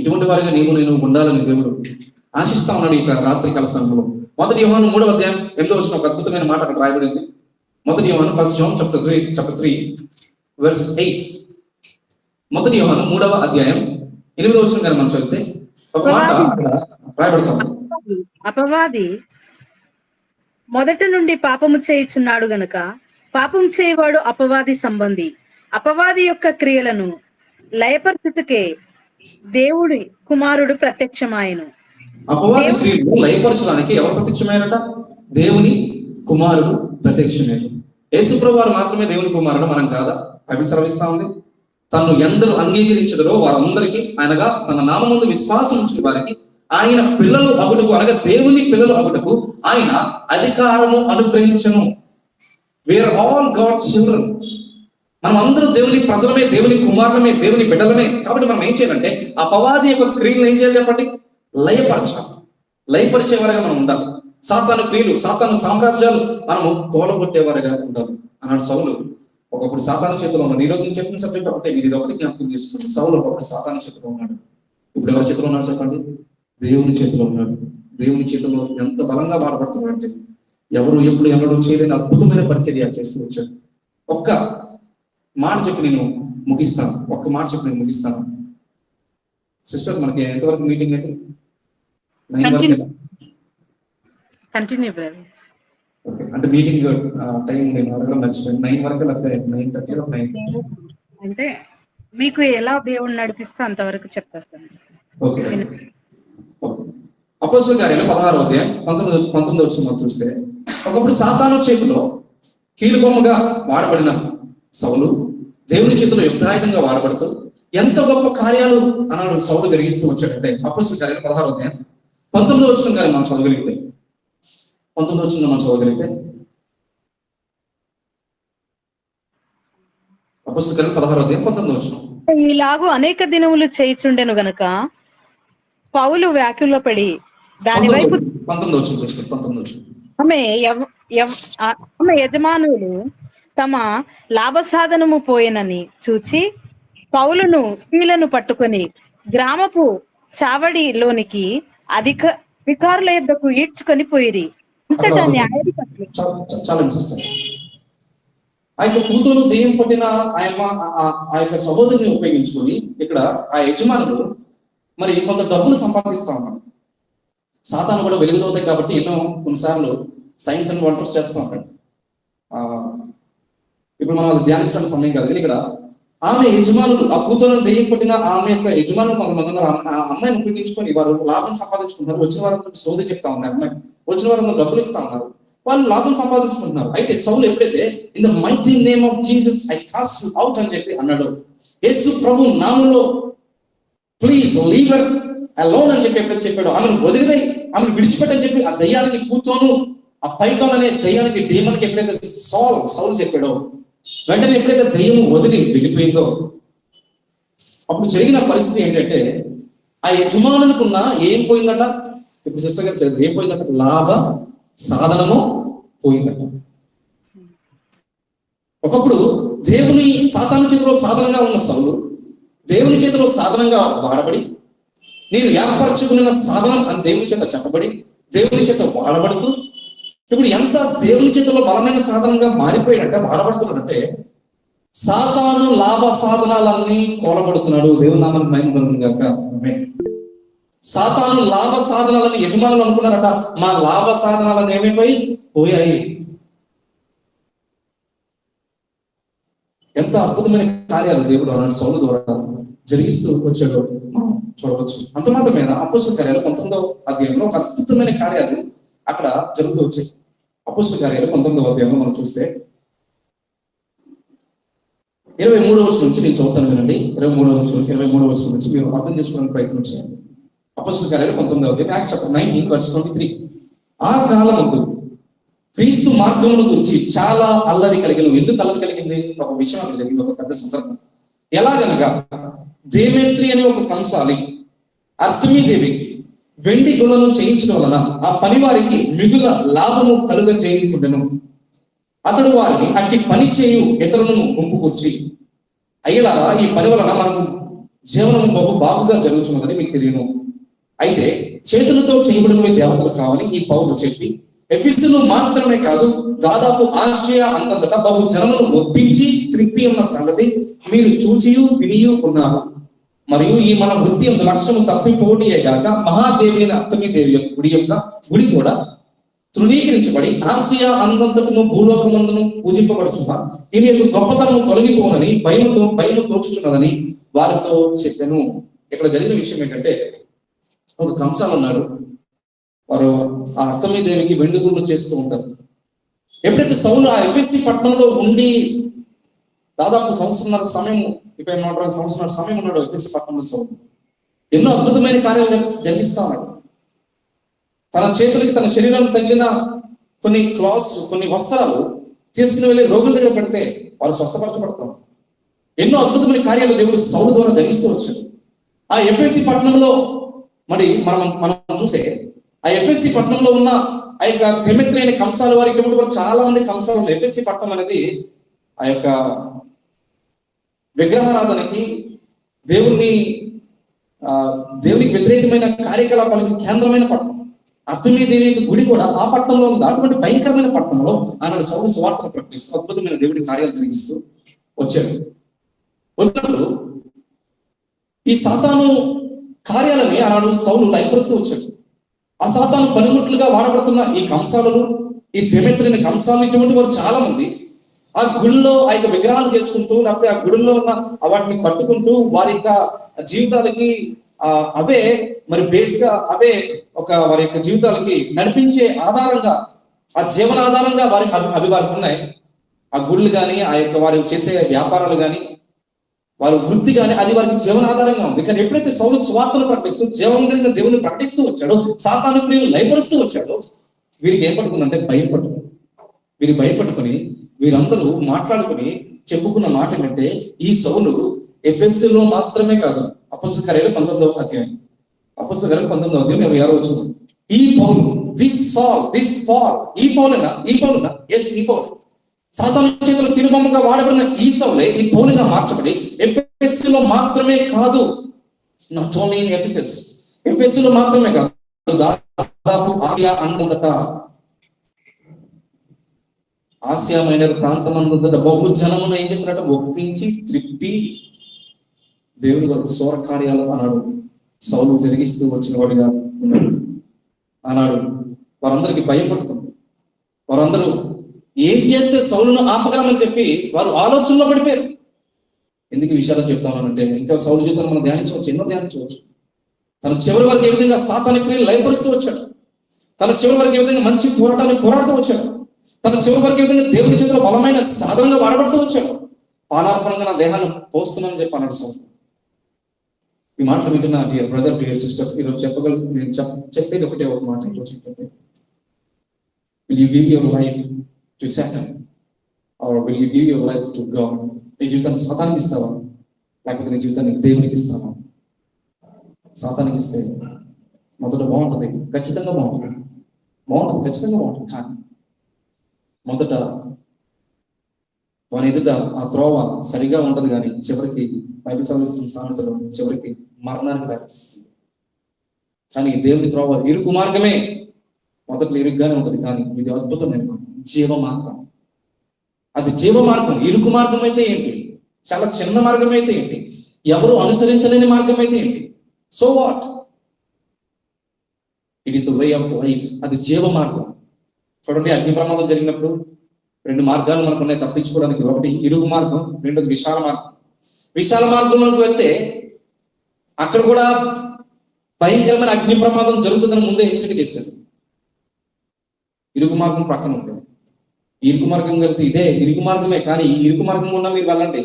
ఇటువంటి వారిగా నేను ఉండాలని దేవుడు ఆశిస్తా ఉన్నాడు ఈ రాత్రి కాల సమయంలో. 1 యోహాను 3వ అధ్యాయం 8వ వచనం ఒక అద్భుతమైన మాట అక్కడ రాయబడింది. 1 యోహాను 1 John chapter 3 verse 8. 1 యోహాను 3వ అధ్యాయం 8వ వచనం గాని మనం చదివితే ఒక మాట అక్కడ రాయబడతాం. అపవాది మొదట నుండి పాపము చేయుచున్నాడు గనుక పాపం చేయవాడు అపవాది సంబంధి. అపవాది యొక్క క్రియలను లయపరచుటకే దేవుడి కుమారుడు ప్రత్యక్షమాయను. అపవాది క్రియలను లయపరచడానికి ఎవరు ప్రత్యక్షమైనట? దేవుని కుమారుడు ప్రత్యక్షమైన. యేసుప్రభువు వారు మాత్రమే దేవుని కుమారుడు, మనం కాదా? బైబిల్ సెలవిస్తా ఉంది, తను ఎందరూ అంగీకరించదరో వారందరికీ, అనగా తన నామముందు విశ్వాసం ఉంచిన వారికి ఆయన పిల్లలు అగుటకు, అనగా దేవుని పిల్లలు అగుటకు ఆయన అధికారము అనుగ్రహించను. We are all God's children. మనం అందరూ దేవుని ప్రజలమే, దేవుని కుమారులమే, దేవుని బిడ్డలమే. కాబట్టి మనం ఏం చేయాలంటే అపవాది యొక్క క్రియలు ఏం చేయాలి చెప్పండి? లయపరచాలి. లయపరిచేవారుగా మనం ఉండాలి. సాతాను క్రియలు, సాతాను సామ్రాజ్యాలు మనము తోలగొట్టేవారుగా ఉండాలి అన్నాడు సౌలు. ఒకప్పుడు సాతాను చేతిలో ఉన్నాడు. ఈ రోజు నేను చెప్పిన సబ్జెక్ట్ ఒకటే, మీరు ఇది ఒకటి జ్ఞాపకం చేసుకుంటే, సౌలు ఒకప్పుడు సాతాను చేతిలో ఉన్నాడు. ఇప్పుడు ఎవరి చేతిలో ఉన్నాడు చెప్పండి? దేవుని చేతిలో ఉన్నాడు. దేవుని చేతిలో ఎంత బలంగా బాధపడుతున్నాడు అంటే, ఎవరు ఎప్పుడు ఎవరు చేయలేని అద్భుతమైన పరిచర్య చేస్తూ వచ్చాడు. ఒక్క మాట చెప్పి నేను ముగిస్తాను. సిస్టర్, మనకి ఎంతవరకు మీటింగ్ అండి? 9 వరకు. Continue brother. ఓకే, అంటే మీటింగ్ టైం నేను అడగడం మర్చిపోయాను. 9 వరకు లేకపోతే 9:30 అంటే మీకు ఎలా దేవుడు నడిపిస్తే అంతవరకు చెప్పేస్తాను. ఓకే. అపోస్తలుల కార్యాలు 16వ అధ్యాయం 19 వచనం చూస్తే, ఒకప్పుడు సాతాను చేతిలో కీలుబొమ్మగా వాడబడిన సౌలు దేవుని చేతిలో యుద్ధాయుధంగా వాడబడుతూ ఎంత గొప్ప కార్యాలు అన్నాడు సౌలు జరిగిస్తూ వచ్చాడంటే, అపోస్తలుల కార్యాలు 16వ అధ్యాయం 19వ వచనం కానీ మనం చదవగలిగితే, 19వ వచనం మనం చదవగలిగితే, అపోస్తలుల కార్యాలు 16వ అధ్యాయం 19వ వచనం. ఇలాగూ అనేక దినములు చేయిచుండెను గనుక పౌలు వ్యాకులపడి దాని వైపు 19వ వచనం చూస్తే, 19వ వచనం. ఆమె యజమానులు తమ లాభసాధనము పోయినని చూచి పౌలును శీలను పట్టుకొని గ్రామపు చావడిలోనికి అధికారుల యొద్దకు ఈడ్చుకొని పోయిరి. ఇంతటా న్యాయాధిపతులు చాలా ఆ యొక్క కూతురు దెయ్యం పట్టిన ఆ యొక్క సహోదరిని ఉపయోగించుకొని ఇక్కడ ఆ యజమానులు మరి కొంత డబ్బులు సంపాదిస్తా ఉన్నారు. సాతాను కూడా వెలుగుదవుతాయి కాబట్టి ఎన్నో కొన్నిసార్లు సైన్స్ అండ్ వండర్స్ చేస్తూ ఉంటాడు. ఇప్పుడు మనం అది ధ్యానించడానికి సమయం కాదు. కానీ ఇక్కడ ఆమె యజమానులు, ఆ కూతురుని దెయ్యం పట్టిన ఆమె యొక్క యజమానులు కొంతమంది ఉన్నారు. ఆ అమ్మాయిని ఉపయోగించుకొని వారు లాభం సంపాదించుకుంటున్నారు. వచ్చిన వారందరూ సోది చెప్తా ఉన్నారు. అమ్మాయి వచ్చిన వారందరూ డబ్బులు ఇస్తా ఉన్నారు. వాళ్ళు లాభం సంపాదించుకుంటున్నారు. అయితే సౌలు ఎప్పుడైతే in the mighty name of Jesus I cost you out అని చెప్పి అన్నాడు, యేసు ప్రభు నామములో ప్లీజ్ లీవ్ హర్ అలోన్ అని చెప్పి ఎప్పుడైతే చెప్పాడు, ఆమెను వదిలివేయి, ఆమెను విడిచిపెట్టని చెప్పి ఆ దయ్యానికి కూతోను, ఆ పైతోన్ అనే దయ్యానికి డీమన్కి ఎప్పుడైతే సౌలు చెప్పాడో, వెంటనే ఎప్పుడైతే దయ్యము వదిలి వెళ్ళిపోయిందో అప్పుడు జరిగిన పరిస్థితి ఏంటంటే ఆ యజమానులకున్న ఏం పోయిందట. ఇప్పుడు సిస్టర్ గారు చదివి ఏం పోయిందట? లాభ సాధనము పోయిందట. ఒకప్పుడు దేవుని సాతాను చేతిలో సాధనంగా ఉన్న సౌలు దేవుని చేతిలో సాధనంగా వాడబడి, నేను ఏర్పరచుకున్న సాధనం అని దేవుని చేత చెప్పబడి దేవుని చేత వాడబడుతూ ఇప్పుడు ఎంత దేవుని చేతిలో బలమైన సాధనంగా మారిపోయినట్టే వాడబడుతున్నాడంటే సాతాను లాభ సాధనాలన్నీ కోలబడుతున్నాడు. దేవుని నామానికి మహిమ కలుగును గాక. ఆమేన్. సాతాను లాభ సాధనాలను యజమానులు అనుకున్నారట, మా లాభ సాధనాలను ఏమైపోయి పోయాయి. ఎంత అద్భుతమైన కార్యాలు దేవుడు అలాంటి సౌలు ద్వారా జరిగిస్తూ వచ్చాడో మనం చూడవచ్చు. అంత మాత్రమేనా, అపోస్తల కార్యాలు 19వ అధ్యాయంలో ఒక అద్భుతమైన కార్యాలు అక్కడ జరుగుతూ వచ్చాయి. అపోస్తల కార్యాలు 19వ అధ్యాయంలో మనం చూస్తే 23వ వచనం నుంచి నేను చదువుతాను వినండి. 23వ వచనం నుంచి మీరు అర్థం చేసుకోవడానికి ప్రయత్నం చేయండి. అపోస్తల కార్యాలు 19వ అధ్యాయం, Acts chapter 19 verse 23. ఆ కాలమందు క్రీస్తు మార్గమును గురించి చాలా అల్లరి కలిగింది. ఎందుకు అల్లరి కలిగింది? ఒక విషయం అక్కడ జరిగింది, ఒక పెద్ద సందర్భం. ఎలాగనగా దేవేంద్రి అనే ఒక కంసాలి అర్తమీ దేవికి వెండి గుళ్ళను చేయించడం వలన ఆ పని వారికి మిగుల లాభము కలుగ చేయించుండెను. అతడు వారిని అట్టి పని చేయు ఇతరులను గుంపుకూర్చి, అయ్యలారా ఈ పని వలన మనకు జీవనము బహు బాగుగా జరుగుతున్నదని మీకు తెలియను. అయితే చేతులతో చేయబడినవి దేవతలు కావని ఈ పౌలు చెప్పి ఎఫెసులో మాత్రమే కాదు దాదాపు ఆసియా అంతటా బహు జనమును ఒప్పించి త్రిప్పి ఉన్న సంగతి మీరు చూచియు వినియు ఉన్నారు. మరియు ఈ మన వృత్తి యొక్క లక్ష్యము తప్పిపోటీయే గాక మహాదేవి అయిన అర్తమీ దేవి యొక్క గుడి కూడా తృణీకరించబడి ఆసియా అందంతటను భూలోకమందును పూజింపబడుచున్న ఈమె యొక్క గొప్పతనము తొలగిపోనని భయము తోచుచున్నదని వారితో చెప్పాను. ఇక్కడ జరిగిన విషయం ఏంటంటే, ఒక కంసాలు ఉన్నాడు. వారు ఆ అర్తమీ దేవికి వెండి గుళ్ళు చేస్తూ ఉంటారు. ఎప్పుడైతే సౌలు ఆ ఎఫెసీ పట్టణంలో ఉండి దాదాపు సంవత్సరాల సమయం, సంవత్సరాల సమయం ఉన్నాడు ఎఫెసీ పట్టణంలో సౌలు. ఎన్నో అద్భుతమైన కార్యాలు జరిగిస్తా ఉన్నాడు. తన చేతులకి తన శరీరానికి తగిలిన కొన్ని క్లాత్స్, కొన్ని వస్త్రాలు తీసుకుని వెళ్ళి రోగుల దగ్గర పెడితే వారు స్వస్థపరచబడతారు. ఎన్నో అద్భుతమైన కార్యాలు దేవుడు సౌలు ద్వారా జరిగిస్తూ వచ్చాడు. ఆ ఎఫెసీ పట్టణంలో మరి మనం చూస్తే ఆ ఎఫెసీ పట్టణంలో ఉన్న ఆ యొక్క దిమెత్రి అనే కంసాల వారికి చాలా మంది కంసాలు ఉన్నారు. ఎఫెసీ పట్టణం అనేది ఆ యొక్క విగ్రహారాధనకి, దేవునికి వ్యతిరేకమైన కార్యకలాపాలకి కేంద్రమైన పట్టణం. అర్తమీ దేవి గుడి కూడా ఆ పట్టణంలో ఉంది. అటువంటి భయంకరమైన పట్టణంలో ఆనాడు సౌలు సువార్తను ప్రకటిస్తూ అద్భుతమైన దేవుడి కార్యాలు జరిగిస్తూ వచ్చాడు. వచ్చినప్పుడు ఈ సాతాను కార్యాలని ఆనాడు సౌలు లయపరుస్తూ వచ్చాడు. ఆ సాతాను పనిముట్లుగా వాడబడుతున్న ఈ కంసాలను, ఈ దిమెత్రిని కంసాలను, ఇటువంటి వారు చాలా మంది ఆ గుడిలో ఆ యొక్క విగ్రహాలు చేసుకుంటూ, లేకపోతే ఆ గుడిలో ఉన్న వాటిని కట్టుకుంటూ వారి యొక్క జీవితాలకి అవే మరి బేస్గా అవే వారి యొక్క జీవితాలకి నడిపించే ఆధారంగా, ఆ జీవన ఆధారంగా అవి వారికి ఉన్నాయి. ఆ గుళ్ళు కానీ, ఆ యొక్క వారు చేసే వ్యాపారాలు కానీ, వారి వృత్తి కానీ, అది వారికి జీవనాధారంగా ఉంది. కానీ ఎప్పుడైతే సౌలు సువార్తను ప్రకటిస్తూ జీవం కలిగిన దేవుని ప్రకటిస్తూ వచ్చాడో, సాతాను ప్రియులు లయపరుస్తూ వచ్చాడో, వీరికి ఏం పట్టుకుందంటే వీరు భయపట్టుకుని వీరందరూ మాట్లాడుకుని చెప్పుకున్న మాట ఏంటంటే, ఈ సౌలు ఎఫెసులో మాత్రమే కాదు, అపోస్తల కార్యాలు 19వ అధ్యాయం, 26వ వచనం, ఈ పౌలు ఈ పౌలునా ఎస్ ఈ పౌలు సాతాను చేతులు తిరుబొమ్మగా వాడబడిన ఈ సౌలే ఈ పౌలుగా మార్చబడి ఎఫెసులో మాత్రమే కాదు, నాట్ ఓన్లీ ఇన్ ఎఫెసులో మాత్రమే కాదు, దాదాపు ఆసియా అంతటా, ఆసియా మైనర్ ప్రాంతం అంతటా బహుజనమును ఏం చేసినట్టు ఒప్పించి త్రిప్పి దేవుని వరకు సౌర కార్యాలు అన్నాడు సౌలు జరిగిస్తూ వచ్చిన వాడిగా ఉన్నాడు. ఆనాడు వారందరికీ భయం పడుతుంది. వారందరూ ఏం చేస్తే సౌలును ఆపగలమని చెప్పి వారు ఆలోచనలో పడిపోయారు. ఎందుకు ఈ విషయాలు చెప్తామనంటే, ఇంకా సౌలు జీవితాన్ని మనం ధ్యానించవచ్చు, ఎన్నో ధ్యానించవచ్చు. తన చివరి వరకు ఏ విధంగా సాతాను క్రియలు లయపరుస్తూ వచ్చాడు, తన చివరి వరకు ఏ విధంగా మంచి పోరాటాన్ని పోరాడుతూ వచ్చాడు, తన చివరి వరకు ఏ విధంగా దేవుని చేతిలో బలమైన సాధనంగా వాడబడుతూ వచ్చాడు. పానార్పణంగా నా దేహాన్ని పోస్తున్నానని చెప్పి అన్నాడు సౌలు. ఈ మాటలు వింటున్నా డియర్ బ్రదర్, డియర్ సిస్టర్, ఈరోజు నేను చెప్పేది ఒకటే ఒక మాట ఈరోజు ఏంటంటే, will you give your life to Satan or will you give your life to God? నీ జీవితాన్ని సాతానికి ఇస్తావా, లేకపోతే నీ జీవితాన్ని దేవునికి ఇస్తావా? సాతానికి ఇస్తే మొదట బాగుంటుంది, ఖచ్చితంగా బాగుంటుంది, ఖచ్చితంగా బాగుంటుంది. కానీ మొదట వాని ఎదుట ఆ త్రోవ సరిగా ఉంటది, కానీ చివరికి బైబిల్ చదివిస్తున్న సామెతలో చివరికి మరణానికి దారితీస్తుంది. కానీ దేవుని త్రోవ ఇరుకు మార్గమే, మొదట్లో ఇరుగ్గానే ఉంటది, కానీ ఇది అద్భుతమైన జీవ మార్గం. అది జీవ మార్గం. ఇరుకు మార్గం అయితే ఏంటి, చాలా చిన్న మార్గం అయితే ఏంటి, ఎవరు అనుసరించలేని మార్గం అయితే ఏంటి, so what, it is the way of life. అది జీవ మార్గం. చూడండి, అగ్ని ప్రమాదం జరిగినప్పుడు 2 మార్గాలు మనకు ఉన్నాయి తప్పించుకోవడానికి. ఒకటి ఇరుగు మార్గం, రెండోది విశాల మార్గం. విశాల మార్గంలోకి వెళ్తే అక్కడ కూడా భయంకరమైన అగ్ని ప్రమాదం జరుగుతుందని ముందే హెచ్చరిక చేశారు. ఇరుగు మార్గం ప్రక్కన ఉంటుంది. ఇరుకు మార్గం వెళ్తే ఇదే ఇరుకు మార్గమే, కానీ ఈ ఇరుకు మార్గం కూడా మీరు వెళ్ళండి.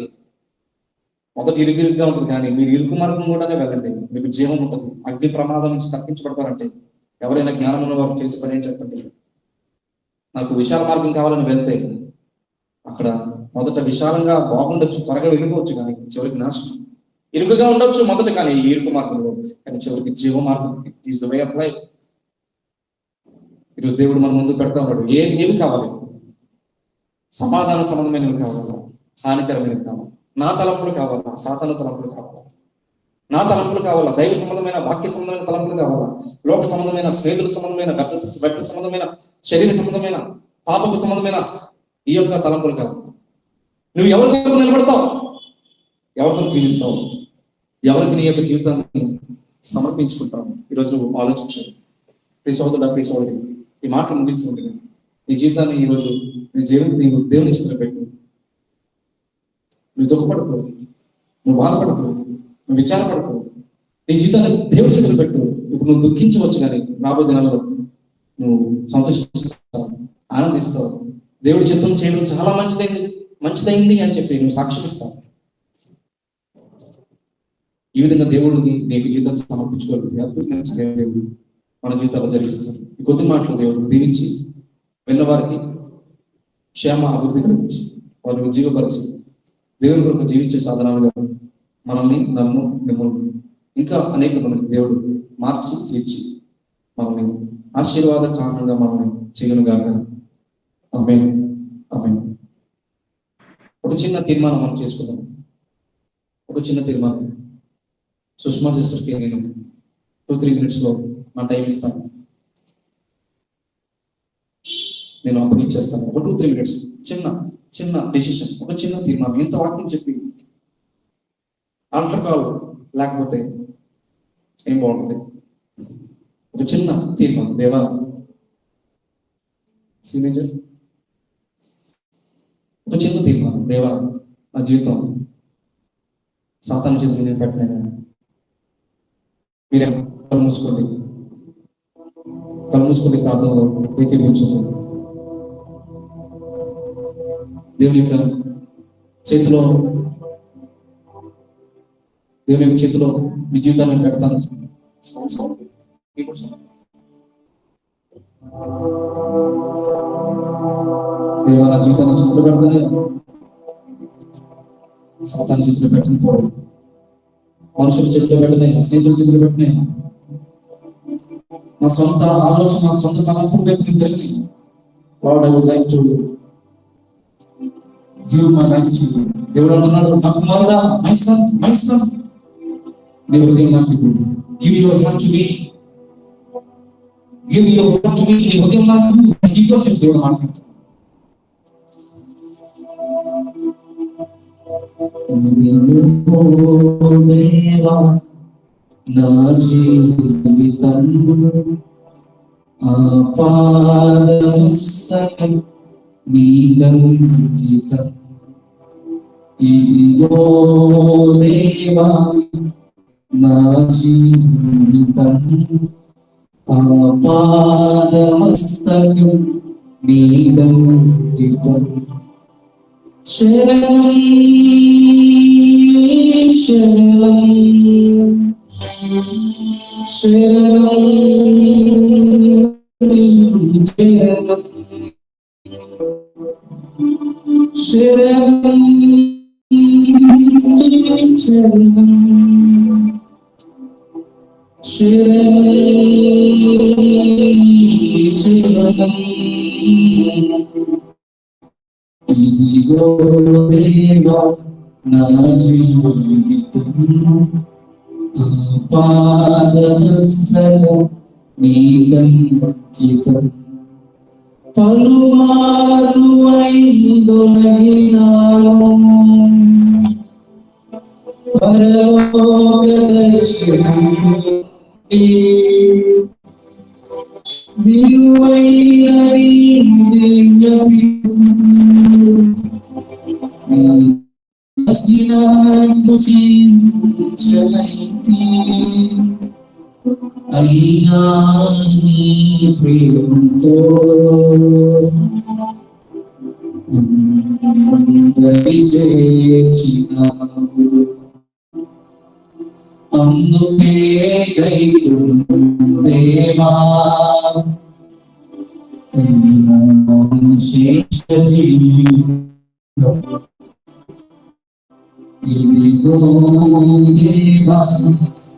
మొదటి ఇరుకుగా ఉంటుంది, కానీ మీరు ఇరుకు మార్గం కూడానే వెళ్ళండి, మీకు జీవం ఉంటుంది. అగ్ని ప్రమాదం నుంచి తప్పించబడతారంటే ఎవరైనా జ్ఞానం ఉన్న వారు చేసి పని ఏం చెప్పండి. నాకు విశాల మార్గం కావాలని వెళ్తే అక్కడ మొదట విశాలంగా బాగుండొచ్చు, త్వరగా వెళ్ళిపోవచ్చు, కానీ చివరికి నాశనం. ఇరుకుగా ఉండొచ్చు మొదట, కానీ ఈ ఇరుకు మార్గంలో, కానీ చివరికి జీవ మార్గం. It is the way of life. ఈరోజు దేవుడు మన ముందు పెడతా ఉన్నాడు. ఏవి కావాలి? సమాధాన సంబంధమైనవి కావాలా, హానికరమైనవి కావాలా, నా తలంపులు కావాలా, సాతాను తలంపులు కావాలా, నా తలంపులు కావాలా, దైవ సంబంధమైన వాక్య సంబంధమైన తలంపులు కావాలా, లోక సంబంధమైన, స్నేహితుల సంబంధమైన, వ్యక్తి సంబంధమైన, శరీర సంబంధమైన, పాపపు సంబంధమైన ఈ యొక్క తలంపులు కావాలి. నువ్వు ఎవరితో నిలబడతావు, ఎవరితో జీవిస్తావు, ఎవరికి నీ యొక్క జీవితాన్ని సమర్పించుకుంటావు, ఈరోజు నువ్వు ఆలోచించాలి. ప్రియ సోదరుడా, ప్రియ సోదరి, ఈ మాటలు ముగిస్తుంది. నీ జీవితాన్ని ఈరోజు నీవు దేవుని చేతిలో పెట్టు. నువ్వు దుఃఖపడకు, నువ్వు బాధపడకు, నువ్వు విచారపడకు. నీ జీవితాన్ని దేవుని చేతిలో పెట్టు. ఇప్పుడు నువ్వు దుఃఖించవచ్చు, కానీ రాబోయే దినాల్లో నువ్వు సంతోషిస్తావు, ఆనందిస్తావు. దేవుడి చిత్తం చేయడం చాలా మంచిదైంది అని చెప్పి నువ్వు సాక్ష్యం ఇస్తావు. ఈ విధంగా దేవుడికి నీకు జీవితాన్ని సమర్పించుకోవాలి. అద్భుతమైన దేవుడు మన జీవితాల్లో జరిగిస్తారు. ఈ కొద్ది మాటలు దేవుడు దీవించి విన్నవారికి క్షేమ అభివృద్ధి కలిగించి వారిని ఉజ్జీవపరిచి దేవుని కొరకు జీవించే సాధనాలుగా మనల్ని, నన్ను, మిమ్మల్ని ఇంకా అనేక మందికి దేవుడు మార్చి తీర్చి మనల్ని ఆశీర్వాద కారణంగా మనల్ని చేయనుగాక. ఆమేన్, ఆమేన్. ఒక చిన్న తీర్మానం మనం చేసుకుందాం. ఒక చిన్న తీర్మానం. సుష్మా సిస్టర్కి నేను 2-3 minutes లో నా టైం ఇస్తాను, నేను అప్పగించేస్తాను. ఒక 2-3 minutes చిన్న డెసిషన్, ఒక చిన్న తీర్మానం. ఇంత వాక్యం చెప్పి ఆల్టర్ కాల్ లేకపోతే ఏం బాగుంటుంది? ఒక చిన్న తీర్మానం. దేవా, సిగ్నేచర్, ఒక చిన్న తీర్మానం. దేవా, నా జీవితం సాతాను చేతులు నేను పెట్టినా. మీరే కళ్ళు మూసుకొని ప్రార్థనలో ఏకీభవించండి. దేవుని యొక్క చేతిలో మీ జీవితాన్ని పెడతాను. దేవా, నా జీవితాన్ని చేతులు పెడతానే, సాతాను చేతులు పెట్టని పోవడం, మనుషుల చేతిలో పెట్టనే, స్నేహితుల చేతిలో పెట్టనే, నా సొంత ఆలోచన, నా సొంత తలంపుల వైపు తెలియని. Lord, I would like to give my life to you. దేవుడు అన్నాడు, నా కుమారుడా, మై సన్, నీ హృదయం నాకు ఇవ్వు. Give your heart to me. Give your heart to me. నీ హృదయం నాకు ఇవ్వు అని చెప్పి దేవుడు మాట్లాడుతాడు. దేవా, నా జీవితం ఆపాదమస్తకం నీకంకితం ఇదిగో దేవా నా జీవితం ఆపాదమస్తకం నీకంకితం శరణం శరణం శరణం శరణం శరణం శరణం శరణం ఇదిగో దేవా నా జీవితం ఆపాదమస్తకం నీకంకితం పలుమారు ఐదొలగినాను పరలోక దర్శనం విలువైన అయినా నీ ప్రేమతో చేసినావు అందుకే దేవా శ్రేష్ఠ జీవితం ఇదిగో దేవా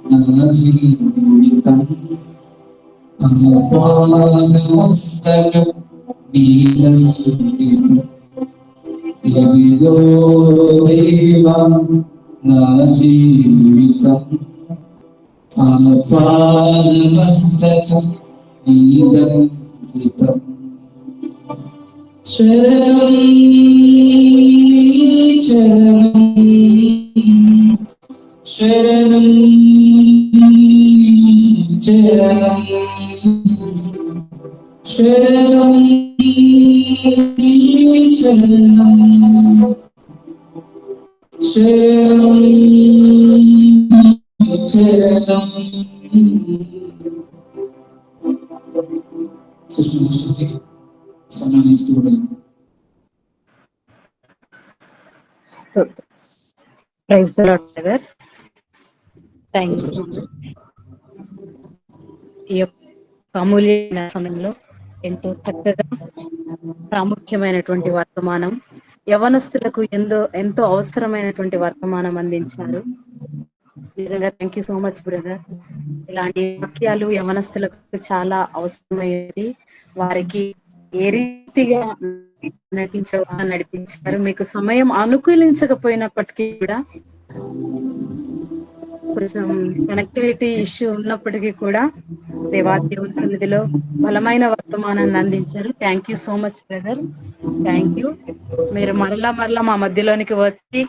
నా జీవితం ఆపాదమస్తకం నీకంకితం ఇదిగో దేవా నా జీవితం ఆపాదమస్తకం నీకంకితం శరణం నీ చరణం శరణం చరణం శరణం చరణం శరణం చరణం సృష్టి సమానిస్తూ praise the lord brother. Thank you. ఈ యొక్క అమూల్యమైన సమయంలో ఎంతో చక్కగా ప్రాముఖ్యమైనటువంటి వర్తమానం, యవనస్తులకు ఎంతో అవసరమైనటువంటి వర్తమానం అందించారు. నిజంగా thank you so much brother. ఇలాంటి వాక్యాలు యవనస్తులకు చాలా అవసరమైనది. వారికి ఏ రీతిగా నడిపించారు. మీకు సమయం అనుకూలించకపోయినప్పటికీ కూడా, కొంచెం కనెక్టివిటీ ఇష్యూ ఉన్నప్పటికీ కూడా దేవాదేవుని సన్నిధిలో బలమైన వర్తమానాన్ని అందించారు. Thank you so much brother. Thank you. మీరు మరలా మా మధ్యలోనికి వచ్చి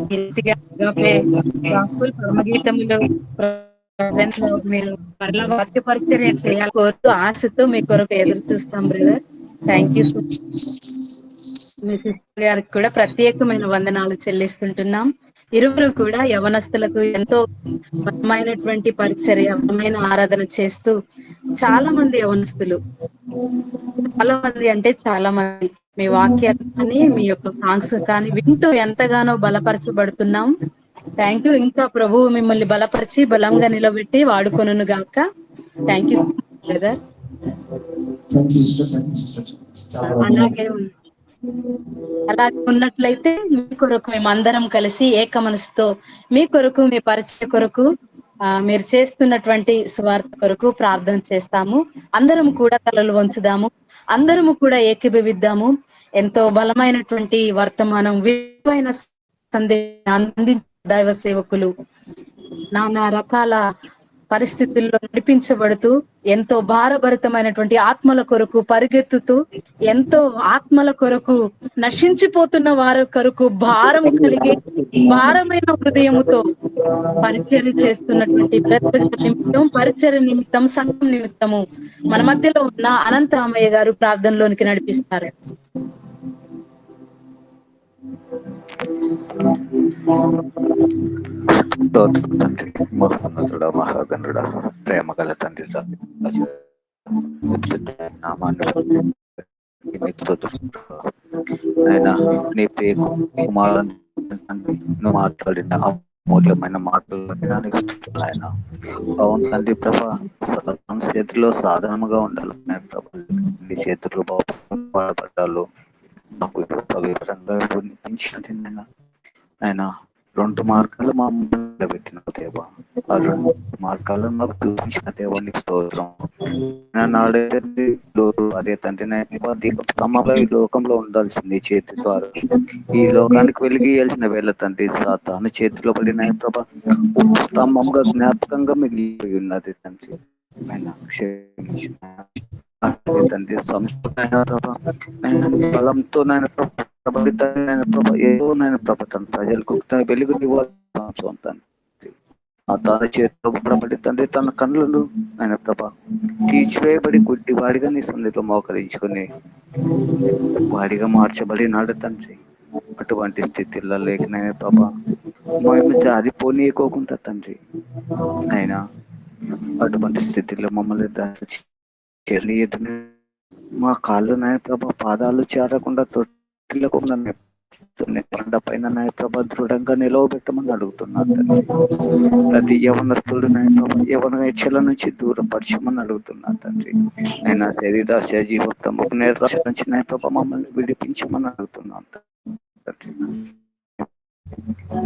గాస్పుల్ పరమగీతములు ప్రెజెంట్ లో మీరు మరలా వాక్య పరిచర్య చేయాలి కోరుతూ ఆశతో మీ కొరకు ఎదురు చూస్తాం brother. Thank you so much. Me sister గారికి కూడా ప్రత్యేకమైన వందనాలు చెల్లిస్తుంటున్నాం. ఇరువురు కూడా యవనస్తులకు ఎంతో బలమైనటువంటి పరిచర్య, బలమైన ఆరాధన చేస్తూ చాలా మంది యవనస్తులు, చాలా మంది మీ వాక్యాలు కానీ మీ యొక్క సాంగ్స్ కానీ వింటూ ఎంతగానో బలపరచబడుతున్నాం. Thank you. ఇంకా ప్రభువు మిమ్మల్ని బలపరిచి బలంగా నిలబెట్టి వాడుకొనును గాక. Thank you brother. అలాగే ఉన్నట్లయితే మీ కొరకు మేమందరం కలిసి ఏక మనసుతో మీ కొరకు, మీ పరిచయ కొరకు, మీరు చేస్తున్నటువంటి సువార్త కొరకు ప్రార్థన చేస్తాము. అందరం కూడా తలలు వంచుదాము, అందరము కూడా ఏకీభవిద్దాము. ఎంతో బలమైనటువంటి వర్తమానం, విలువైన సందేశం అందించే దైవ సేవకులు నానా రకాల పరిస్థితుల్లో నడిపించబడుతూ ఎంతో భారభరితమైనటువంటి ఆత్మల కొరకు పరిగెత్తుతూ, ఎంతో ఆత్మల కొరకు, నశించిపోతున్న వారి కొరకు భారము కలిగి భారమైన హృదయముతో పరిచర్య చేస్తున్నటువంటి బ్రదర్ గారి నిమిత్తం, పరిచర్య నిమిత్తం, సంఘం నిమిత్తము మన మధ్యలో ఉన్న అనంతరామయ్య గారు ప్రార్థనలోనికి నడిపిస్తారు. స్తోత్రం తండ్రి, మహోన్నతుడ, మహాగణుడ, ప్రేమ గల తండ్రి, ఆయన నీ పేరు కుమారుని నువ్వు మాట్లాడిన అమూల్యమైన మాటలు ఆయన. అవును తండ్రి ప్రభా, చేతిలో సాధనముగా ఉండాలి ప్రభా. నీ చేతులు బాగుపడాలు నాకు పవిత్రంగా వినిపించిన ఆయన 2 మార్గాలు మా ముందు పెట్టిన దేవా, ఆ 2 మార్గాలను మాకు చూపించిన దేవానికి స్తోత్రం. అదే తండ్రి, దీపస్తంభంలో ఈ లోకంలో ఉండాల్సింది చేతి ద్వారా ఈ లోకానికి వెలిగియాల్సిన వేళ తండ్రి సాతాను చేతిలో పడిన ప్రభా స్తంభంగా జ్ఞాపకంగా మిగిలిపోయి ఉన్నది తండ్రి. ఆయన క్షమించిన తండ్రి, బలంతో నాయన ప్రభ ఏదో నాయన ప్రభ తన ప్రజలకు తన వెలుగుని తండ్రి ఆ తన చేతిలో పడబడి తండ్రి తన కన్నులను ఆయన ప్రభ తీర్చివేయబడి గుడ్డి వాడిగా నీ సన్నిధిలో మోకరించుకొని వాడిగా మార్చబడినాడు తండ్రి. అటువంటి స్థితిలో లేకనైనా ప్రభ మేము జారిపోనీయకోకుండా తండ్రి అయినా అటువంటి స్థితిలో మమ్మల్ని చేరనీయదు. మా కాళ్ళు నాయ ప్రభ పాదాలు చేరకుండా తొట్టిల్లకుండా పండ పైన నాయ ప్రభ దృఢంగా నిలవబెట్టమని అడుగుతున్నాను తండ్రి. ప్రతి యవనస్తుడు నాయ ప్రభ యవన ఇచ్చల నుంచి దూరపరచమని అడుగుతున్నాను తండ్రి. అయినా శరీరాశ జీవ ప్రముఖ నిరాశ నుంచి నాయ ప్రభ మమ్మల్ని విడిపించమని అడుగుతున్నాను తండ్రి.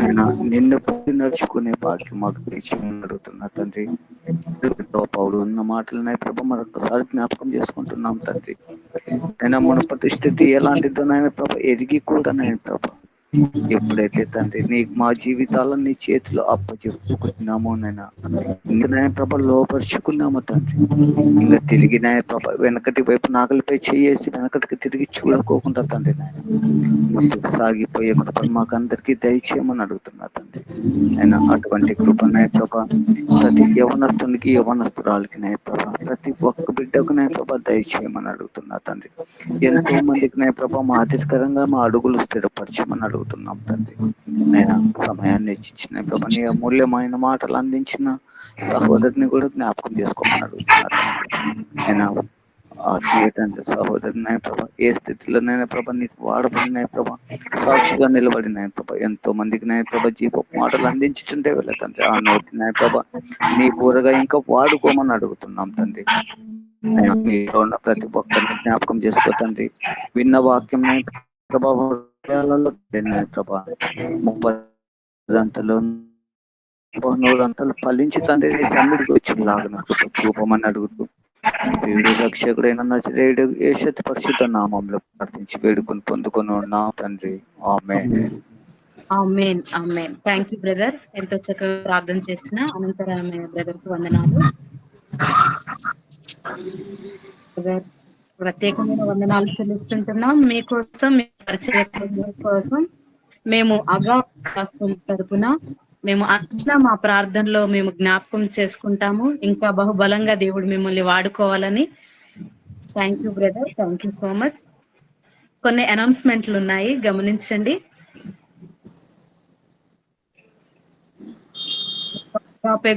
నేను నిన్ను పొంది నడుచుకునే భాగ్యం మాకు తెచ్చి అడుగుతున్నా తండ్రి. పౌడు ఉన్న మాటలనే ప్రభ మరొకసారి జ్ఞాపకం చేసుకుంటున్నాం తండ్రి. అయినా మునుపటి స్థితి ఎలాంటిదో నాయన ప్రభ ఎదిగి కూడా నాయన ప్రభ ఎప్పుడైతే తండ్రి మా జీవితాలను నీ చేతిలో అప్పచెప్పుకున్నామో నాయన ప్రభ లోపరుచుకున్నామో తండ్రి. ఇంకా తిరిగి నాయన ప్రభ వెనకటి వైపు నాగలిపై చేసి వెనకటికి తిరిగి చూడకోకుండా తండ్రి నాయన ముందుకు సాగిపోయే కృపను మాకు అందరికీ దయచేయమని అడుగుతున్నా తండ్రి. అయినా అటువంటి కృప నాయ ప్రభ ప్రతి యవనస్తునికి యవనస్తురాలకి నాయ ప్రభ ప్రతి ఒక్క బిడ్డకు నాయ ప్రభ దయచేయమని అడుగుతున్నా తండ్రి. ఎంతో మందికి నాయ ప్రభ మాదిరికరంగా మా అడుగులు స్థిరపరచమని అడుగుతున్నాం తండ్రి. నేను సమయాన్ని ఇచ్చిన ప్రభ నీ అమూల్యమైన మాటలు అందించిన సహోదరిని కూడా జ్ఞాపకం చేసుకోమని అడుగుతున్నా తండ్రి. నేను తండ్రి సహోదరినాయ ప్రభ ఏ స్థితిలోనైనా ప్రభ నీకు వాడబడినాయ ప్రభ సాక్షిగా నిలబడినాయ ప్రభ ఎంతో మందికి నాయ ప్రభ జీవ మాటలు అందించుతుంటే వెళ్ళ తండ్రి. ఆ నోటినాయ ప్రభ నీ పూరగా ఇంకా వాడుకోమని అడుగుతున్నాం తండ్రి. మీలో ఉన్న ప్రతి ఒక్కరిని జ్ఞాపకం చేసుకో తండ్రి. విన్న వాక్యం ప్రభావం ప్రభ 30 ఫలించి తండ్రి నీ సన్నిధికి వచ్చి లాగిన కృప చూపమని అడుగుతూ దేవుడు రక్షకుడైన నజరేయుడు యేసు పరిశుద్ధ నామంలో ప్రార్థించి వేడుకొని పొందుకొని ఉన్నాం తండ్రి. ఆమేన్. ఆమేన్. ఆమేన్. థ్యాంక్ యూ బ్రదర్, ఎంతో చక్కగా ప్రార్థన చేసిన అనంతరామయ్య బ్రదర్ కు వందనాలు. ప్రత్యేకమైన వందనాలు చెల్లిస్తుంటున్నాం మీకోసం, మీ పరిచయ కోసం. మేము తరపున మేము అట్లా మా ప్రార్థనలో మేము జ్ఞాపకం చేసుకుంటాము. ఇంకా బహుబలంగా దేవుడు మిమ్మల్ని వాడుకోవాలని. Thank you brother, thank you so much. కొన్ని అనౌన్స్మెంట్లు ఉన్నాయి, గమనించండి.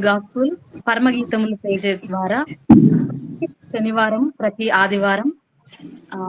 గాస్పుల్ పరమగీతముల పేజీ ద్వారా శనివారం, ప్రతి ఆదివారం